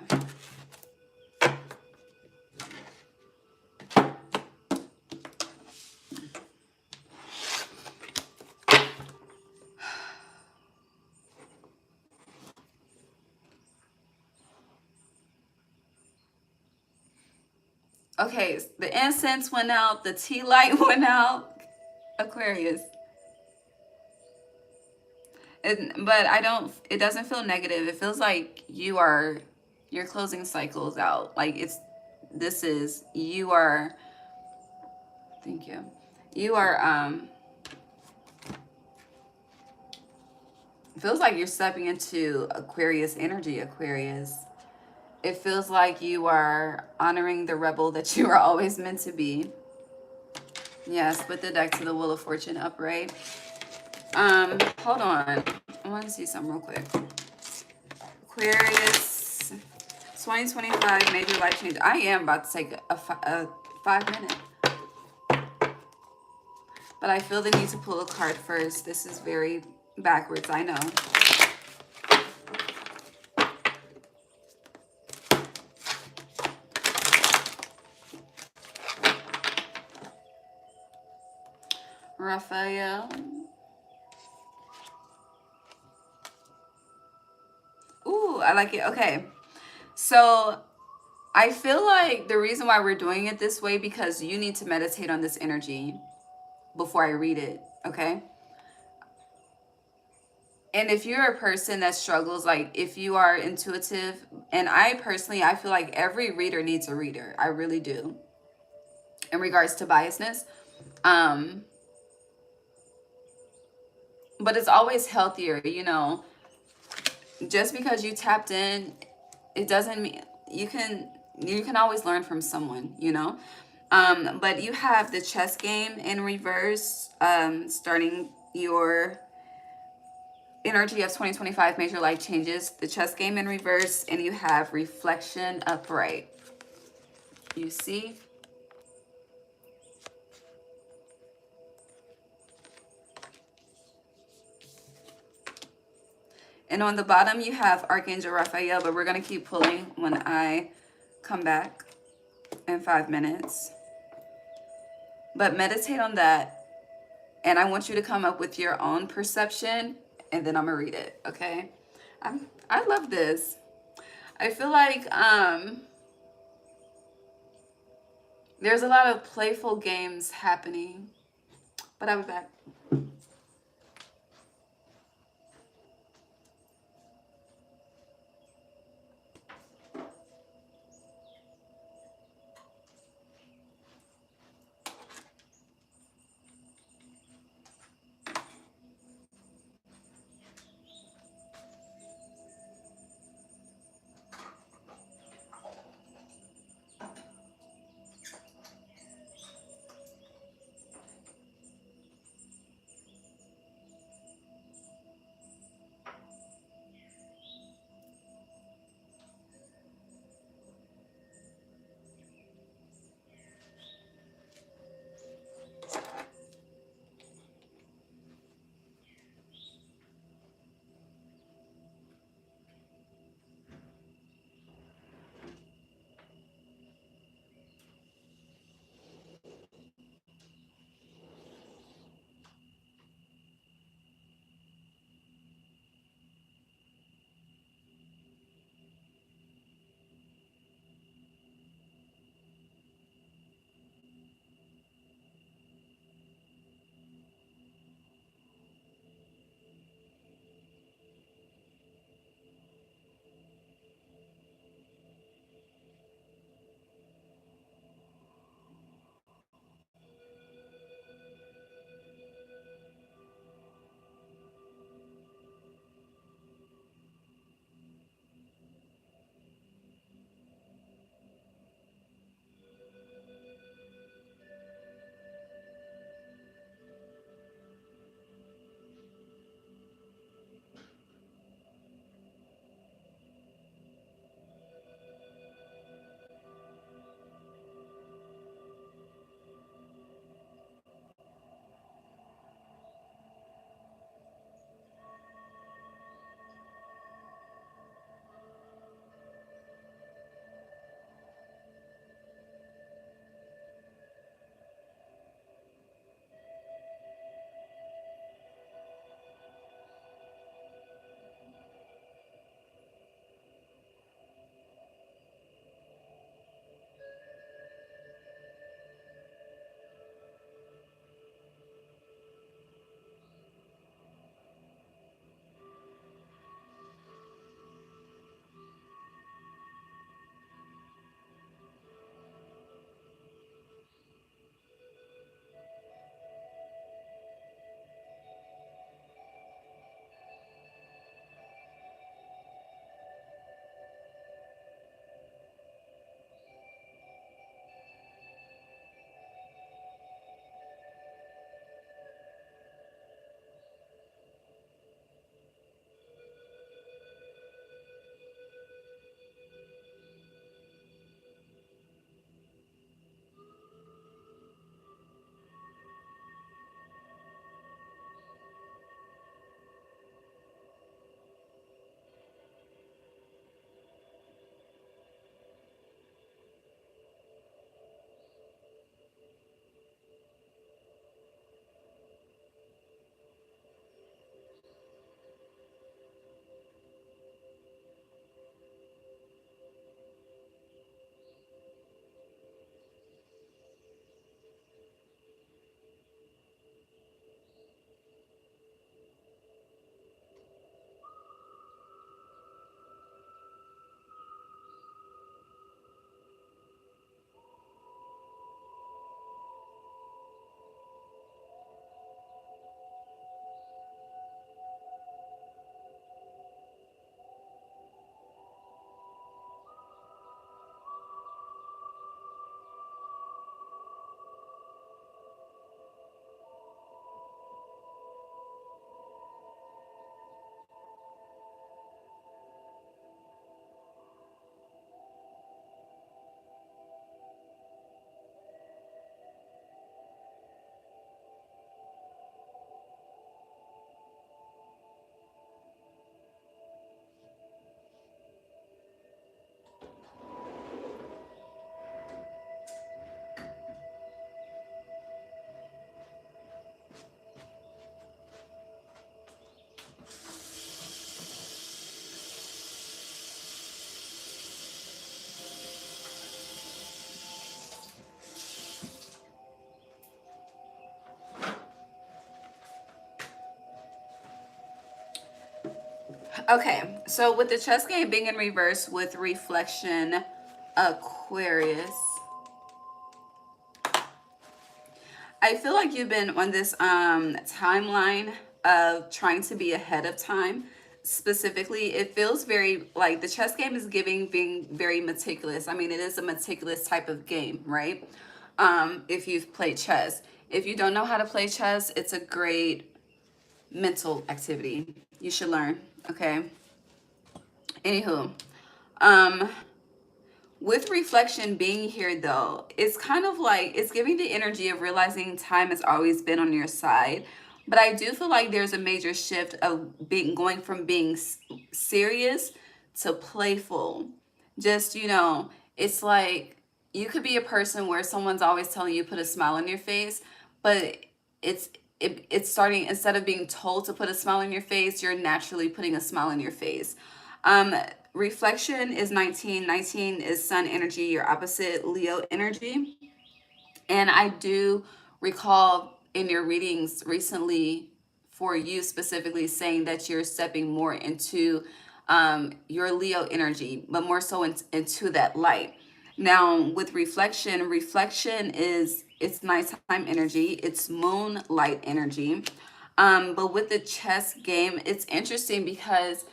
Okay, the incense went out, the tea light went out. Aquarius. But I don't, it doesn't feel negative. It feels like you're closing cycles out. Like you are, thank you. You are, it feels like you're stepping into Aquarius energy, Aquarius. It feels like you are honoring the rebel that you are always meant to be. Yes, put the deck to the Wheel of Fortune upright. Hold on. I want to see something real quick. Aquarius, 2025 major life change. I am about to take a 5 minute, but I feel the need to pull a card first. This is very backwards, I know. Raphael. Ooh, I like it. Okay. So I feel like the reason why we're doing it this way, because you need to meditate on this energy before I read it, okay? And if you're a person that struggles, like if you are intuitive, and I personally, I feel like every reader needs a reader. I really do. In regards to biasness. But it's always healthier, you know. Just because you tapped in, it doesn't mean you can always learn from someone, you know. But you have the chess game in reverse, starting your energy of 2025 major life changes, the chess game in reverse, and you have reflection upright. You see? And on the bottom, you have Archangel Raphael, but we're going to keep pulling when I come back in 5 minutes. But meditate on that. And I want you to come up with your own perception, and then I'm going to read it, okay? I love this. I feel like there's a lot of playful games happening. But I'll be back. Okay, so with the chess game being in reverse with reflection Aquarius, I feel like you've been on this timeline of trying to be ahead of time. Specifically, it feels very like the chess game is giving being very meticulous. I mean, it is a meticulous type of game, right? If you've played chess. If you don't know how to play chess, it's a great mental activity. You should learn, okay? Anywho, um, with reflection being here though, it's kind of like it's giving the energy of realizing time has always been on your side. But I do feel like there's a major shift of being going from being serious to playful. Just, it's like you could be a person where someone's always telling you put a smile on your face, but it's it's starting instead of being told to put a smile on your face, you're naturally putting a smile on your face. Um, Reflection is 19. 19 is sun energy, your opposite Leo energy. And I do recall in your readings recently for you specifically saying that you're stepping more into your Leo energy, but more so into that light. Now, with reflection, reflection is it's nighttime energy, it's moonlight energy. But with the chess game, it's interesting because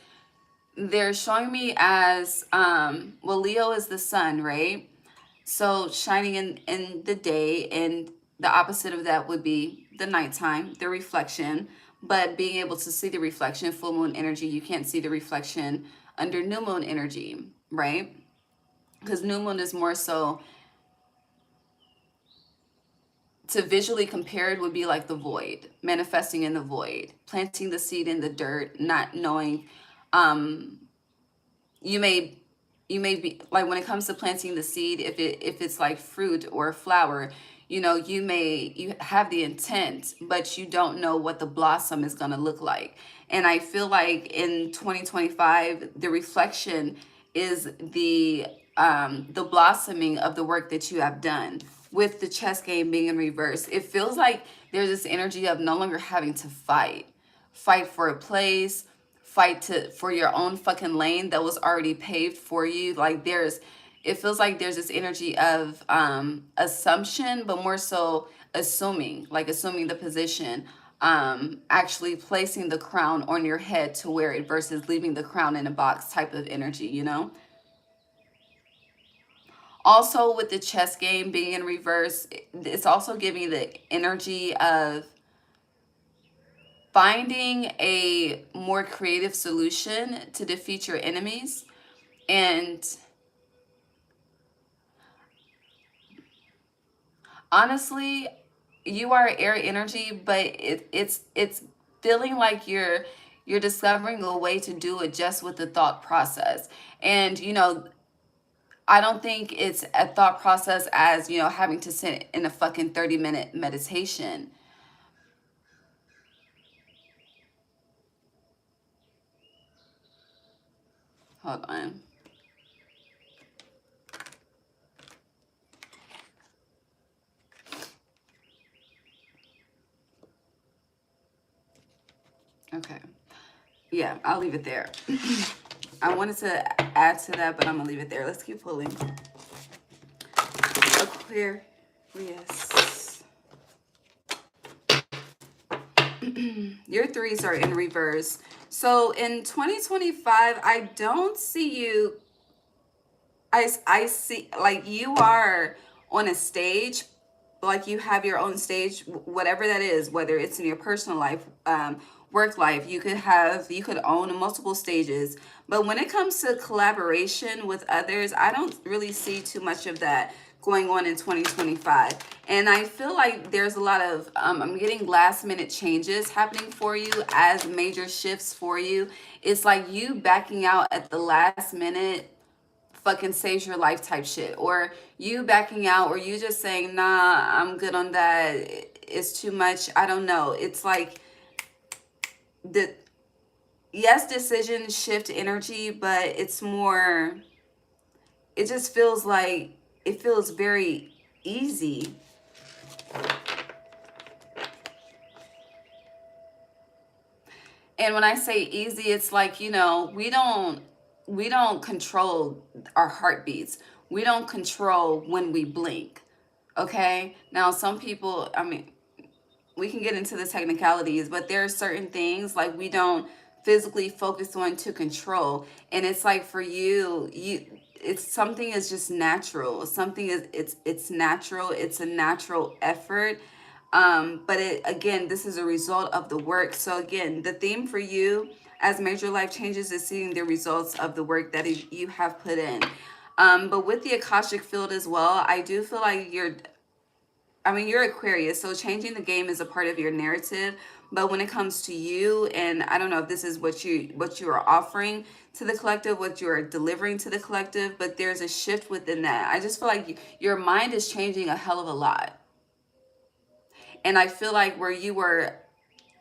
they're showing me as well, Leo is the sun, right? So shining in the day, and the opposite of that would be the nighttime, the reflection. But being able to see the reflection, full moon energy, you can't see the reflection under new moon energy, right? Because new moon is more so to visually compare it would be like the void, manifesting in the void, planting the seed in the dirt, not knowing. Um you may you may be like when it comes to planting the seed, if it's like fruit or flower, you have the intent, but you don't know what the blossom is going to look like. And I feel like in 2025 the reflection is the blossoming of the work that you have done. With the chess game being in reverse, it feels like there's this energy of no longer having to fight for a place, fight to for your own fucking lane that was already paved for you. Like it feels like there's this energy of assumption, but more so assuming the position, actually placing the crown on your head to wear it versus leaving the crown in a box type of energy. Also, with the chess game being in reverse, it's also giving the energy of finding a more creative solution to defeat your enemies. And honestly, you are air energy, but it's feeling like you're discovering a way to do it just with the thought process. And I don't think it's a thought process as having to sit in a fucking 30-minute meditation. Hold on. Okay. Yeah, I'll leave it there. I wanted to add to that, but I'm gonna leave it there. Let's keep pulling. Aquarius. Your threes are in reverse. So in 2025, I don't see you. I see like you are on a stage, like you have your own stage, whatever that is, whether it's in your personal life, work life, you could own multiple stages. But when it comes to collaboration with others, I don't really see too much of that going on in 2025. And I feel like there's a lot of I'm getting last minute changes happening for you as major shifts for you. It's like you backing out at the last minute fucking saves your life type shit, or you backing out, or you just saying nah, I'm good on that, it's too much. I don't know, it's like the yes, decision shift energy, but it's more, it just feels like it feels very easy. And when I say easy, it's like, we don't control our heartbeats. We don't control when we blink. Okay? Now some people, I mean, we can get into the technicalities, but there are certain things like we don't physically focus on to control. And it's like for you it's something is just natural. Something is it's natural. It's a natural effort. But it, again, this is a result of the work. So again, the theme for you as major life changes is seeing the results of the work that you have put in. But with the Akashic field as well, I do feel like you're Aquarius, so changing the game is a part of your narrative. But when it comes to you, and I don't know if this is what you are offering to the collective, what you are delivering to the collective, but there's a shift within that. I just feel like your mind is changing a hell of a lot. And I feel like where you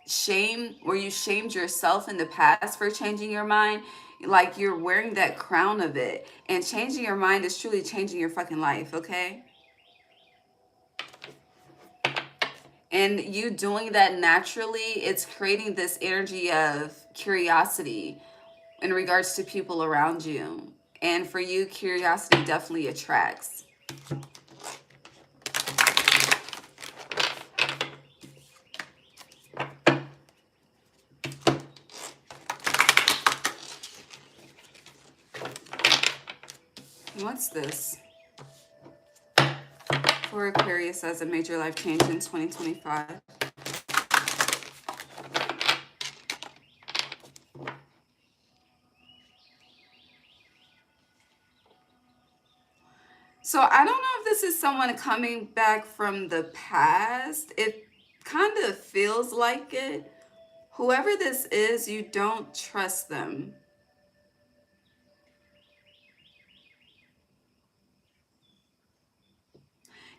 shamed yourself in the past for changing your mind, like you're wearing that crown of it. And changing your mind is truly changing your fucking life, okay? And you doing that naturally, it's creating this energy of curiosity in regards to people around you. And for you, curiosity definitely attracts. What's this? For Aquarius as a major life change in 2025. So I don't know if this is someone coming back from the past. It kind of feels like it. Whoever this is, you don't trust them.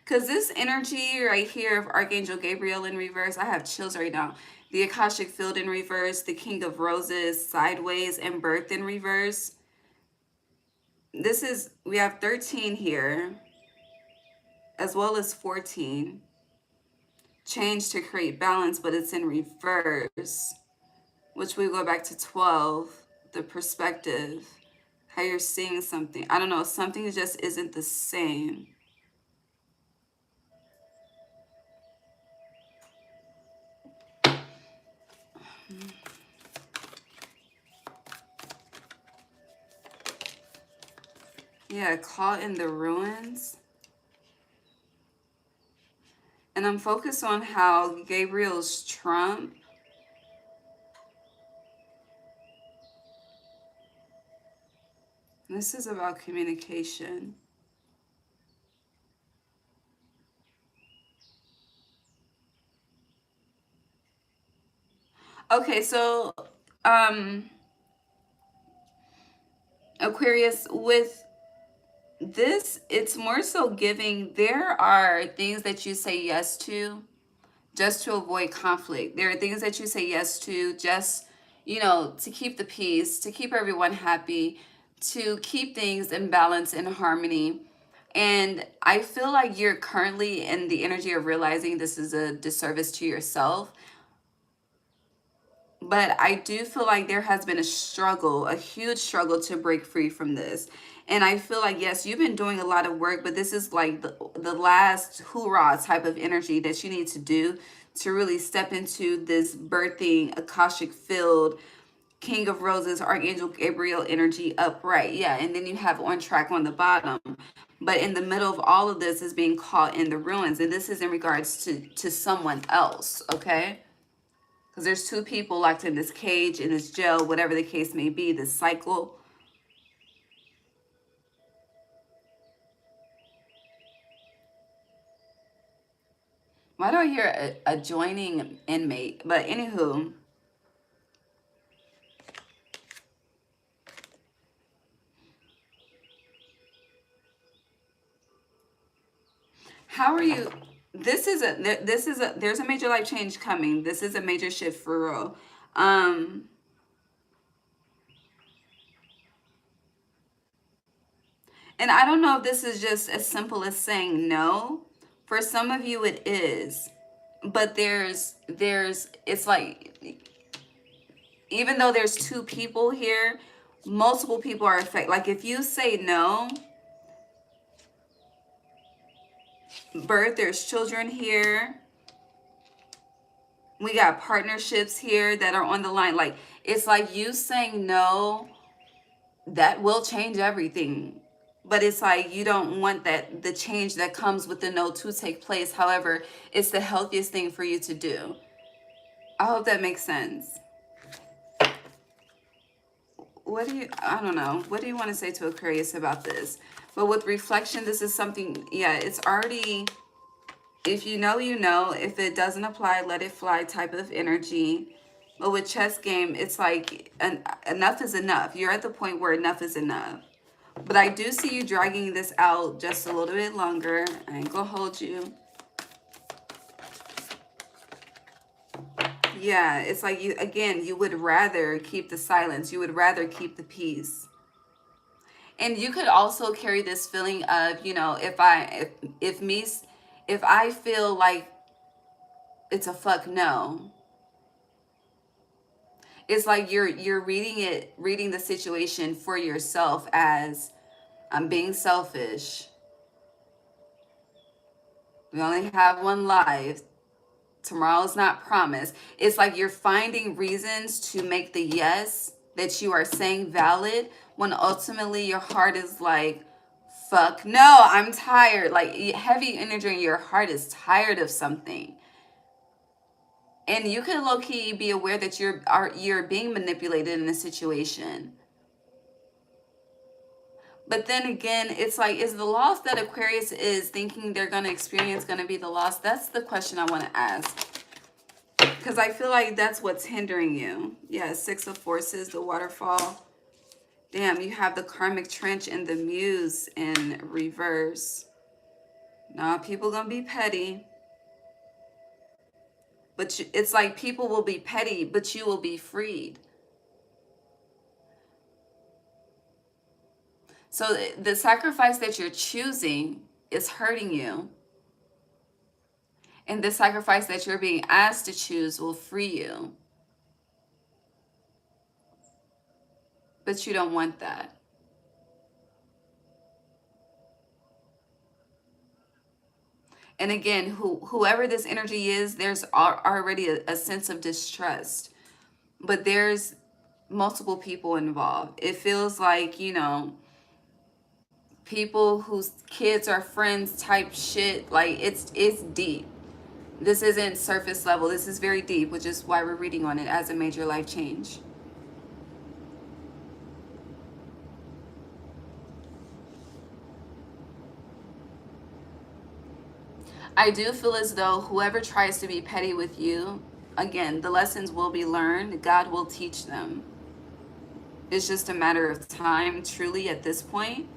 Because this energy right here of Archangel Gabriel in reverse, I have chills right now. The Akashic field in reverse, the King of Roses sideways, and Birth in reverse. We have 13 here, as well as 14. Change to create balance, but it's in reverse, which we go back to 12, the perspective, how you're seeing something. I don't know, something just isn't the same. Yeah, caught in the ruins. And I'm focused on how Gabriel's trump. This is about communication. Okay, so Aquarius, with this, it's more so giving. There are things that you say yes to just to avoid conflict. There are things that you say yes to just, to keep the peace, to keep everyone happy, to keep things in balance and harmony. And I feel like you're currently in the energy of realizing this is a disservice to yourself. But I do feel like there has been a struggle, a huge struggle to break free from this. And I feel like, yes, you've been doing a lot of work, but this is like the last hoorah type of energy that you need to do to really step into this birthing Akashic field, King of Roses, Archangel Gabriel energy upright. Yeah, and then you have on track on the bottom. But in the middle of all of this is being caught in the ruins. And this is in regards to someone else, okay? Because there's two people locked in this cage, in this jail, whatever the case may be, this cycle. Why do I hear a joining inmate? But anywho, how are you? There's a major life change coming. This is a major shift for real. Um, and I don't know if this is just as simple as saying no. For some of you, it is. But it's like, even though there's two people here, multiple people are affected. Like if you say no, birth, there's children here. We got partnerships here that are on the line. Like it's like you saying no, that will change everything. But it's like you don't want that the change that comes with the no to take place. However, it's the healthiest thing for you to do. I hope that makes sense. I don't know. What do you want to say to Aquarius about this? But with reflection, this is something, yeah, it's already, if you know, you know. If it doesn't apply, let it fly type of energy. But with chess game, it's like enough is enough. You're at the point where enough is enough. But I do see you dragging this out just a little bit longer. I ain't gonna hold you. Yeah, it's like you, again, you would rather keep the silence. You would rather keep the peace. And you could also carry this feeling of, you know, if I feel like it's a fuck no, it's like you're reading the situation for yourself as I'm being selfish. We only have one life. Tomorrow's not promised. It's like you're finding reasons to make the yes that you are saying valid when ultimately your heart is like, fuck no, I'm tired. Like heavy energy in your heart is tired of something. And you can low-key be aware that you're being manipulated in a situation. But then again, it's like, is the loss that Aquarius is thinking they're going to experience going to be the loss? That's the question I want to ask. Because I feel like that's what's hindering you. Yeah, Six of Forces, the waterfall. Damn, you have the karmic trench and the muse in reverse. Nah, people going to be petty. But it's like people will be petty, but you will be freed. So the sacrifice that you're choosing is hurting you. And the sacrifice that you're being asked to choose will free you. But you don't want that. And again, whoever this energy is, there's already a sense of distrust. But there's multiple people involved. It feels like, you know, people whose kids are friends type shit. Like it's deep. This isn't surface level. This is very deep, which is why we're reading on it as a major life change. I do feel as though whoever tries to be petty with you, again, the lessons will be learned. God will teach them. It's just a matter of time, truly, at this point.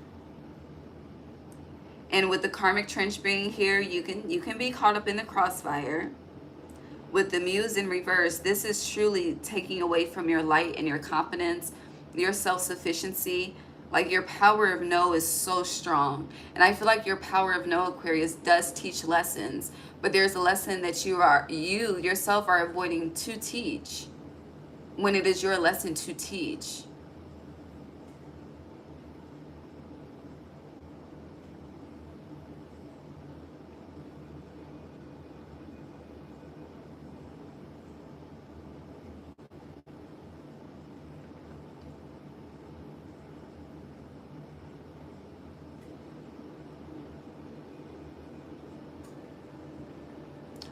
And with the karmic trench being here, you can be caught up in the crossfire. With the muse in reverse, this is truly taking away from your light and your confidence, your self-sufficiency. Like your power of no is so strong. And I feel like your power of no, Aquarius, does teach lessons. But there's a lesson that you yourself are avoiding to teach when it is your lesson to teach.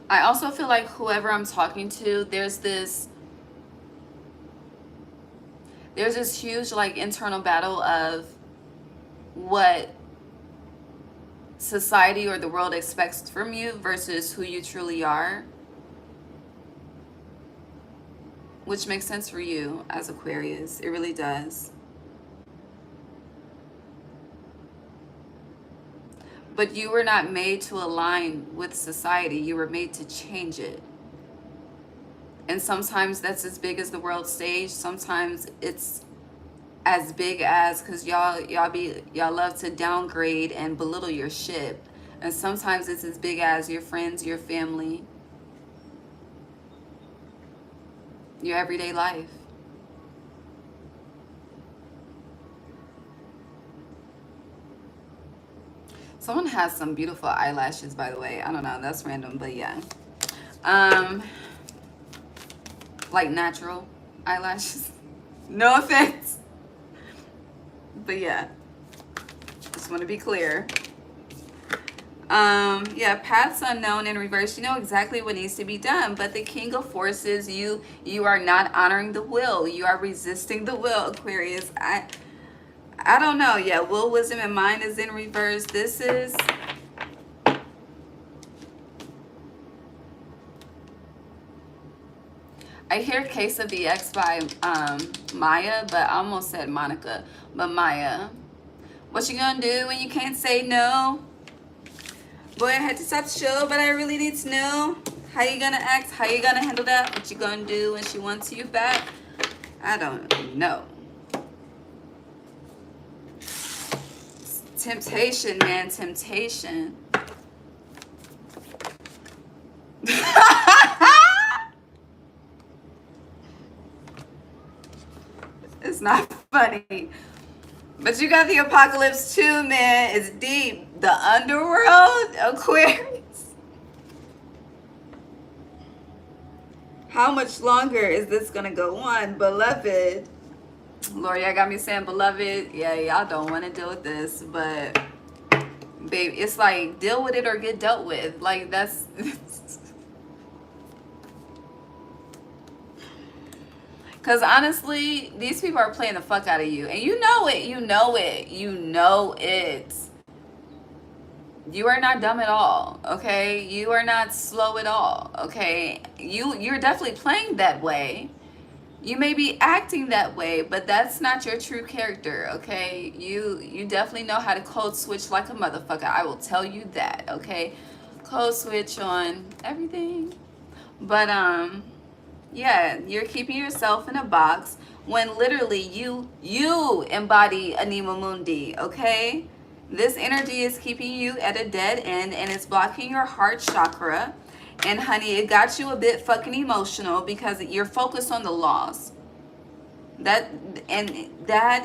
I also feel like whoever I'm talking to, there's this huge like internal battle of what society or the world expects from you versus who you truly are, which makes sense for you as Aquarius. It really does. But you were not made to align with society. You were made to change it. And sometimes that's as big as the world stage. Sometimes it's as big as, because y'all love to downgrade and belittle your shit. And sometimes it's as big as your friends, your family, your everyday life. Someone has some beautiful eyelashes, by the way. I don't know, that's random, but yeah. Um, like natural eyelashes. No offense. But yeah, just want to be clear. Yeah, paths unknown in reverse. You know exactly what needs to be done, but the king of forces, you are not honoring the will. You are resisting the will, Aquarius. I don't know. Yeah, will, wisdom, and mind is in reverse. This is, I hear Case of the X by Maya, but I almost said Monica. But Maya, what you gonna do when you can't say no? Boy, I had to stop the show, but I really need to know how you gonna act, how you gonna handle that, what you gonna do when she wants you back. I don't know. Temptation, man, temptation. It's not funny. But you got the apocalypse too, man. It's deep. The underworld, Aquarius. How much longer is this gonna go on, beloved? Lord, y'all got me saying beloved. Yeah, y'all don't want to deal with this, but babe, it's like deal with it or get dealt with. Like that's because honestly, these people are playing the fuck out of you, and you know it. You know it. You know it. You are not dumb at all, okay? You are not slow at all, okay? You're definitely playing that way. You may be acting that way, but that's not your true character, okay? You definitely know how to code switch like a motherfucker. I will tell you that, okay? Code switch on everything. But yeah, you're keeping yourself in a box when literally you embody Anima Mundi, okay? This energy is keeping you at a dead end and it's blocking your heart chakra. And honey, it got you a bit fucking emotional because you're focused on the loss. That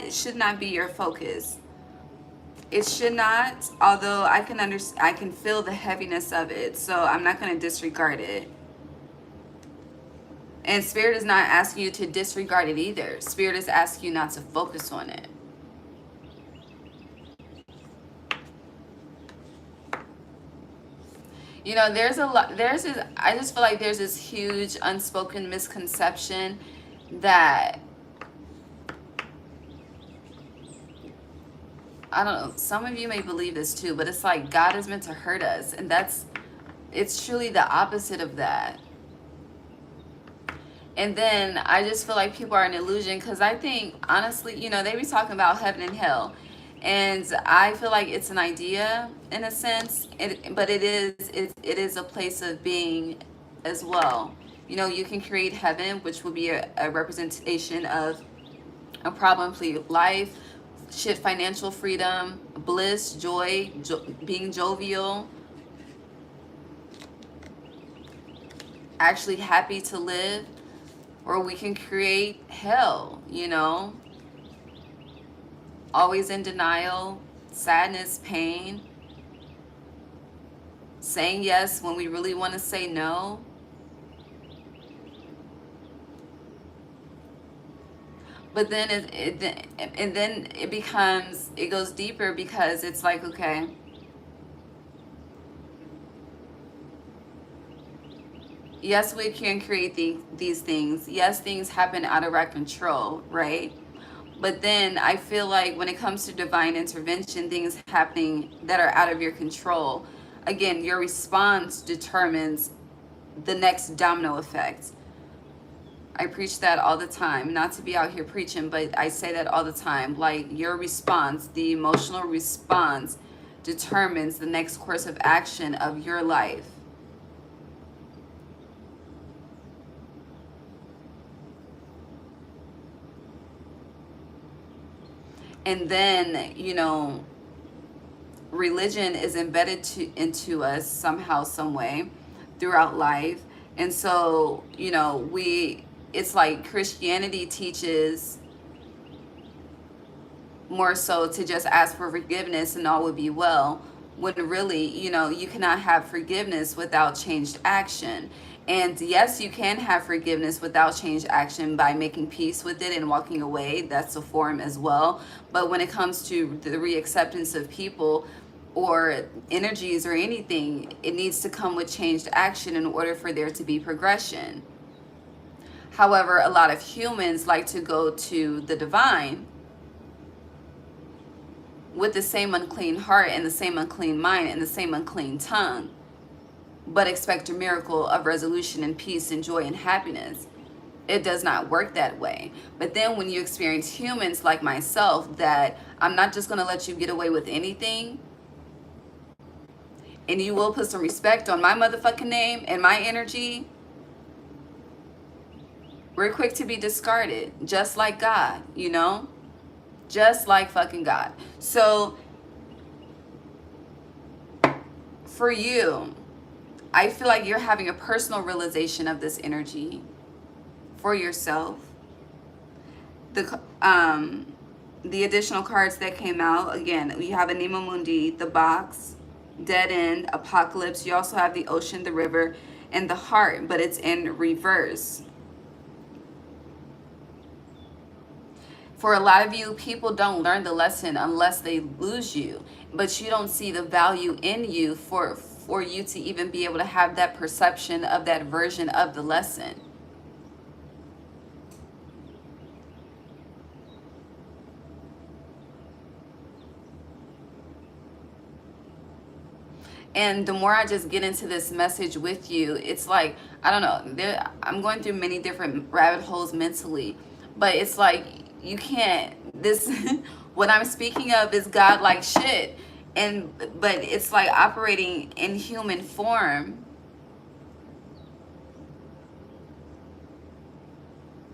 should not be your focus. It should not, although I can feel the heaviness of it, so I'm not going to disregard it. And Spirit is not asking you to disregard it either. Spirit is asking you not to focus on it. You know, there's a lot, I just feel like there's this huge unspoken misconception that, I don't know, some of you may believe this too, but it's like God is meant to hurt us. And it's truly the opposite of that. And then I just feel like people are an illusion because I think, honestly, you know, they be talking about heaven and hell. And I feel like it's an idea in a sense, but it is a place of being as well. You know, you can create heaven, which will be a representation of a problem-free life, shit, financial freedom, bliss, joy, being jovial, actually happy to live. Or we can create hell, you know, always in denial, sadness, pain, saying yes when we really want to say no. But then it becomes, it goes deeper because it's like, okay, yes, we can create these things. Yes, things happen out of our control, right? But then I feel like when it comes to divine intervention, things happening that are out of your control, again, your response determines the next domino effect. I preach that all the time, not to be out here preaching, but I say that all the time. Like, your response, the emotional response, determines the next course of action of your life. And then, you know, religion is embedded into us somehow, some way throughout life. And so, you know, it's like Christianity teaches more so to just ask for forgiveness and all would be well. when really, you cannot have forgiveness without changed action. And yes, you can have forgiveness without changed action by making peace with it and walking away. That's a form as well. But when it comes to the reacceptance of people or energies or anything, it needs to come with changed action in order for there to be progression. However, a lot of humans like to go to the divine with the same unclean heart and the same unclean mind and the same unclean tongue, but expect a miracle of resolution and peace and joy and happiness. It does not work that way. But then when you experience humans like myself, that I'm not just going to let you get away with anything, and you will put some respect on my motherfucking name and my energy, we're quick to be discarded, just like God, just like fucking God. So for you, I feel like you're having a personal realization of this energy for yourself. The additional cards that came out, again, you have Anima Mundi, the box, dead end, apocalypse. You also have the ocean, the river, and the heart, but it's in reverse. For a lot of you, people don't learn the lesson unless they lose you, but you don't see the value in you for you to even be able to have that perception of that version of the lesson. And the more I just get into this message with you, it's like, I don't know, I'm going through many different rabbit holes mentally, but it's like, you can't, what I'm speaking of is God-like shit. But it's like operating in human form.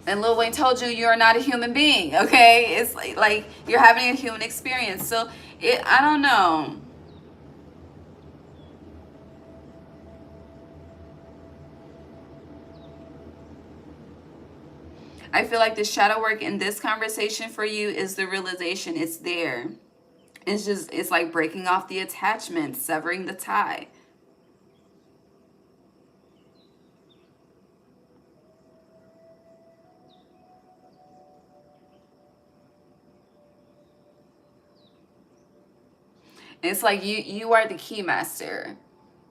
And Lil Wayne told you you're not a human being, okay? It's like you're having a human experience. So I don't know. I feel like the shadow work in this conversation for you is the realization it's there. It's like breaking off the attachment, severing the tie. It's like you are the key master.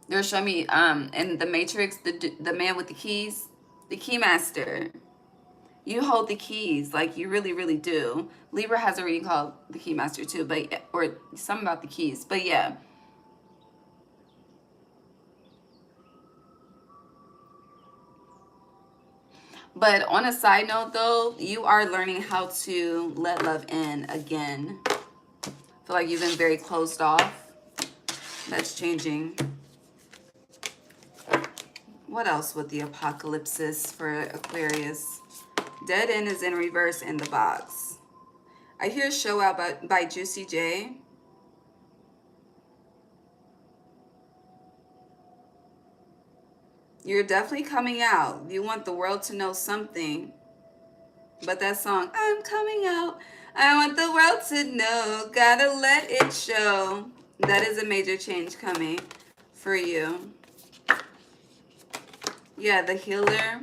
They're showing me in the Matrix, the man with the keys, the key master. You hold the keys, like you really, really do. Libra has a reading called the key master too, or something about the keys. But yeah. But on a side note though, you are learning how to let love in again. I feel like you've been very closed off. That's changing. What else with the apocalypse for Aquarius? Dead end is in reverse in the box. I hear Show Out by Juicy J. You're definitely coming out. You want the world to know something. But that song, I'm coming out. I want the world to know. Gotta let it show. That is a major change coming for you. Yeah, the healer.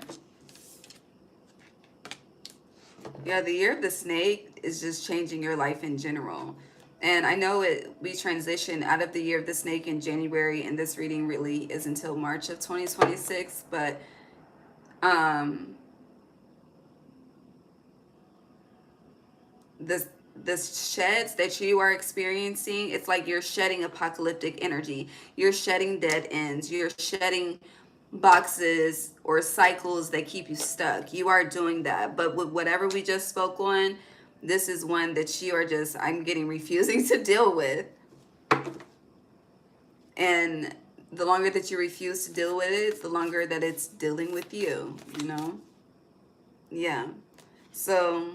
Yeah, the year of the snake is just changing your life in general. And I know we transition out of the year of the snake in January, and this reading really is until March of 2026. But the sheds that you are experiencing, it's like you're shedding apocalyptic energy. You're shedding dead ends. You're shedding boxes or cycles that keep you stuck. You are doing that. But with whatever we just spoke on, this is one that you are just, I'm getting refusing to deal with. And the longer that you refuse to deal with it, the longer that it's dealing with you, Yeah. So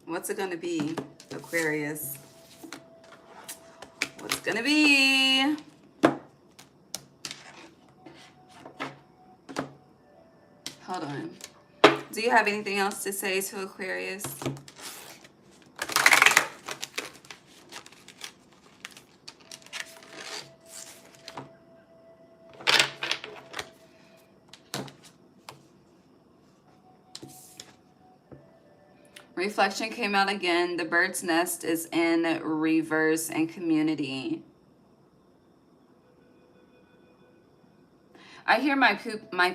what's it gonna be, Aquarius? What's gonna be? Hold on. Do you have anything else to say to Aquarius? Reflection came out again. The bird's nest is in reverse and community. I hear my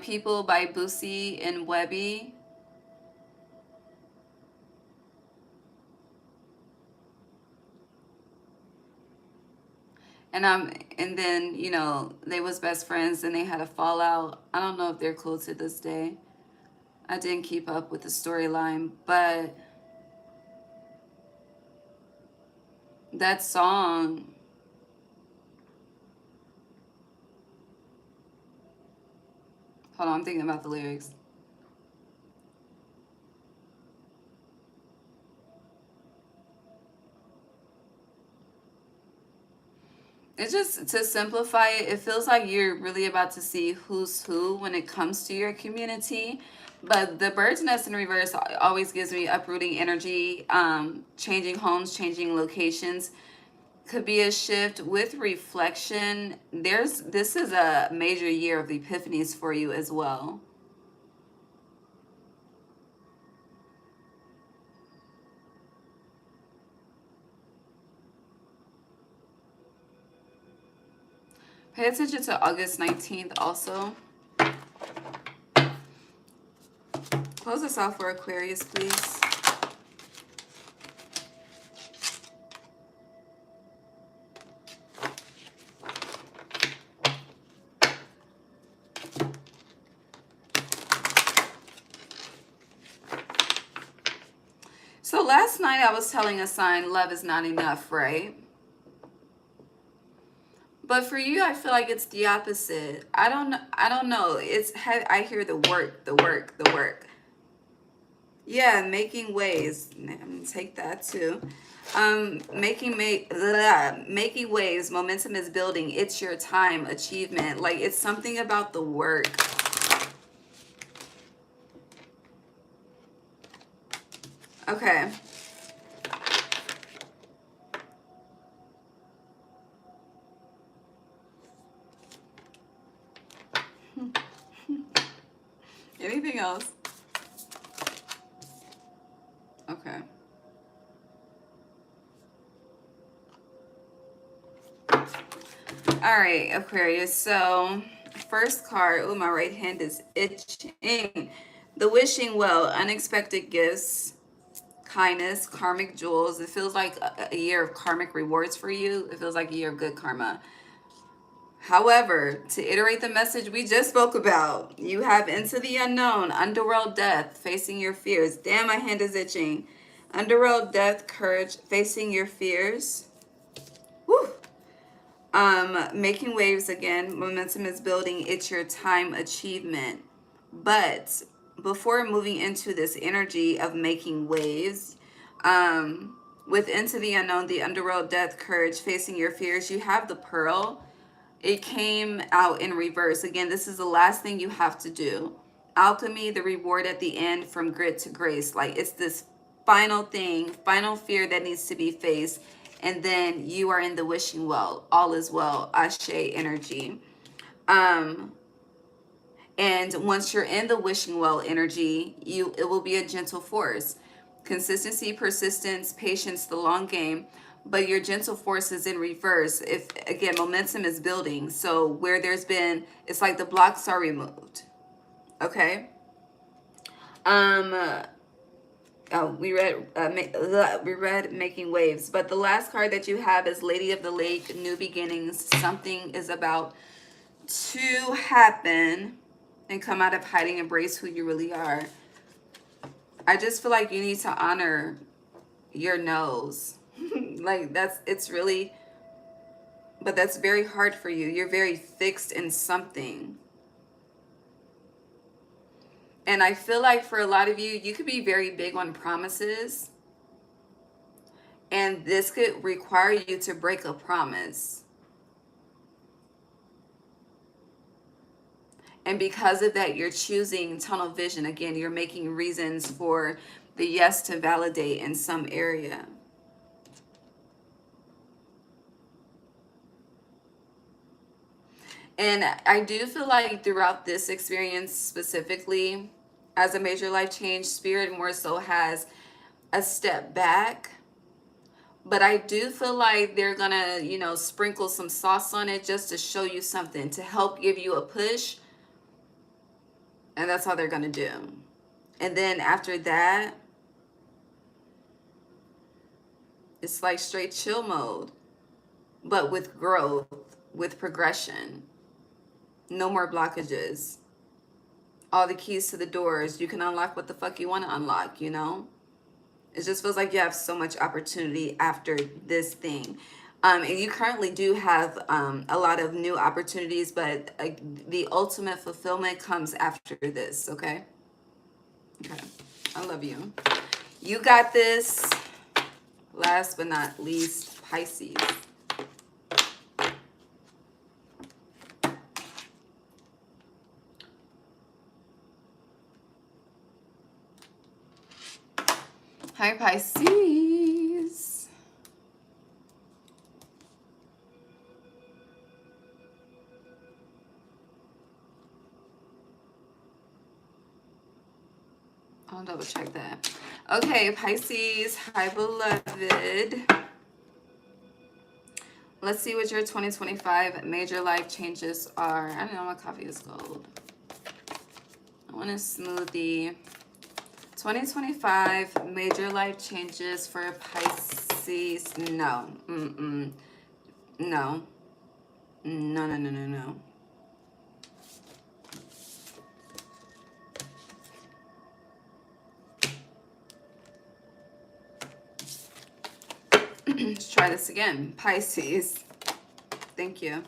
people by Boosie and Webby. And then, you know, they was best friends and they had a fallout. I don't know if they're cool to this day. I didn't keep up with the storyline, but that song, hold on, I'm thinking about the lyrics. It's just, to simplify it, it feels like you're really about to see who's who when it comes to your community. But the bird's nest in reverse always gives me uprooting energy, changing homes, changing locations. Could be a shift with reflection. This is a major year of epiphanies for you as well. Pay attention to August 19th also. Close us out for Aquarius, please. So last night I was telling a sign love is not enough, right? But for you, I feel like it's the opposite. I don't know. I hear the work, the work, the work. Yeah, making waves. I'm gonna take that too. Making waves. Momentum is building. It's your time. Achievement. Like, it's something about the work. Okay. Anything else? Okay. All right, Aquarius. So, first card. Oh, my right hand is itching. The wishing well, unexpected gifts, kindness, karmic jewels. It feels like a year of karmic rewards for you. It feels like a year of good karma. However, to iterate the message we just spoke about, you have into the unknown, underworld death, facing your fears. Damn, my hand is itching. Underworld death, courage, facing your fears. Woo. Making waves again. Momentum is building. It's your time. Achievement. But before moving into this energy of making waves, with into the unknown, the underworld death, courage, facing your fears, you have the pearl. It came out in reverse. Again, this is the last thing you have to do. Alchemy, the reward at the end, from grit to grace. Like, it's this final thing, final fear that needs to be faced. And then you are in the wishing well. All is well. Ashe energy. And once you're in the wishing well energy, it will be a gentle force. Consistency, persistence, patience, the long game. But your gentle force is in reverse. If, again, momentum is building. So where there's been, it's like the blocks are removed. Okay. We read making waves, but the last card that you have is Lady of the Lake, new beginnings. Something is about to happen and come out of hiding, embrace who you really are. I just feel like you need to honor your no's. Like, it's really, but that's very hard for you. You're very fixed in something. And I feel like for a lot of you, you could be very big on promises. And this could require you to break a promise. And because of that, you're choosing tunnel vision. Again, you're making reasons for the yes to validate in some area. And I do feel like throughout this experience specifically, as a major life change, Spirit more so has a step back. But I do feel like they're gonna, you know, sprinkle some sauce on it just to show you something, to help give you a push. And that's how they're gonna do. And then after that, it's like straight chill mode, but with growth, with progression. No more blockages. All the keys to the doors. You can unlock what the fuck you want to unlock, you know? It just feels like you have so much opportunity after this thing. And you currently do have a lot of new opportunities, but the ultimate fulfillment comes after this, okay? Okay. I love you. You got this. Last but not least, Pisces. Hi, Pisces. I'll double check that. Okay, Pisces, hi, beloved. Let's see what your 2025 major life changes are. I don't know, my coffee is cold. I want a smoothie. 2025 major life changes for Pisces. No. Mm-mm. No. No, no, no, no, no. Let's try this again. Pisces. Thank you.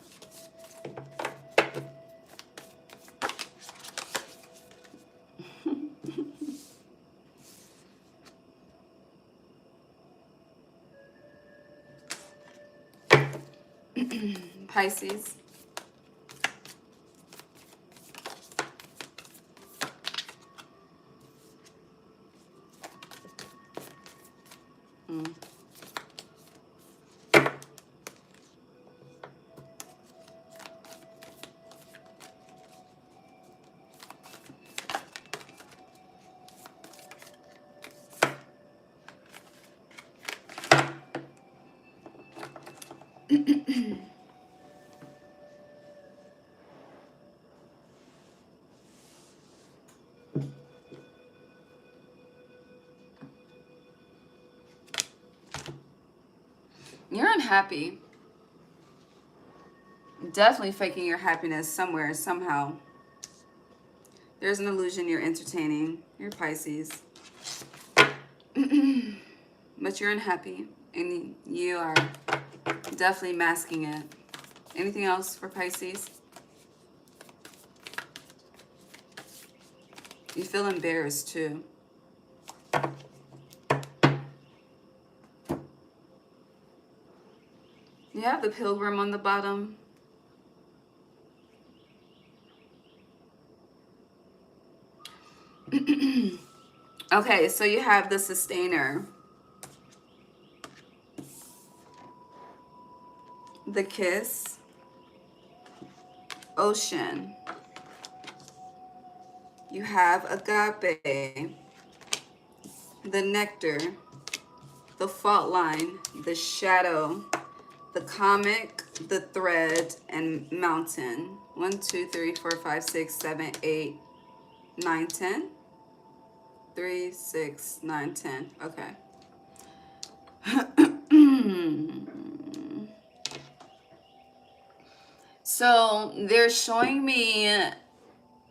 Pisces. You're unhappy. Definitely faking your happiness somewhere, somehow. There's an illusion you're entertaining. You're Pisces. But you're unhappy. And you are definitely masking it. Anything else for Pisces? You feel embarrassed too. You have the Pilgrim on the bottom. Okay, so you have the Sustainer, the Kiss, Ocean. You have Agape, the Nectar, the Fault Line, the Shadow, the Comic, the Thread, and Mountain. 1, 2, 3, 4, 5, 6, 7, 8, 9, 10. 3, 6, 9, 10. Okay. So they're showing me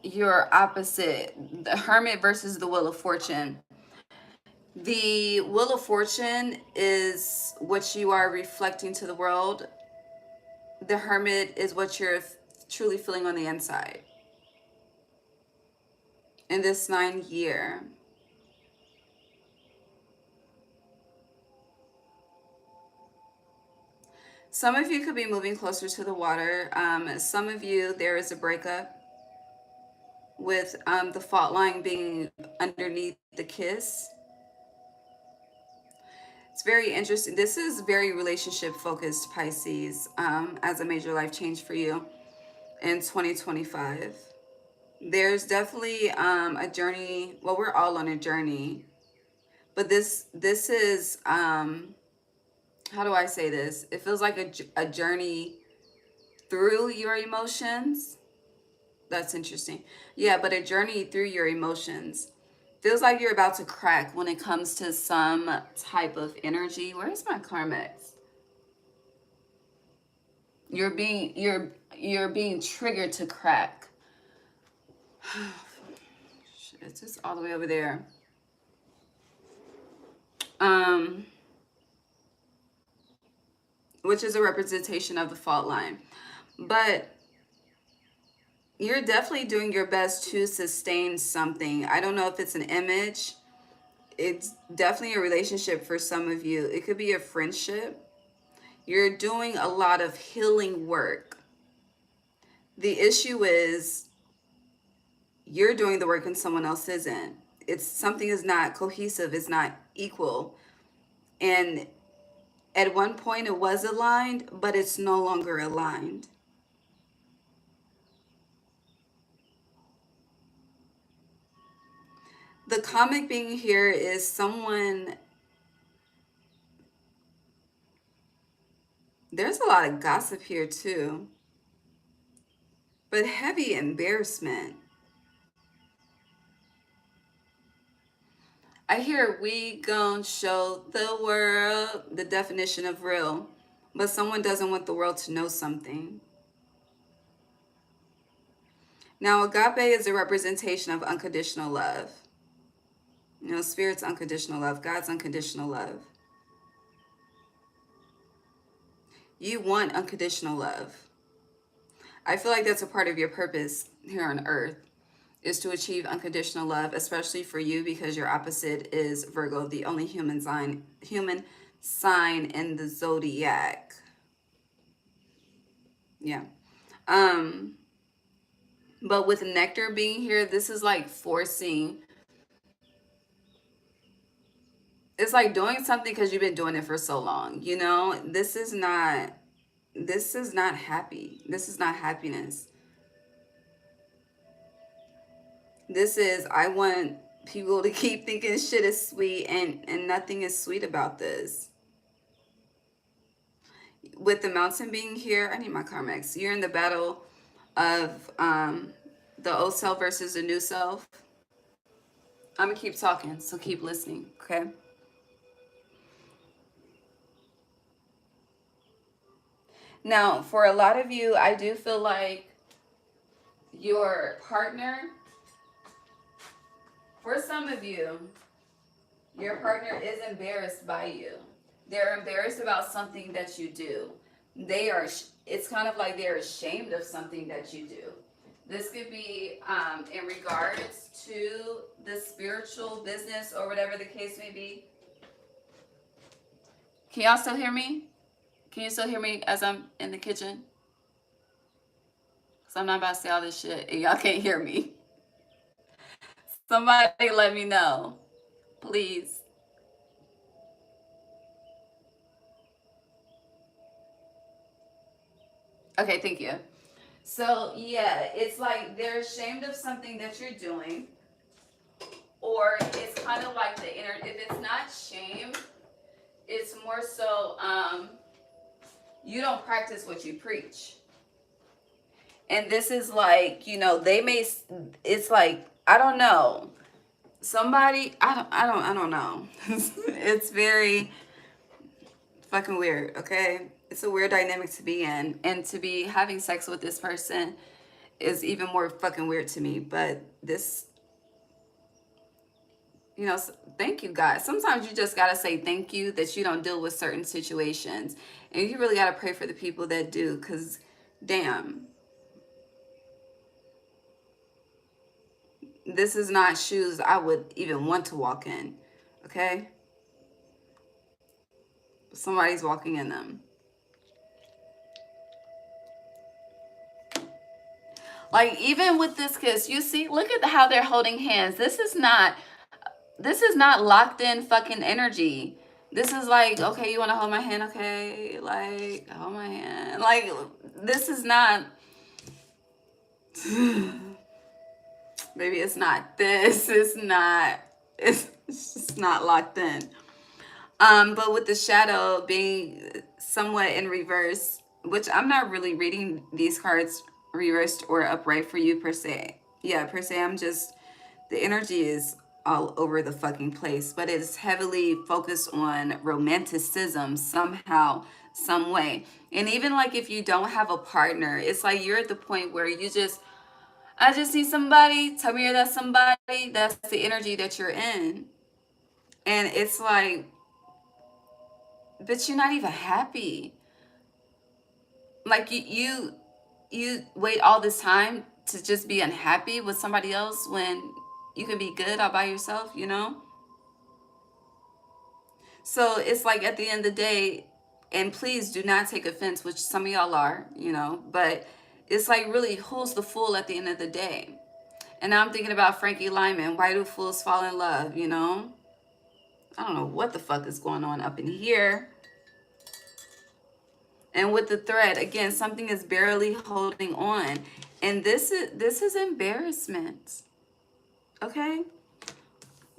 your opposite, the Hermit versus the Wheel of Fortune. The Wheel of Fortune is what you are reflecting to the world. The Hermit is what you're truly feeling on the inside. In this 9th year. Some of you could be moving closer to the water. Some of you, there is a breakup with the fault line being underneath the Kiss. It's very interesting. This is very relationship focused, Pisces, as a major life change for you in 2025. There's definitely a journey. Well, we're all on a journey, But this is how do I say this? It feels like a journey through your emotions. That's interesting. Yeah, but a journey through your emotions. Feels like you're about to crack when it comes to some type of energy. Where's my Carmex? You're being triggered to crack. Shit, it's just all the way over there. Which is a representation of the fault line. But you're definitely doing your best to sustain something. I don't know if it's an image. It's definitely a relationship for some of you. It could be a friendship. You're doing a lot of healing work. The issue is you're doing the work and someone else isn't. It's something is not cohesive, it's not equal. And at one point it was aligned, but it's no longer aligned. The comic being here is someone, there's a lot of gossip here too, but heavy embarrassment. I hear we gon' show the world the definition of real, but someone doesn't want the world to know something. Now, agape is a representation of unconditional love. You know, Spirit's unconditional love, God's unconditional love. You want unconditional love. I feel like that's a part of your purpose here on earth, is to achieve unconditional love, especially for you because your opposite is Virgo, the only human sign in the zodiac. Yeah. But with Nectar being here, this is like forcing, it's like doing something because you've been doing it for so long, you know? This is not happy. This is not happiness. This is, I want people to keep thinking shit is sweet, and nothing is sweet about this. With the mountain being here, I need my Carmex. You're in the battle of the old self versus the new self. I'm gonna keep talking, so keep listening, okay? Now, for a lot of you, I do feel like your partner, for some of you, your partner is embarrassed by you. They're embarrassed about something that you do. It's kind of like they're ashamed of something that you do. This could be in regards to the spiritual business or whatever the case may be. Can y'all still hear me? Can you still hear me as I'm in the kitchen? Because I'm not about to say all this shit and y'all can't hear me. Somebody let me know, please. Okay, thank you. So, yeah, it's like they're ashamed of something that you're doing. Or it's kind of like if it's not shame, it's more so you don't practice what you preach. And this is like, you know, it's like, I don't know. Somebody, I don't know. It's very fucking weird, okay? It's a weird dynamic to be in. And to be having sex with this person is even more fucking weird to me. But this, you know, thank you, guys. Sometimes you just gotta say thank you that you don't deal with certain situations. And you really gotta pray for the people that do, because damn. This is not shoes I would even want to walk in, okay? Somebody's walking in them. Like, even with this kiss, you see, look at how they're holding hands. This is not locked in fucking energy. This is like, okay, you want to hold my hand? Okay, like, hold my hand. Like, this is not, maybe it's not this, it's not, it's, It's just not locked in. But with the shadow being somewhat in reverse, which I'm not really reading these cards reversed or upright for you per se. Yeah, per se, I'm just, the energy is all over the fucking place, but it's heavily focused on romanticism somehow, some way. And even like if you don't have a partner, it's like you're at the point where you just, I just need somebody, tell me you're that somebody, that's the energy that you're in. And it's like, but you're not even happy. Like you wait all this time to just be unhappy with somebody else when you can be good all by yourself, you know? So it's like at the end of the day, and please do not take offense, which some of y'all are, you know, but it's like really who's the fool at the end of the day? And now I'm thinking about Frankie Lyman, why do fools fall in love, you know? I don't know what the fuck is going on up in here. And with the thread, again, something is barely holding on. And this is embarrassment. Okay?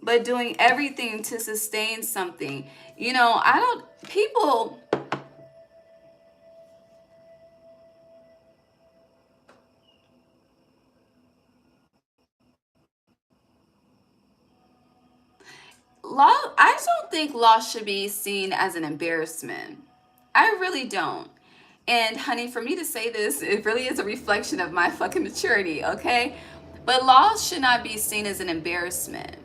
But doing everything to sustain something. You know, I don't, people, I don't think loss should be seen as an embarrassment. I really don't. And honey, for me to say this, it really is a reflection of my fucking maturity, okay? But loss should not be seen as an embarrassment.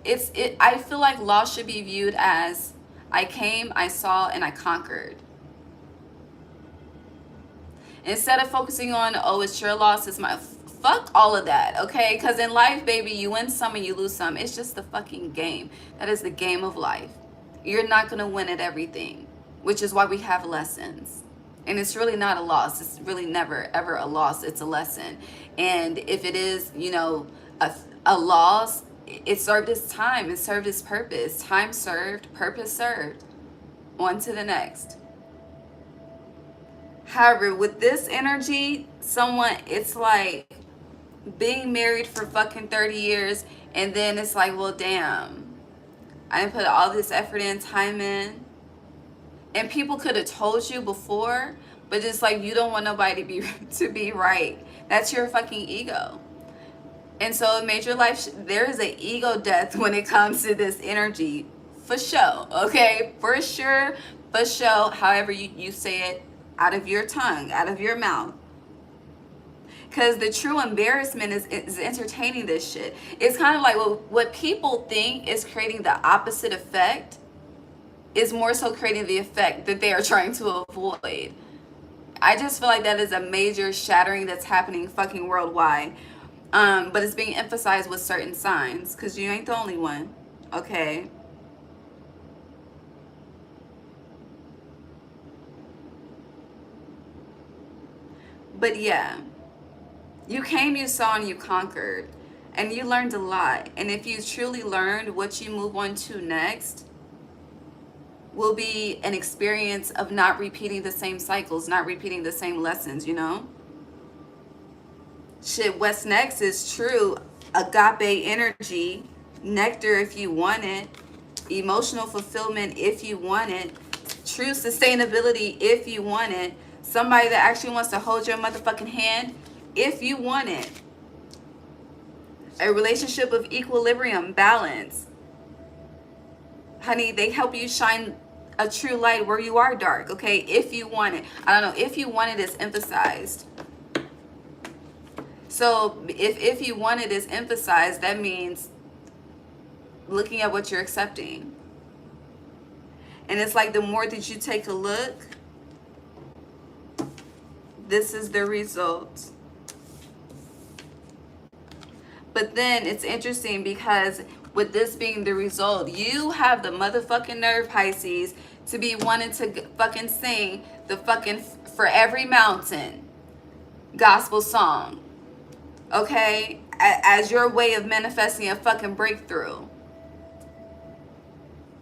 I feel like loss should be viewed as I came, I saw, and I conquered. Instead of focusing on, oh, it's your loss, it's my, fuck all of that, okay? Because in life, baby, you win some and you lose some. It's just the fucking game. That is the game of life. You're not going to win at everything, which is why we have lessons. And it's really not a loss. It's really never, ever a loss. It's a lesson. And if it is, you know, a loss, it served its time. It served its purpose. Time served, purpose served. On to the next. However, with this energy, it's like being married for fucking 30 years and then it's like, well, damn, I didn't put all this effort in, time in. And people could have told you before, but it's like you don't want nobody to be right. That's your fucking ego. And so in major life, there is an ego death when it comes to this energy. For sure, okay? For sure, for sure, however you say it out of your tongue, out of your mouth. Because the true embarrassment is entertaining this shit. It's kind of like what people think is creating the opposite effect is more so creating the effect that they are trying to avoid. I just feel like that is a major shattering that's happening fucking worldwide. But it's being emphasized with certain signs because you ain't the only one, okay? But yeah, you came, you saw, and you conquered. And you learned a lot. And if you truly learned, what you move on to next will be an experience of not repeating the same cycles, not repeating the same lessons, you know? Shit, what's next is true agape energy, nectar if you want it, emotional fulfillment if you want it, true sustainability if you want it, somebody that actually wants to hold your motherfucking hand if you want it, a relationship of equilibrium, balance. Honey, they help you shine a true light where you are dark, okay? If you want it. I don't know, if you want it is emphasized. So if you want it is emphasized, that means looking at what you're accepting. And it's like the more that you take a look, this is the result. But then it's interesting because with this being the result, you have the motherfucking nerve, Pisces, to be wanting to fucking sing the fucking For Every Mountain gospel song. Okay? As your way of manifesting a fucking breakthrough.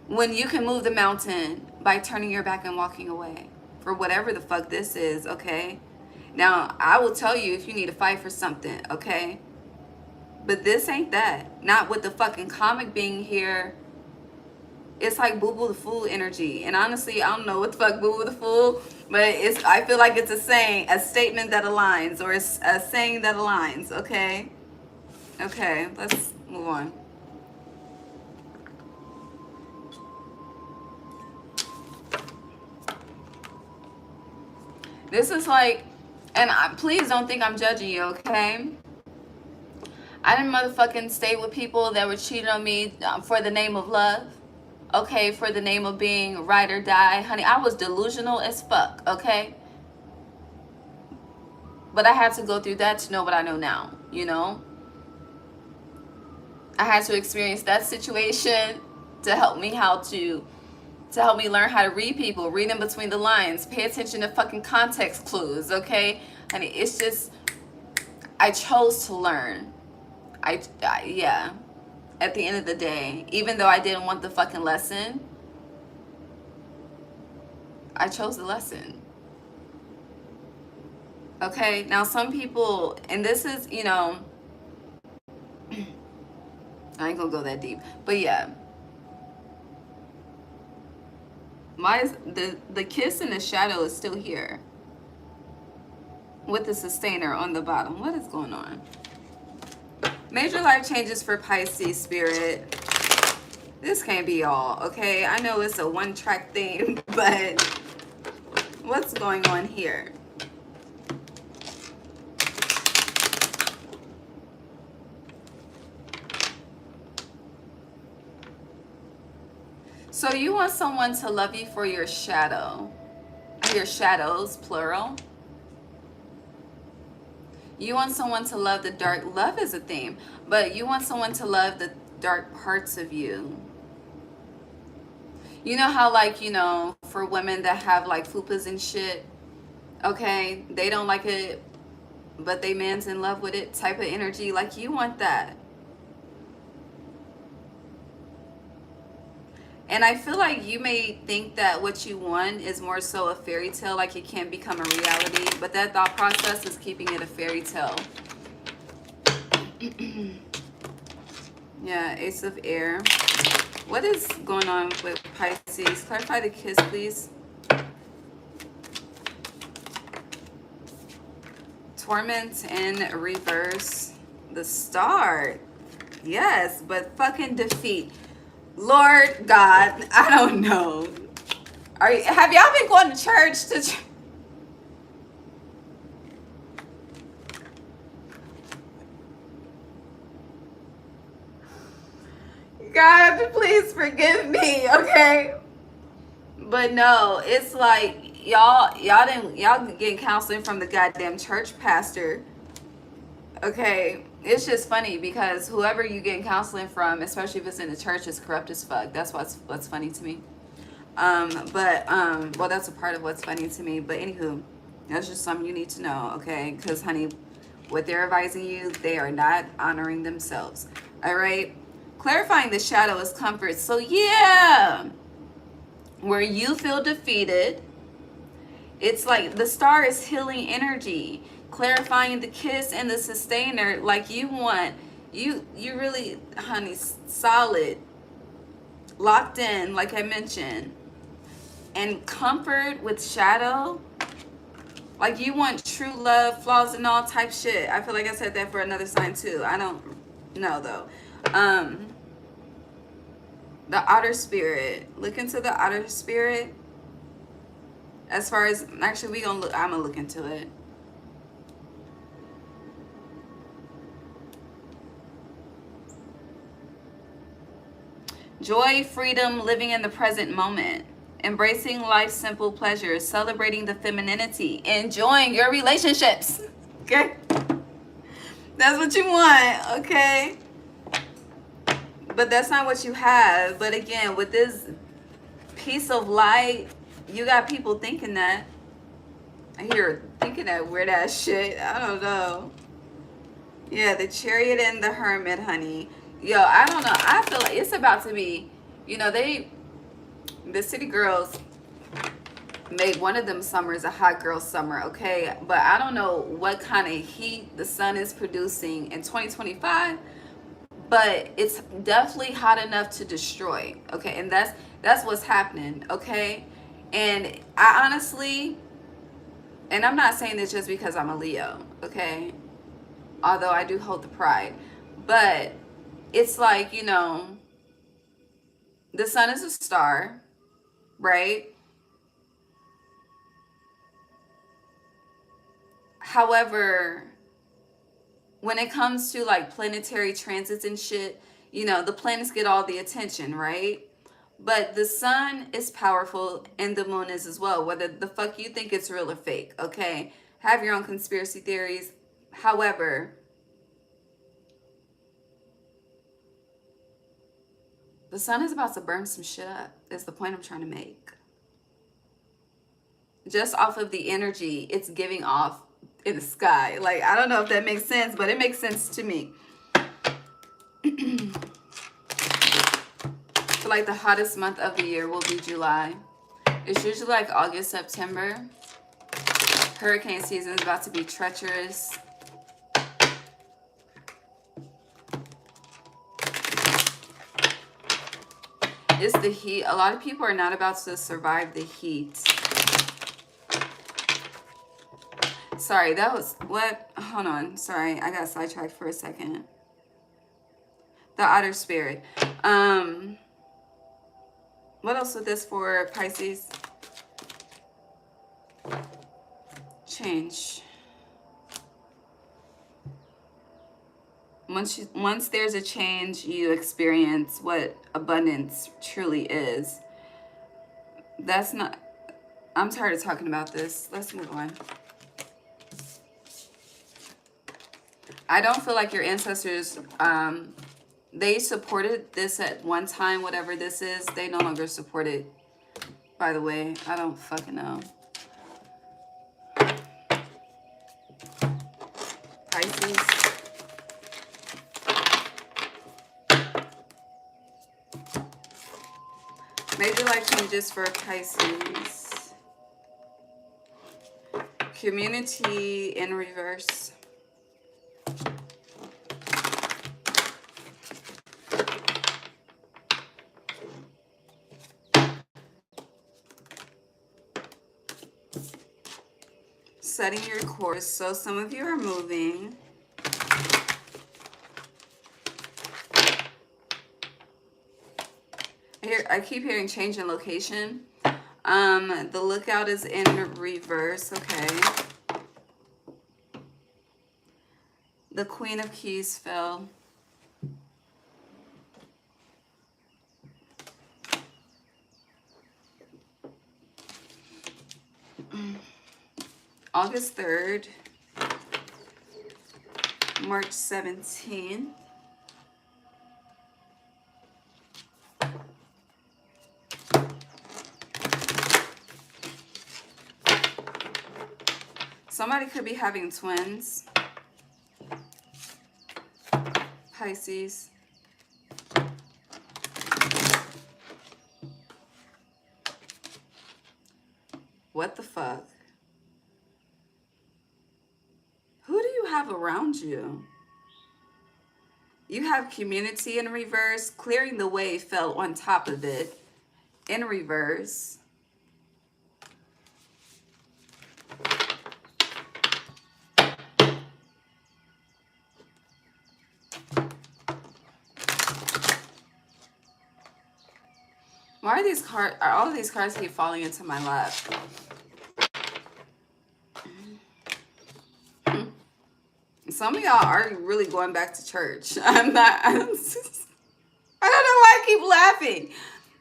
When you can move the mountain by turning your back and walking away. For whatever the fuck this is, okay? Now, I will tell you if you need to fight for something, okay? But this ain't that. Not with the fucking comic being here. It's like Boo Boo the Fool energy. And honestly, I don't know what the fuck Boo Boo the Fool, but I feel like it's a saying, a statement that aligns, or it's a saying that aligns, okay? Okay, let's move on. This is like, and please don't think I'm judging you, okay? I didn't motherfucking stay with people that were cheating on me for the name of love. Okay, for the name of being ride or die. Honey, I was delusional as fuck, okay? But I had to go through that to know what I know now, you know? I had to experience that situation to help me learn how to read people, read in between the lines, pay attention to fucking context clues, okay? Honey, it's just, I chose to learn. Yeah. At the end of the day, even though I didn't want the fucking lesson, I chose the lesson. Okay, now some people, and this is, you know, I ain't gonna go that deep, but yeah. The kiss in the shadow is still here. With the sustainer on the bottom. What is going on? Major life changes for Pisces spirit. This can't be all, okay? I know it's a one-track thing, but what's going on here? So you want someone to love you for your shadow. Your shadows, plural. You want someone to love the dark. Love is a theme, but you want someone to love the dark parts of you. You know how, like, you know, for women that have like fupas and shit, okay, they don't like it, but they man's in love with it type of energy. Like, you want that. And I feel like you may think that what you want is more so a fairy tale, like it can't become a reality, but that thought process is keeping it a fairy tale. Yeah, Ace of Air. What is going on with Pisces? Clarify the kiss, please. Torment in reverse. The Star. Yes, but fucking defeat. Lord God, I don't know. Have y'all been going to church God, please forgive me, okay? But no, it's like y'all getting counseling from the goddamn church pastor. Okay, it's just funny because whoever you getting counseling from, especially if it's in the church, is corrupt as fuck. That's what's funny to me. Well, that's a part of what's funny to me. But anywho, that's just something you need to know, okay? Because, honey, what they're advising you, they are not honoring themselves. All right? Clarifying the shadow is comfort. So, yeah, where you feel defeated, it's like the Star is healing energy. Clarifying the kiss and the sustainer, like you want, you really, honey, solid, locked in, like I mentioned. And comfort with shadow, like you want true love, flaws and all type shit. I feel like I said that for another sign too. I don't know though. The outer spirit, look into the outer spirit. As far as, actually I'm gonna look into it. Joy, freedom, living in the present moment. Embracing life's simple pleasures. Celebrating the femininity. Enjoying your relationships. Okay? That's what you want, okay? But that's not what you have. But again, with this piece of light, you got people thinking that. I hear thinking that weird ass shit. I don't know. Yeah, the Chariot and the Hermit, honey. Yo, I don't know. I feel like it's about to be, you know, the City Girls made one of them summers a hot girl summer, okay? But I don't know what kind of heat the sun is producing in 2025, but it's definitely hot enough to destroy. Okay, and that's what's happening. Okay, and I honestly, and I'm not saying this just because I'm a Leo. Okay, although I do hold the pride, but it's like, you know, the sun is a star, right? However, when it comes to like planetary transits and shit, you know, the planets get all the attention, right? But the sun is powerful and the moon is as well, whether the fuck you think it's real or fake, okay? Have your own conspiracy theories. However, the sun is about to burn some shit up, is the point I'm trying to make. Just off of the energy it's giving off in the sky. Like, I don't know if that makes sense, but it makes sense to me. So like the hottest month of the year will be July. It's usually like August, September. Hurricane season is about to be treacherous. It's the heat. A lot of people are not about to survive the heat. Sorry, that was what? Hold on. Sorry, I got sidetracked for a second. The otter spirit. What else with this for Pisces? Change. Once there's a change, you experience what abundance truly is. That's not... I'm tired of talking about this. Let's move on. I don't feel like your ancestors, they supported this at one time, whatever this is. They no longer support it, by the way. I don't fucking know. Pisces. Major life changes for Pisces. Community in reverse. Setting your course. So some of you are moving. I keep hearing change in location. The lookout is in reverse. Okay. The Queen of Keys fell. August 3rd. March 17th. Somebody could be having twins. Pisces. What the fuck? Who do you have around you? You have community in reverse. Clearing the way fell on top of it in reverse. Why are these cards, all of these cards keep falling into my lap? Some of y'all are really going back to church. I don't know why I keep laughing.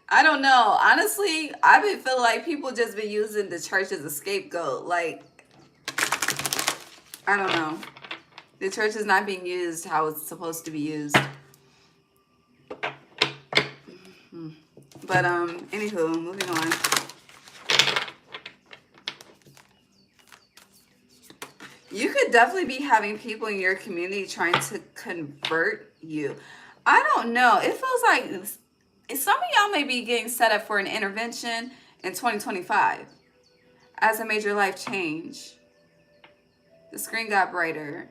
I don't know. Honestly, I've been feeling like people just been using the church as a scapegoat. Like, I don't know. The church is not being used how it's supposed to be used. But, anywho, moving on. You could definitely be having people in your community trying to convert you. I don't know. It feels like some of y'all may be getting set up for an intervention in 2025 as a major life change. The screen got brighter.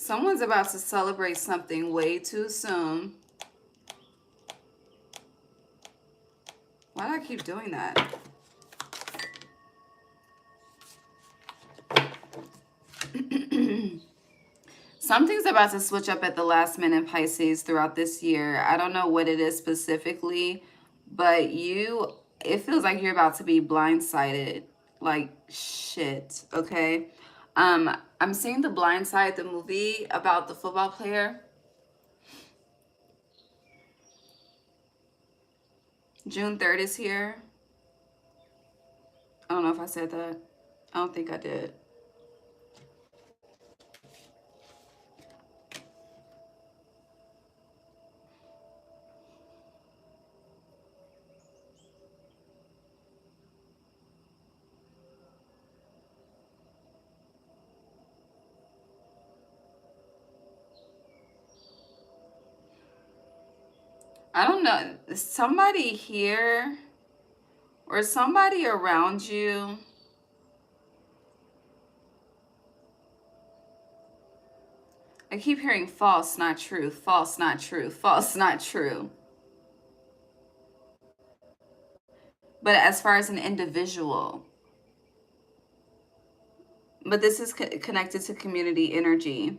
Someone's about to celebrate something way too soon. Why do I keep doing that? Something's about to switch up at the last minute, Pisces, throughout this year. I don't know what it is specifically, but it feels like you're about to be blindsided. Like, shit, okay? I'm seeing The Blind Side, the movie about the football player. June 3rd is here. I don't know if I said that. I don't think I did. I don't know. Somebody here or somebody around you. I keep hearing false, not true, false, not true, false, not true. But as far as an individual, but this is connected to community energy.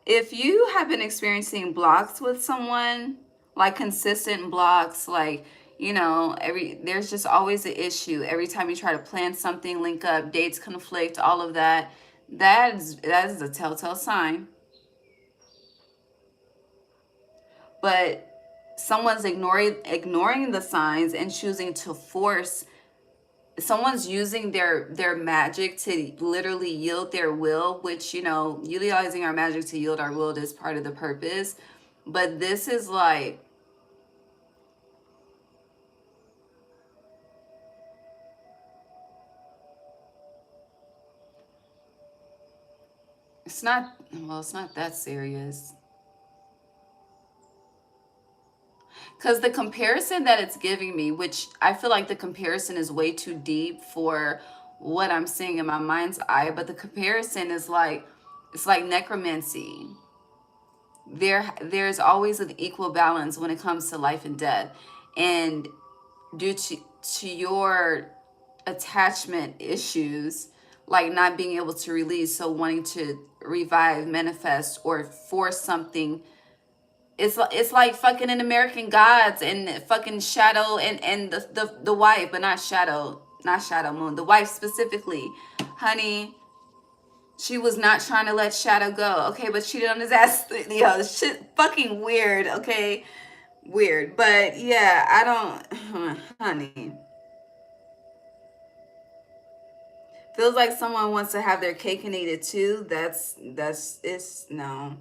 If you have been experiencing blocks with someone, like consistent blocks, like, there's just always an issue. Every time you try to plan something, link up, dates conflict, all of that, that is a telltale sign. But someone's ignoring the signs and choosing to force. Someone's using their magic to literally yield their will, which, utilizing our magic to yield our will is part of the purpose. But this is like, it's not that serious. Because the comparison that it's giving me, which I feel like the comparison is way too deep for what I'm seeing in my mind's eye, but the comparison is like, it's like necromancy. There's always an equal balance when it comes to life and death. And due to your attachment issues, like not being able to release, so wanting to revive, manifest, or force something, it's like fucking in American Gods and fucking Shadow and the wife, but not Shadow Moon, the wife specifically. Honey, she was not trying to let Shadow go, okay, but cheated on his ass. Shit fucking weird, okay? Weird. But yeah, I don't honey. Feels like someone wants to have their cake and eat it too. It's no.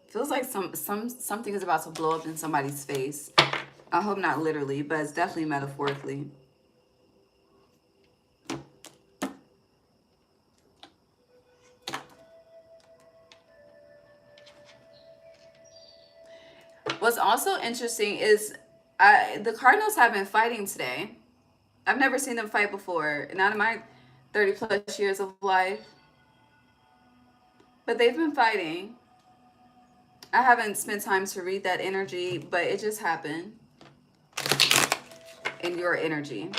Feels like something is about to blow up in somebody's face. I hope not literally, but it's definitely metaphorically. What's also interesting is the Cardinals have been fighting today. I've never seen them fight before, not in my 30 plus years of life. But they've been fighting. I haven't spent time to read that energy, but it just happened in your energy.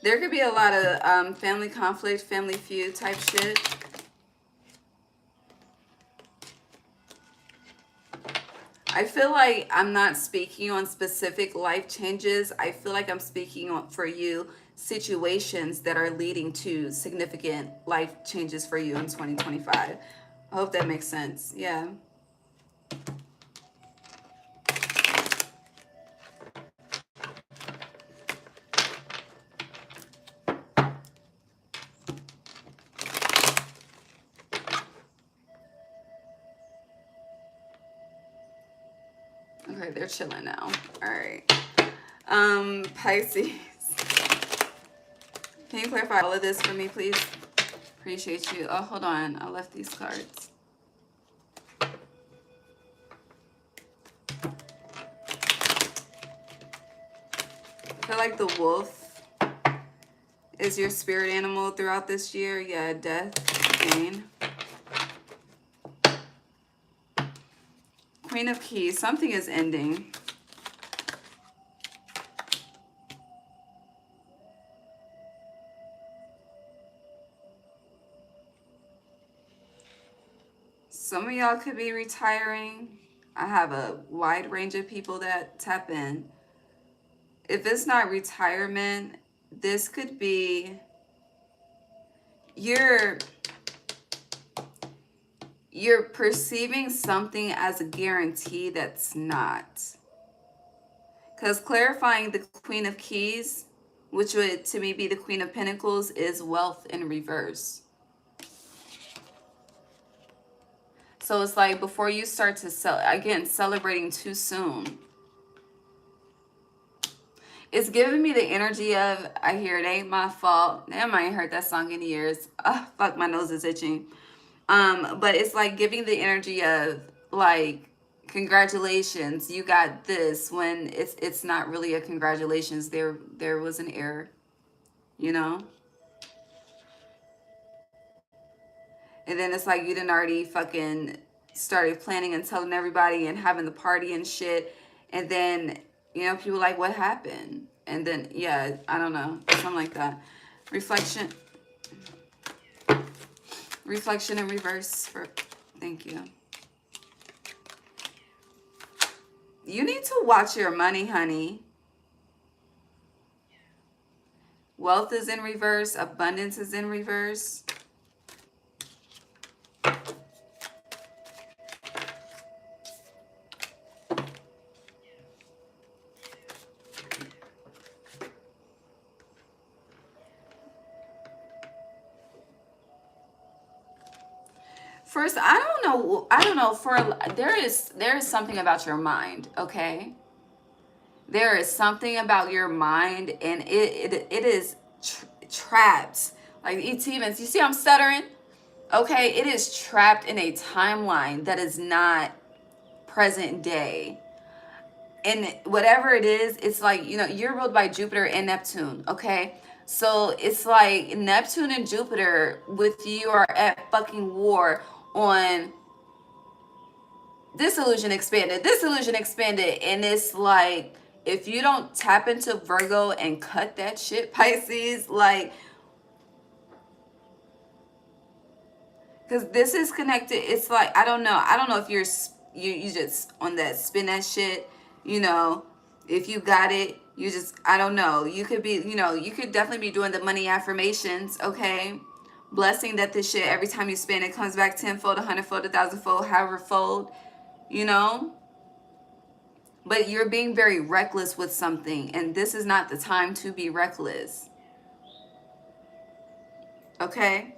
There could be a lot of family conflict, family feud type shit. I feel like I'm not speaking on specific life changes. I feel like I'm speaking on, for you, situations that are leading to significant life changes for you in 2025. I hope that makes sense. Yeah. Okay, they're chilling now. All right. Pisces. Can you clarify all of this for me, please? Appreciate you. Oh, hold on. I left these cards. I feel like the wolf is your spirit animal throughout this year? Yeah, death, pain. Queen of Keys, something is ending. Some of y'all could be retiring. I have a wide range of people that tap in. If it's not retirement, this could be you're perceiving something as a guarantee that's not. Because clarifying the Queen of Keys, which would to me be the Queen of Pentacles, is wealth in reverse. So it's like before you start to celebrating too soon. It's giving me the energy of, I hear it ain't my fault. Damn, I ain't heard that song in years. Oh, fuck, my nose is itching. But it's like giving the energy of like, congratulations, you got this, when it's not really a congratulations. There was an error, you know? And then it's like you done already fucking started planning and telling everybody and having the party and shit. And then, you know, people like, what happened? And then, yeah, I don't know. Something like that. Reflection. Reflection in reverse. Thank you. You need to watch your money, honey. Wealth is in reverse. Abundance is in reverse. First, I don't know. There is something about your mind, okay? There is something about your mind, and it is trapped. Like ET events, you see I'm stuttering? Okay, it is trapped in a timeline that is not present day. And whatever it is, it's like, you know, you're ruled by Jupiter and Neptune, okay? So it's like Neptune and Jupiter with you are at fucking war on this illusion expanded, and it's like, if you don't tap into Virgo and cut that shit, Pisces, like, because this is connected. It's like, I don't know if you just on that spin that shit, you know, if you got it, you just, I don't know, you could be, you know, you could definitely be doing the money affirmations, okay? Blessing that this shit, every time you spend, it comes back tenfold, 100-fold, 1,000-fold, however fold, you know? But you're being very reckless with something, and this is not the time to be reckless. Okay?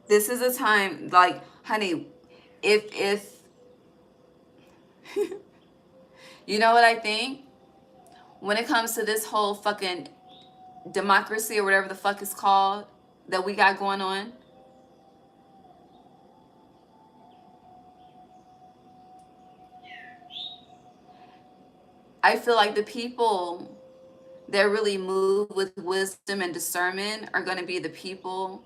This is a time, like, honey, if you know what I think? When it comes to this whole fucking democracy or whatever the fuck it's called that we got going on, I feel like the people that really move with wisdom and discernment are going to be the people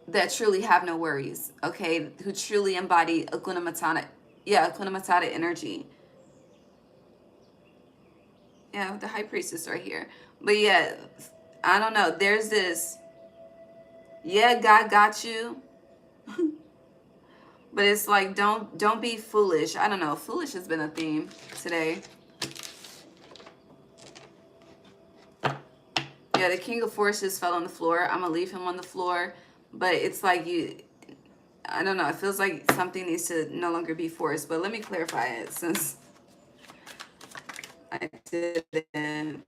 that truly have no worries, okay? Who truly embody Hakuna Matata. Yeah, Hakuna Matata energy. Yeah, the High Priestess right here. But yeah, I don't know. There's this, yeah, God got you. But it's like, don't be foolish. I don't know. Foolish has been a theme today. Yeah, the King of Forces fell on the floor. I'm gonna leave him on the floor. But it's like I don't know. It feels like something needs to no longer be forced. But let me clarify it since I didn't.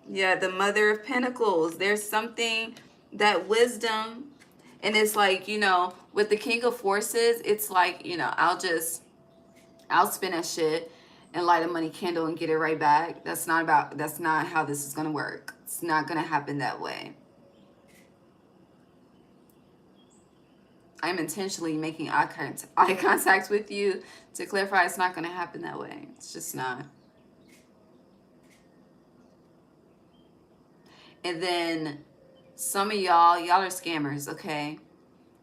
Yeah, the Mother of Pentacles. There's something, that wisdom. And it's like, you know, with the King of Forces, it's like, you know, I'll spin that shit and light a money candle and get it right back. That's not how this is going to work. It's not going to happen that way. I'm intentionally making eye contact with you to clarify it's not going to happen that way. It's just not. And then some of y'all are scammers, okay?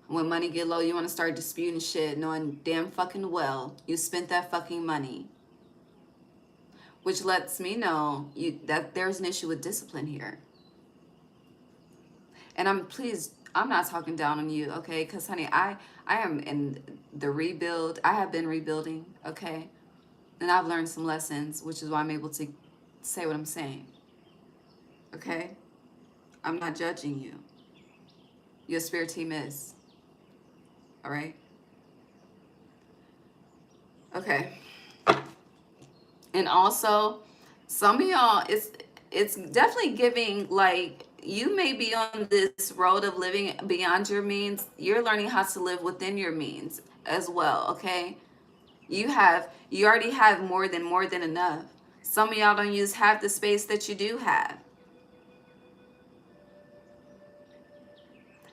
When money get low, you want to start disputing shit, knowing damn fucking well you spent that fucking money. Which lets me know that there's an issue with discipline here. And I'm not talking down on you, okay? Because, honey, I am in the rebuild. I have been rebuilding, okay? And I've learned some lessons, which is why I'm able to say what I'm saying, okay? I'm not judging you. Your spirit team is, all right? Okay. And also, some of y'all, it's definitely giving, like, you may be on this road of living beyond your means. You're learning how to live within your means as well, okay? You already have more than enough. Some of y'all don't use half the space that you do have.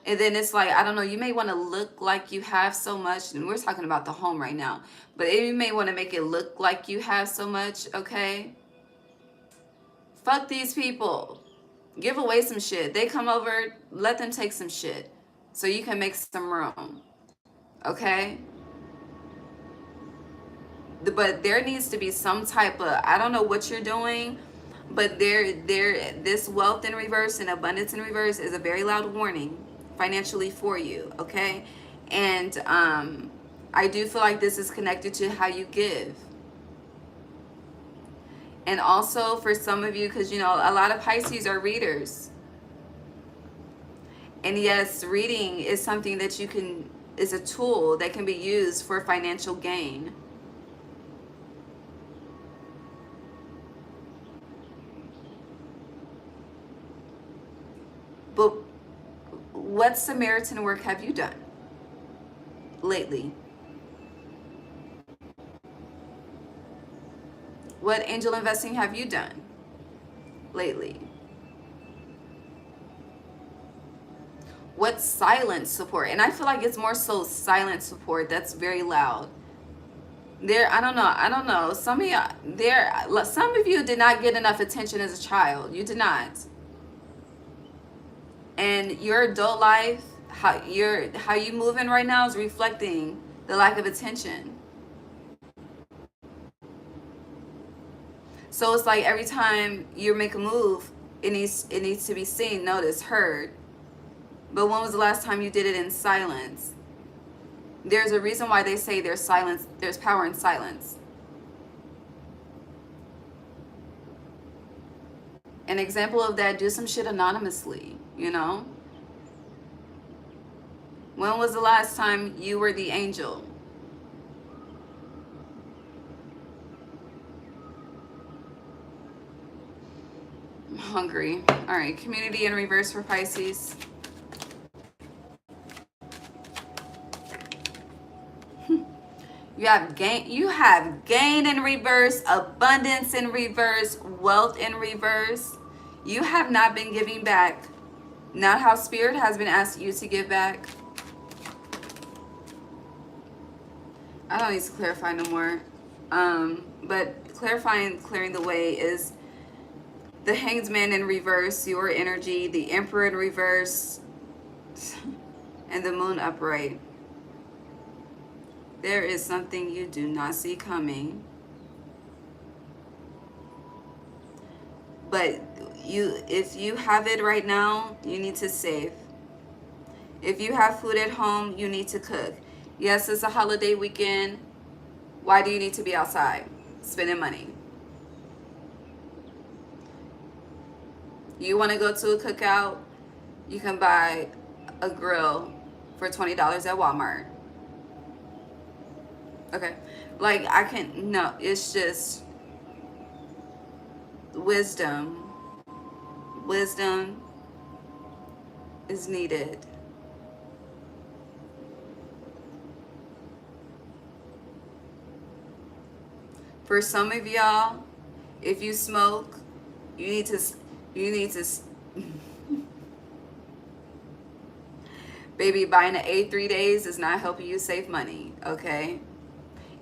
And then it's like, I don't know, you may want to look like you have so much, and we're talking about the home right now, but you may want to make it look like you have so much, okay? Fuck these people. Give away some shit. They come over, let them take some shit so you can make some room, okay? But there needs to be some type of, I don't know what you're doing, but this wealth in reverse and abundance in reverse is a very loud warning financially for you, okay? And I do feel like this is connected to how you give. And also for some of you, because you know a lot of Pisces are readers, and yes, reading is something that is a tool that can be used for financial gain. But what Samaritan work have you done lately? What angel investing have you done lately? What silent support? And I feel like it's more so silent support that's very loud. I don't know. Some of you did not get enough attention as a child. You did not. And your adult life, how you moving right now is reflecting the lack of attention. So it's like every time you make a move, it needs to be seen, noticed, heard. But when was the last time you did it in silence? There's a reason why they say there's power in silence. An example of that, do some shit anonymously, you know? When was the last time you were the angel? I'm hungry. All right, community in reverse for Pisces. You have gain in reverse, abundance in reverse, wealth in reverse. You have not been giving back. Not how spirit has been asking you to give back. I don't need to clarify no more. But clearing the way is the Hanged Man in reverse, your energy, the Emperor in reverse, and the Moon upright. There is something you do not see coming. But if you have it right now, you need to save. If you have food at home, you need to cook. Yes, it's a holiday weekend. Why do you need to be outside spending money? You want to go to a cookout, you can buy a grill for $20 at Walmart. Okay, like it's just wisdom is needed. For some of y'all, if you smoke, you need to baby, buying an A 3 days is not helping you save money, okay?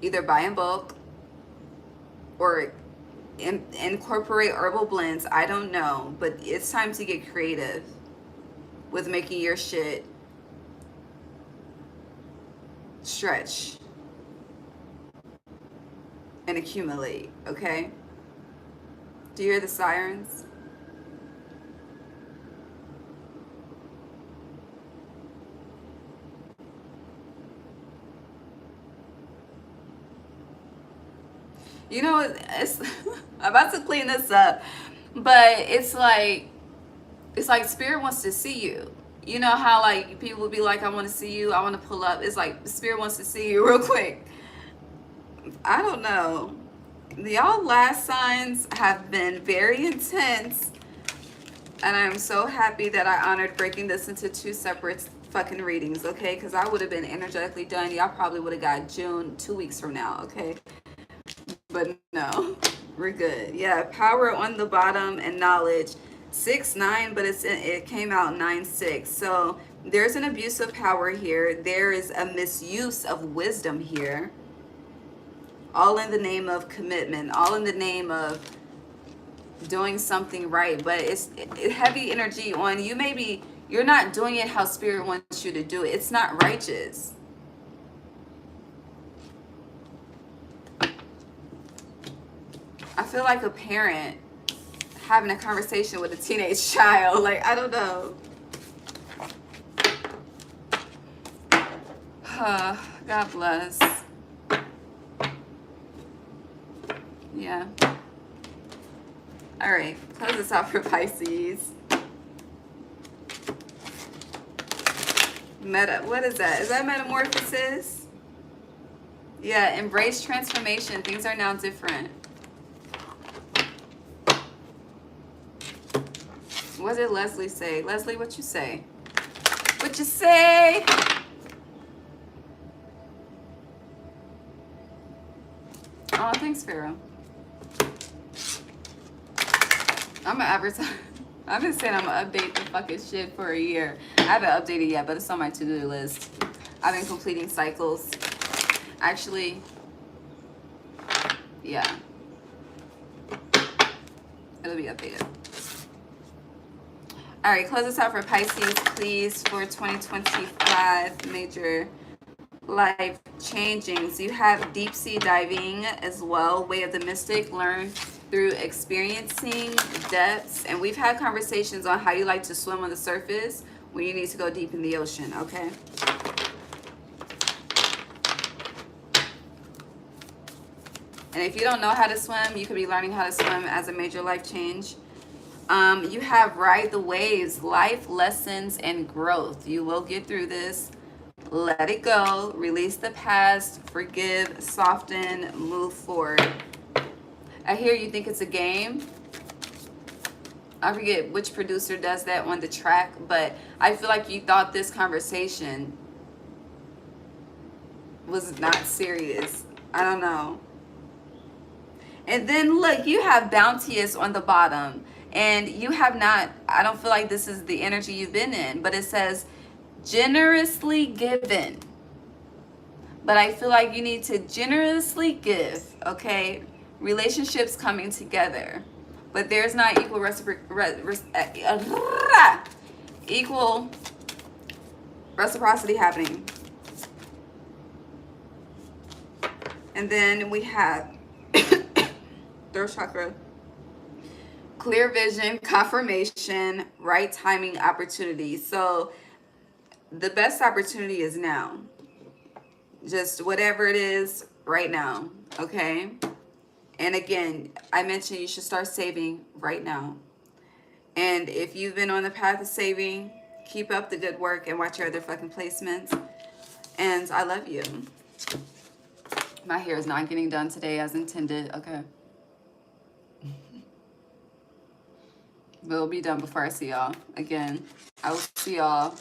Either buy in bulk or incorporate herbal blends. I don't know, but it's time to get creative with making your shit stretch and accumulate, okay? Do you hear the sirens? You know, it's I'm about to clean this up, but it's like spirit wants to see you. You know how like people be like, I want to see you, I want to pull up. It's like spirit wants to see you real quick. I don't know. Y'all last signs have been very intense, and I'm so happy that I honored breaking this into 2 separate fucking readings, okay? Because I would have been energetically done. Y'all probably would have got June 2 weeks from now, okay? But no, we're good. Yeah, power on the bottom and knowledge. 6-9, but it came out 9-6. So there's an abuse of power here. There is a misuse of wisdom here. All in the name of commitment. All in the name of doing something right. But it's heavy energy on you. Maybe you're not doing it how spirit wants you to do it. It's not righteous. I feel like a parent having a conversation with a teenage child. Like, I don't know. God bless. Yeah. All right. Close this out for Pisces. What is that? Is that metamorphosis? Yeah. Embrace transformation. Things are now different. What did Leslie say? Leslie, what you say? What you say? Oh, thanks, Pharaoh. I'm gonna advertise. I've been saying I'm gonna update the fucking shit for a year. I haven't updated yet, but it's on my to-do list. I've been completing cycles. Actually, yeah. It'll be updated. All right, close us out for Pisces, please, for 2025 major life changings. You have deep sea diving as well, way of the mystic, learn through experiencing depths. And we've had conversations on how you like to swim on the surface when you need to go deep in the ocean, okay? And if you don't know how to swim, you could be learning how to swim as a major life change. You have ride the waves, life lessons and growth. You will get through this. Let it go. Release the past. Forgive, soften, move forward. I hear you think it's a game. I forget which producer does that on the track, but I feel like you thought this conversation was not serious. I don't know. And then look, you have bounteous on the bottom. And you have not, I don't feel like this is the energy you've been in, but it says generously given. But I feel like you need to generously give, okay? Relationships coming together. But there's not equal equal reciprocity happening. And then we have third chakra. Clear vision, confirmation, right timing, opportunity. So the best opportunity is now. Just whatever it is right now, okay? And again, I mentioned you should start saving right now. And if you've been on the path of saving, keep up the good work and watch your other fucking placements. And I love you. My hair is not getting done today as intended, okay? But it'll be done before I see y'all again. I will see y'all.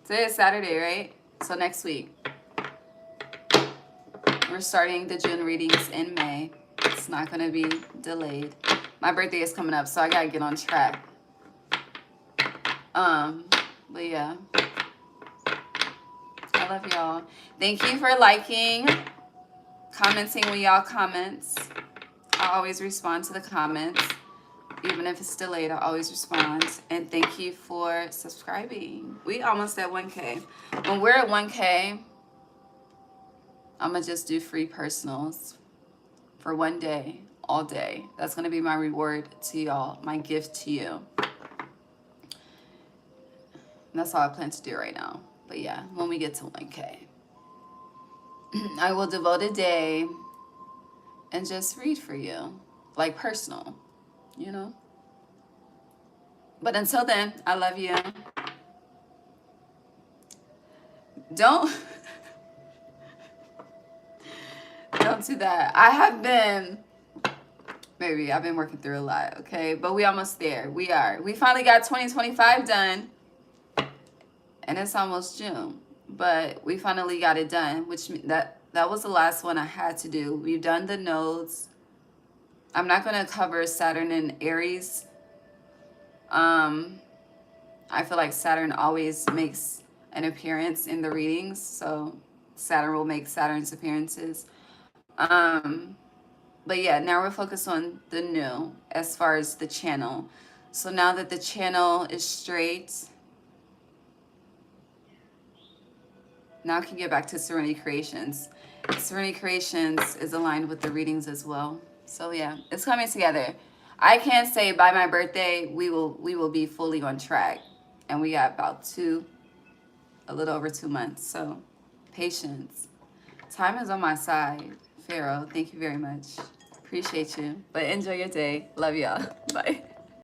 Today is Saturday, right? So next week. We're starting the June readings in May. It's not going to be delayed. My birthday is coming up, so I got to get on track. But yeah. I love y'all. Thank you for liking, commenting when y'all comments. I always respond to the comments. Even if it's delayed, I always respond. And thank you for subscribing. We almost at 1K. When we're at 1K, I'm going to just do free personals for one day, all day. That's going to be my reward to y'all, my gift to you. And that's all I plan to do right now. But yeah, when we get to 1K, I will devote a day and just read for you, like personal, you know? But until then, I love you. Don't do that. I've been working through a lot, okay? But we almost there. We finally got 2025 done. And it's almost June. But we finally got it done, which that was the last one I had to do. We've done the nodes. I'm not going to cover Saturn and Aries. I feel like Saturn always makes an appearance in the readings. So Saturn will make Saturn's appearances. But yeah, now we're focused on the new as far as the channel. So now that the channel is straight, now I can get back to Serenity Creations. Serenity Creations is aligned with the readings as well. So yeah, it's coming together. I can't say by my birthday we will be fully on track. And we got about a little over 2 months. So patience. Time is on my side. Pharaoh, thank you very much. Appreciate you. But enjoy your day. Love y'all. Bye.